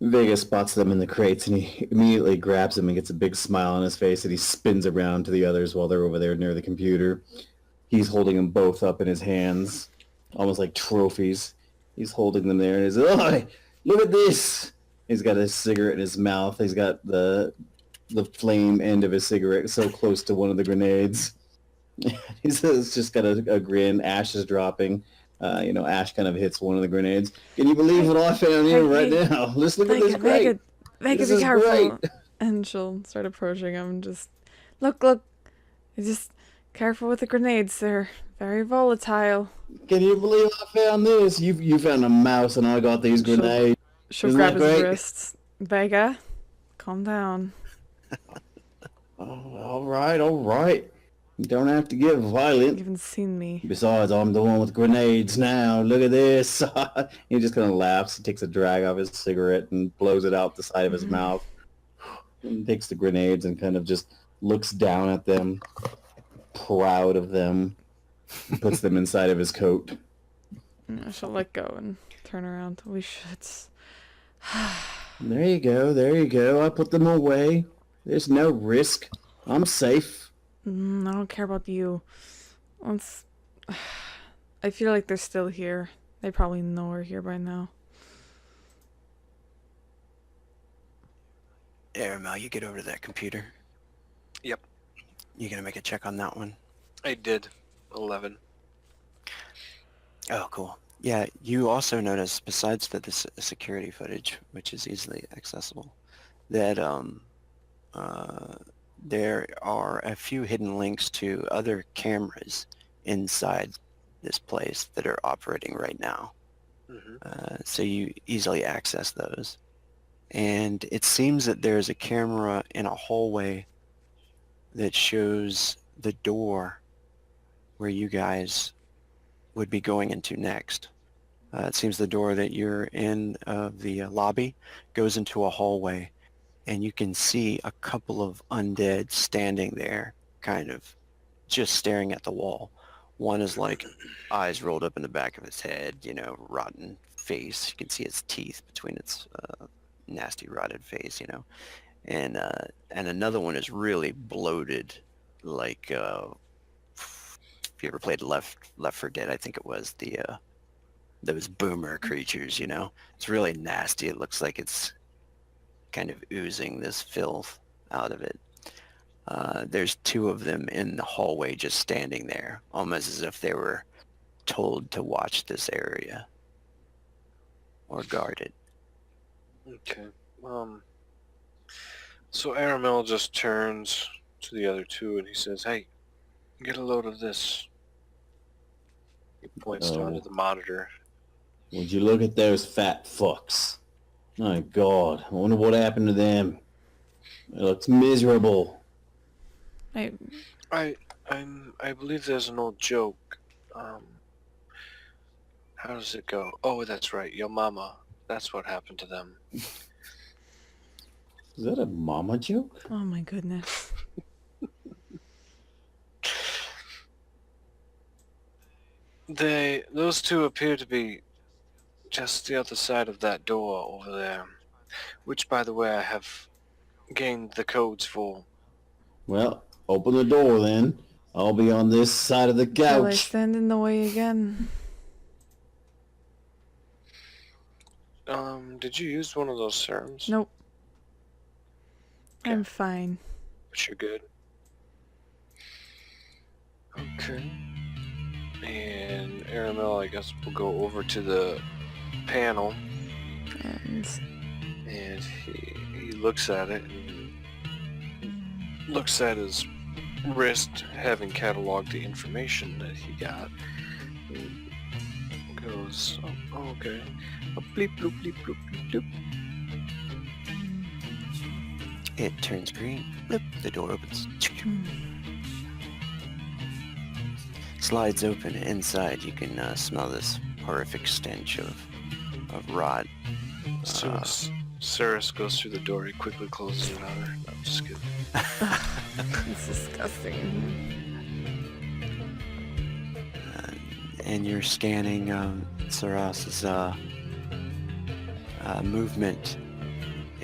Vega spots them in the crates and he immediately grabs them and gets a big smile on his face and he spins around to the others while they're over there near the computer. He's holding them both up in his hands, almost like trophies. He's holding them there and he's, oh, look at this. He's got a cigarette in his mouth. He's got the flame end of his cigarette so close to one of the grenades. He's just got a grin. Ash is dropping. Ash kind of hits one of the grenades. Can you believe what I found here right now? Let's look at this crate. Vega, This be is careful. great. And she'll start approaching him. Just look. Just careful with the grenades. They're very volatile. Can you believe I found this? You found a mouse and I got these grenades. She'll Isn't grab that his great? wrists. Vega, calm down. Oh, all right. You don't have to get You violent. haven't seen me. Besides, I'm the one with grenades now. Look at this. He just kind of laughs. He takes a drag off his cigarette and blows it out the side of his mouth. And takes the grenades and kind of just looks down at them, proud of them. And puts them inside of his coat. She'll let go and turn around. We should. There you go. I put them away. There's no risk. I'm safe. I don't care about you. Let's. I feel like they're still here. They probably know we're here by now. Aramel, you get over to that computer. Yep. You gonna make a check on that one? I did. 11. Oh, cool. Yeah, you also notice, besides the security footage, which is easily accessible, that there are a few hidden links to other cameras inside this place that are operating right now. So you easily access those. And it seems that there's a camera in a hallway that shows the door where you guys would be going into next. It seems the door that you're in the lobby goes into a hallway, and you can see a couple of undead standing there, kind of just staring at the wall. One is like eyes rolled up in the back of its head, rotten face. You can see its teeth between its nasty rotted face, and another one is really bloated, like if you ever played Left 4 Dead, I think it was those boomer creatures, it's really nasty. It looks like it's kind of oozing this filth out of it. There's 2 of them in the hallway just standing there, almost as if they were told to watch this area or guard it. Okay. So Aramel just turns to the other 2 and he says, "Hey, get a load of this." He points down to the monitor. Would you look at those fat fucks? My God, I wonder what happened to them. It looks miserable. I I believe there's an old joke. How does it go? Oh, that's right. Your mama. That's what happened to them. Is that a mama joke? Oh my goodness. Those 2 appear to be just the other side of that door over there, which, by the way, I have gained the codes for. Well, open the door then. I'll be on this side of the Will I couch. stand in the way again? Did you use one of those serums? Nope. Okay. I'm fine. But you're good. Okay. And Aramel, I guess we'll go over to the panel, And and he looks at it and looks at his wrist, having cataloged the information that he got. And goes, oh, okay. A bleep, bloop, bleep, bloop, bleep, bloop. It turns green. Bloop, the door opens. Slides open. Inside, you can smell this horrific stench of rot. As soon as Cirrus goes through the door, he quickly closes it on her. No, I'm just kidding. it's disgusting. And you're scanning Saras's movement.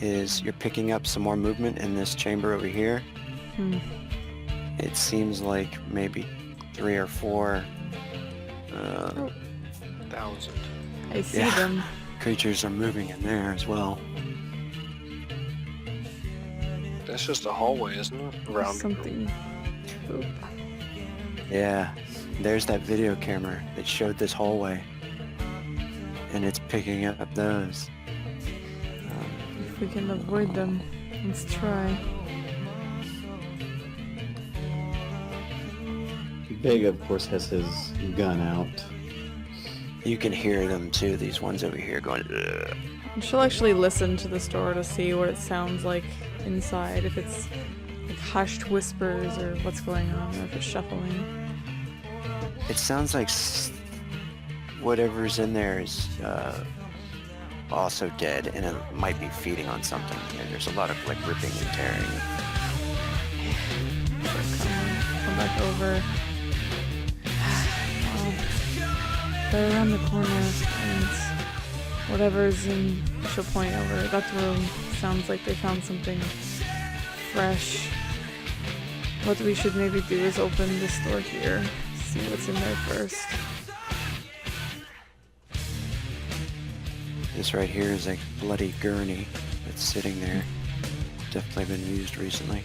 You're picking up some more movement in this chamber over here. It seems like maybe 3 or 4 1,000. I see Yeah. them. creatures are moving in there as well. That's just a hallway, isn't it? Around Something. Oop. Yeah, there's that video camera that showed this hallway, and it's picking up those. If we can avoid them, let's try. Vega, of course, has his gun out. You can hear them too, these ones over here going, ugh. She'll actually listen to this door to see what it sounds like inside, if it's like hushed whispers or what's going on, or if it's shuffling. It sounds like whatever's in there is also dead, and it might be feeding on something. And there's a lot of like ripping and tearing. Come back over. They're around the corner, and whatever's in, she'll point over. That room sounds like they found something fresh. What we should maybe do is open this door here, see what's in there first. This right here is a bloody gurney that's sitting there. Definitely been used recently.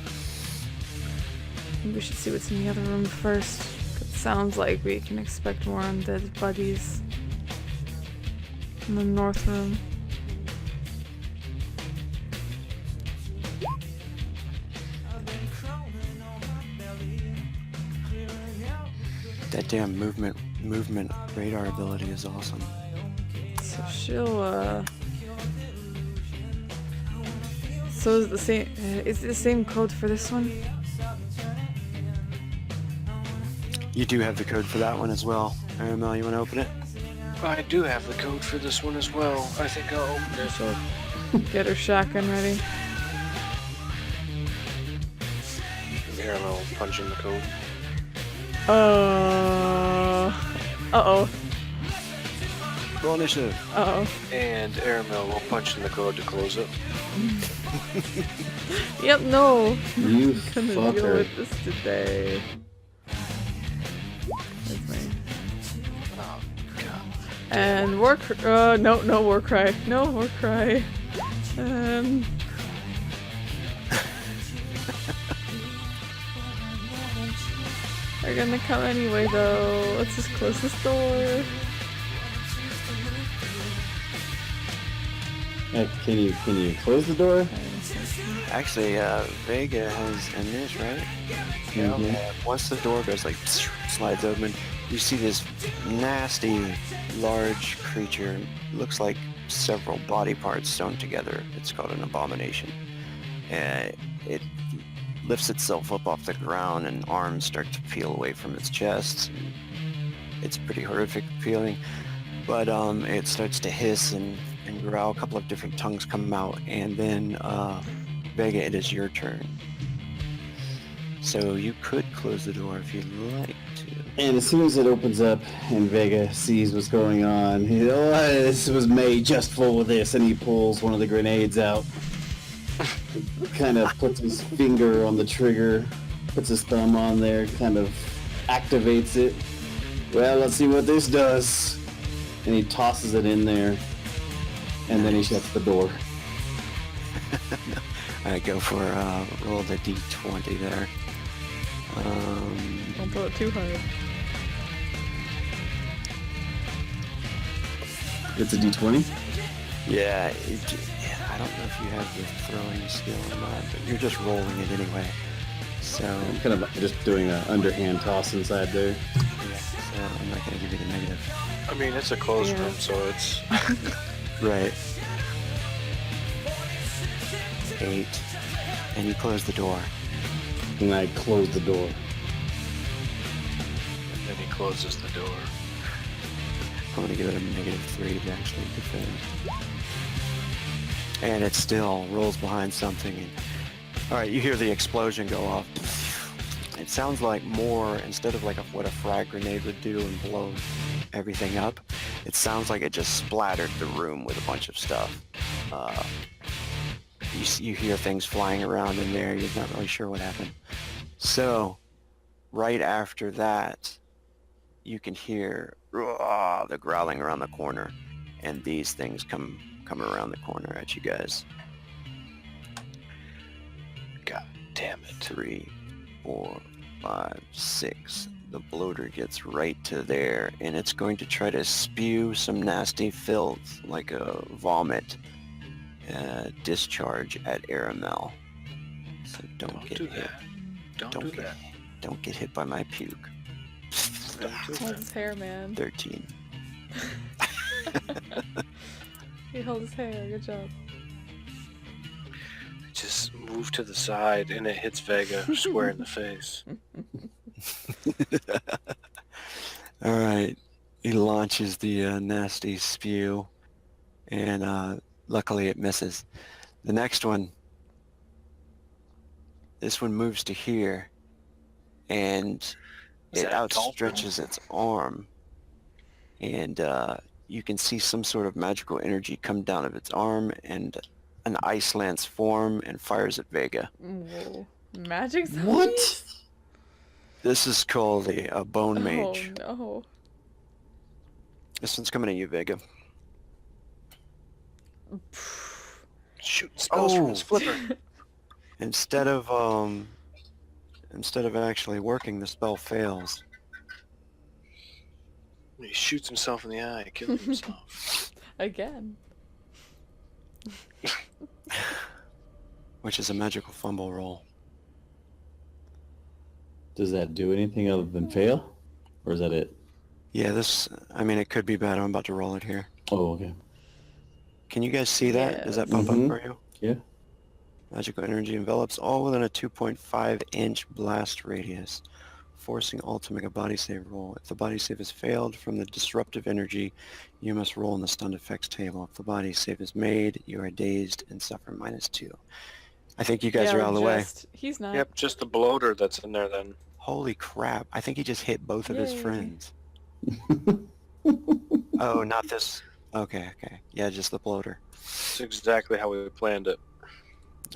I think we should see what's in the other room first. It sounds like we can expect more undead bodies in the north room. That damn movement radar ability is awesome. So she'll so is it the same code for this one? You do have the code for that one as well. Aramel, you want to open it? I do have the code for this one as well. I think I'll open it. She'll get her shotgun ready. Aramel punching the code. Uh-oh. Roll initiative. Uh-oh. And Aramel will punch in the code to close it. Yep, no. You I'm gonna deal fucker. with this today. That's my... Oh, God. And war no war cry. No war cry. They're gonna come anyway though. Let's just close this door. Can you close the door? Actually, Vega has an inch, right? Mhm. Once the door goes like slides open, you see this nasty, large creature. Looks like several body parts sewn together. It's called an abomination. It lifts itself up off the ground, and arms start to peel away from its chest. It's pretty horrific feeling, but it starts to hiss and growl. A couple of different tongues come out, and then Vega, it is your turn. So you could close the door if you'd like to. And as soon as it opens up and Vega sees what's going on, this was made just for this, and he pulls one of the grenades out. Kind of puts his finger on the trigger, puts his thumb on there, kind of activates it. Well, let's see what this does. And he tosses it in there, and then he shuts the door. Alright, go for roll the d20 there. Don't throw it too hard. It's a d20? Yeah, I don't know if you have the throwing skill or not, but you're just rolling it anyway. So, I'm kind of just doing an underhand toss inside there. yeah, so I'm not going to give you the negative. I mean, it's a closed Yeah. room, so it's... Right. 8. And you close the door. And I close the door. Then he closes the door. I'm going to give it a -3 to actually defend. And it still rolls behind something. And, all right, you hear the explosion go off. It sounds like more, instead of like what a frag grenade would do and blow everything up, it sounds like it just splattered the room with a bunch of stuff. You hear things flying around in there. You're not really sure what happened. So, right after that, you can hear the growling around the corner, and these things come around the corner at you guys. God damn it. 3, 4, 5, 6. The bloater gets right to there, and it's going to try to spew some nasty filth, like a vomit, discharge at Aramel. So don't get do hit. that. Don't do that. Don't get hit by my puke. Don't do Hold that. his hair, man. 13. He held his hair. Good job. Just move to the side and it hits Vega square in the face. All right. He launches the nasty spew, and luckily it misses. The next one, this one moves to here, and Is it that a dolphin? outstretches its arm, and you can see some sort of magical energy come down of its arm, and an ice lance form and fires at Vega. Whoa. Magic zombies? What? This is called a bone mage. Oh no. This one's coming at you, Vega. Shooting spells from his flipper. Instead of actually working, the spell fails. He shoots himself in the eye, killing himself. Again. Which is a magical fumble roll. Does that do anything other than fail? Or is that it? Yeah, it could be bad. I'm about to roll it here. Oh, okay. Can you guys see that? Does that Yes. pop up Mhm. for you? Yeah. Magical energy envelops all within a 2.5-inch blast radius, forcing all to make a body save roll. If the body save has failed from the disruptive energy, you must roll in the stunned effects table. If the body save is made, you are dazed and suffer -2. I think you guys are out of the way. He's not. Yep, just the bloater that's in there then. Holy crap. I think he just hit both of his Yay. friends. Oh, not this. Okay. Yeah, just the bloater. It's exactly how we planned it.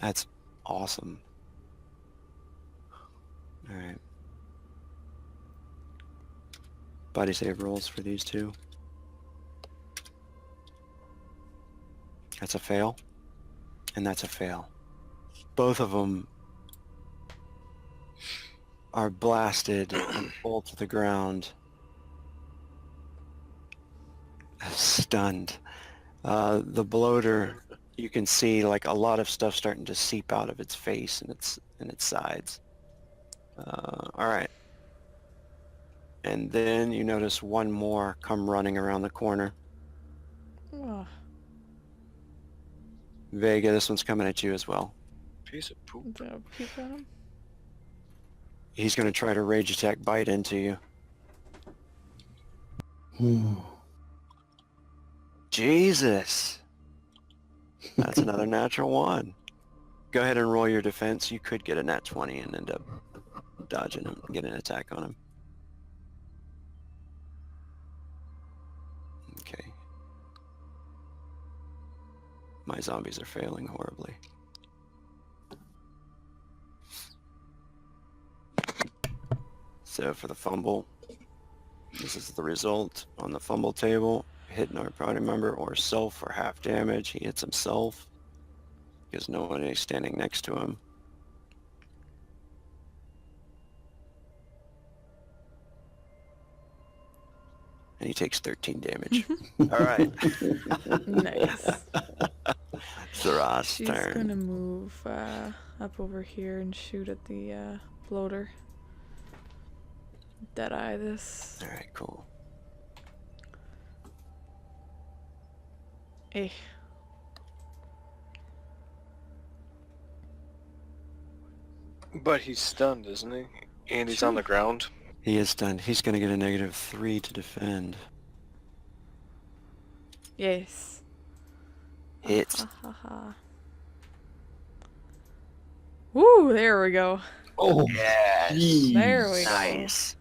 That's awesome. Alright. Body save rolls for these two. That's a fail. And that's a fail. Both of them are blasted and fall to the ground. Stunned. The bloater, you can see like a lot of stuff starting to seep out of its face and its sides. All right. And then you notice one more come running around the corner. Oh, Vega, this one's coming at you as well. Piece of poop. did I puke on him? He's going to try to rage attack bite into you. Jesus. That's another natural one. Go ahead and roll your defense. You could get a nat 20 and end up dodging him, get an attack on him. Okay. My zombies are failing horribly. So for the fumble, this is the result on the fumble table. Hit our party member or self for half damage. He hits himself because no one is standing next to him. And he takes 13 damage. All right. Nice. Zaraz' She's turn. gonna move up over here and shoot at the bloater. Deadeye this. All right, cool. Eh. But he's stunned, isn't he? And he's on the ground. He is stunned. He's going to get a -3 to defend. Yes. Hits. Ha ha ha. Woo! There we go. Oh, Yes. jeez. There we go. Nice.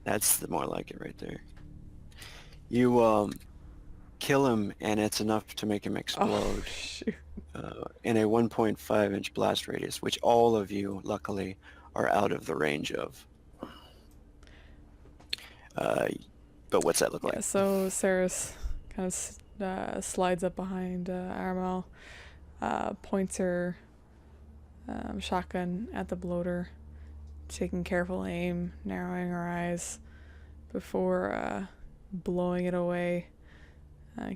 That's the more like it right there. You kill him, and it's enough to make him Oh explode shoot! in a 1.5-inch blast radius, which all of you, luckily, are out of the range of. But what's that look Yeah. like? So Saris kind of slides up behind Aramel, points her shotgun at the bloater, taking careful aim, narrowing her eyes before blowing it away,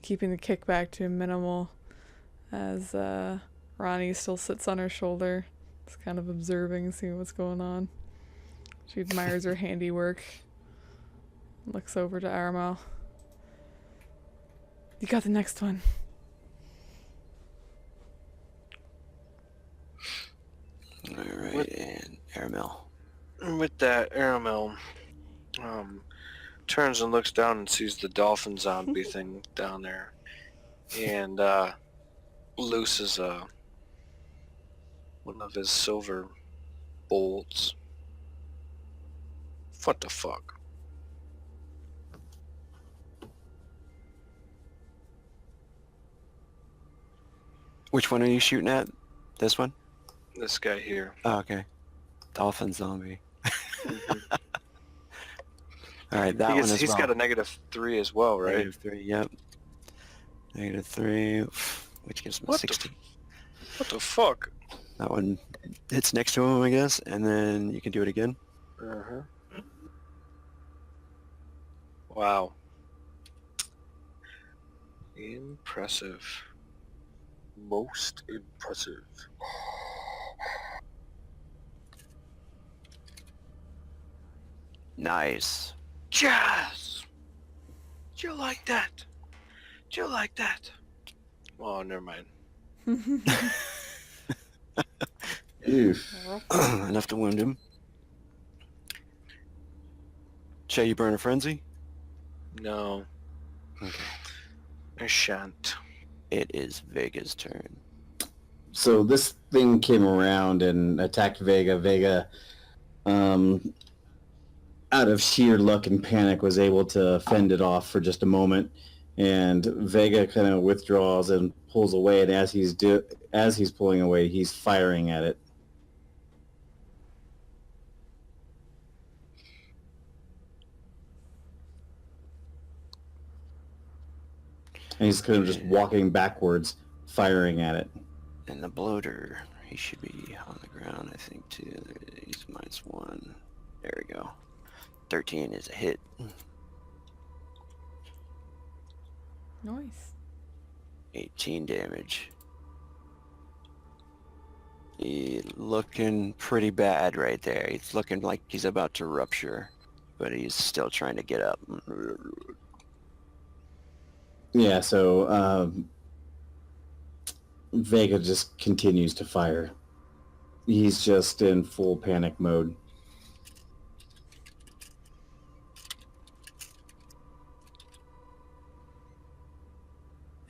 keeping the kickback to minimal as Ronnie still sits on her shoulder, just kind of observing, seeing what's going on. She admires her handiwork, looks over to Aramel. You got the next one. All right, and Aramel. With that, Aramel turns and looks down and sees the dolphin zombie thing down there, and looses one of his silver bolts. What the fuck? Which one are you shooting at? This one? This guy here. Oh, okay. Dolphin zombie. All right, that one as He's well. got a -3 as well, right? -3, yep. -3, which gives him a What the 60. What the fuck? That one hits next to him, I guess, and then you can do it again. Uh-huh. Wow. Impressive. Most impressive. Nice. Yes! Do you like that? Do you like that? Oh, never mind. Oof. Enough to wound him. Shall you burn a frenzy? No, Okay. I shan't. It is Vega's turn. So this thing came around and attacked Vega. Vega, out of sheer luck and panic, was able to fend it off for just a moment. And Vega kind of withdraws and pulls away. And as he's pulling away, he's firing at it. And he's kind of just walking backwards, firing at it. And the bloater, he should be on the ground, I think, too. He's -1. There we go. 13 is a hit. Nice. 18 damage. He's looking pretty bad right there. He's looking like he's about to rupture, but he's still trying to get up. Yeah, so Vega just continues to fire. He's just in full panic mode.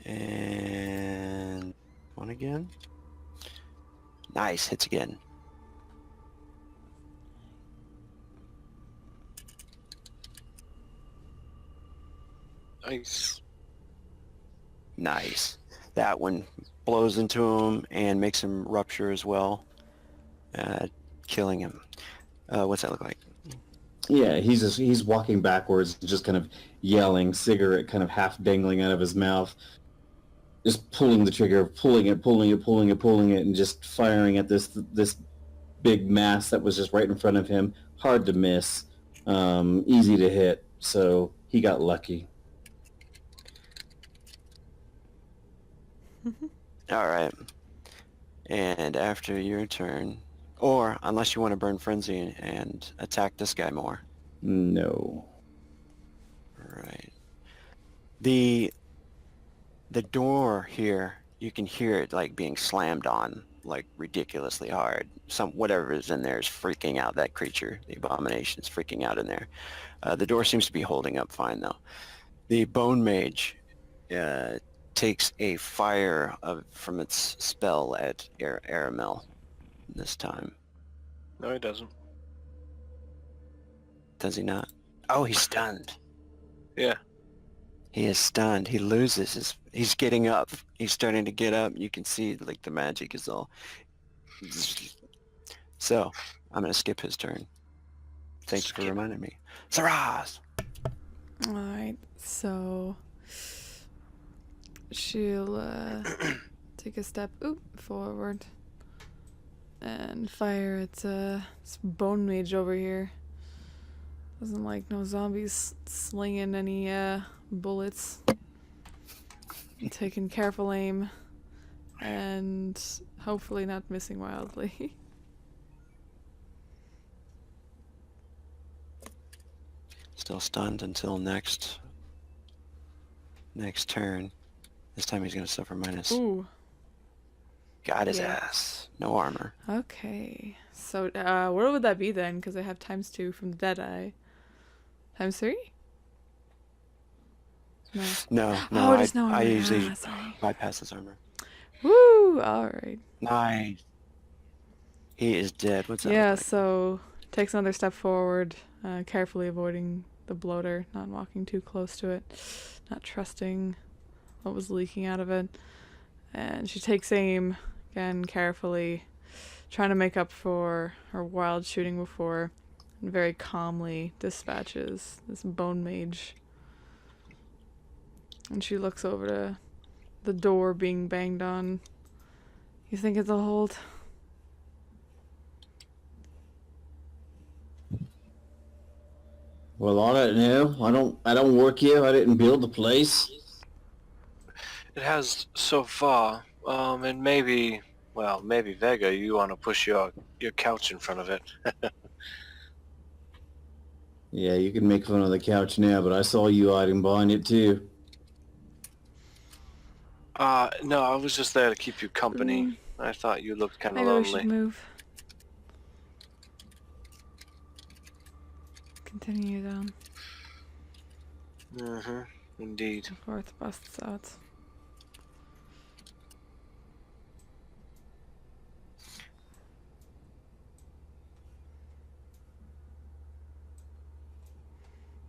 And one again. Nice, hits again. Nice. Nice. That one blows into him and makes him rupture as well, killing him. What's that look like? Yeah, he's walking backwards, just kind of yelling, cigarette kind of half dangling out of his mouth, just pulling the trigger, pulling it, and just firing at this big mass that was just right in front of him. Hard to miss, easy to hit. So he got lucky. All right. And after your turn, or unless you want to burn frenzy and attack this guy more. No. Right. The door here, you can hear it like being slammed on like ridiculously hard. Whatever is in there is freaking out. That creature, the abomination, is freaking out in there. The door seems to be holding up fine though. The bone mage takes a fire from its spell at Aramel this time. No, he doesn't. Does he not? Oh, he's stunned. Yeah. He is stunned. He loses his... He's getting up. He's starting to get up. You can see like the magic is all... So, I'm going to skip his turn. Thank you for reminding me. Saraz! Alright, so she'll take a step forward and fire at this bone mage over here. Doesn't like no zombies slinging any bullets. Taking careful aim and hopefully not missing wildly. Still stunned until next turn. This time he's going to suffer minus. Ooh. Got his Yeah. ass. No armor. Okay. So where would that be then? Because I have ×2 from the Deadeye. ×3? No. No, Oh, there's no armor. I usually Sorry. bypass his armor. Woo! Alright. Nice. He is dead. What's that? Yeah, look like? so takes another step forward, carefully avoiding the bloater, not walking too close to it, not trusting what was leaking out of it. And she takes aim, again, carefully, trying to make up for her wild shooting before, and very calmly dispatches this bone mage. And she looks over to the door being banged on. You think it'll hold? Well, I don't know. I don't work here. I didn't build the place. It has so far. And maybe Vega, you want to push your couch in front of it. Yeah, you can make fun of the couch now, but I saw you hiding behind it too. No, I was just there to keep you company. I thought you looked kind of Maybe we should lonely. move. Continue down Mm-hmm. Indeed. before it busts out.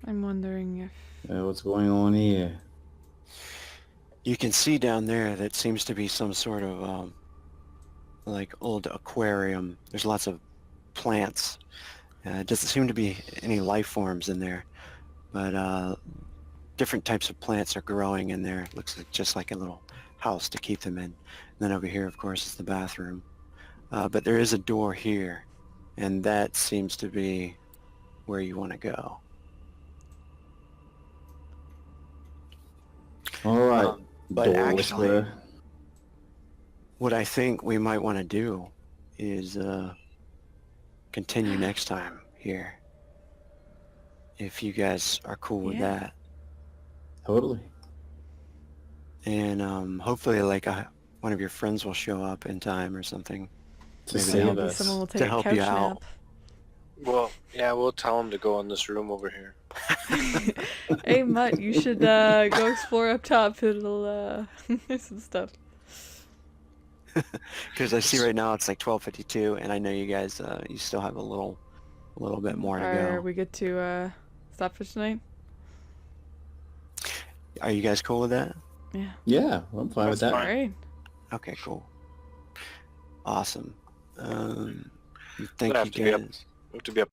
I'm wondering if... What's going on here? You can see down there that seems to be some sort of like old aquarium. There's lots of plants. Doesn't seem to be any life forms in there, but different types of plants are growing in there. Looks like just like a little house to keep them in. And then over here, of course, is the bathroom. But there is a door here, and that seems to be where you want to go. All right, But door actually, whisperer. what I think we might want to do is continue next time here. If you guys are cool with Yeah. that. Totally. And hopefully like one of your friends will show up in time or something. To Maybe save Maybe us. someone will to take a help couch you out. nap. Well, yeah, we'll tell him to go in this room over here. Hey, Mutt, you should go explore up top. It'll there's some stuff. Because I see right now it's like 12:52, and I know you guys you still have a little bit more to Are go. we good to stop for tonight? Are you guys cool with that? Yeah. Yeah, I'm fine with That's that. fine. Great. Okay, cool. Awesome. Gonna Thank have you to be up. guys. We have to be up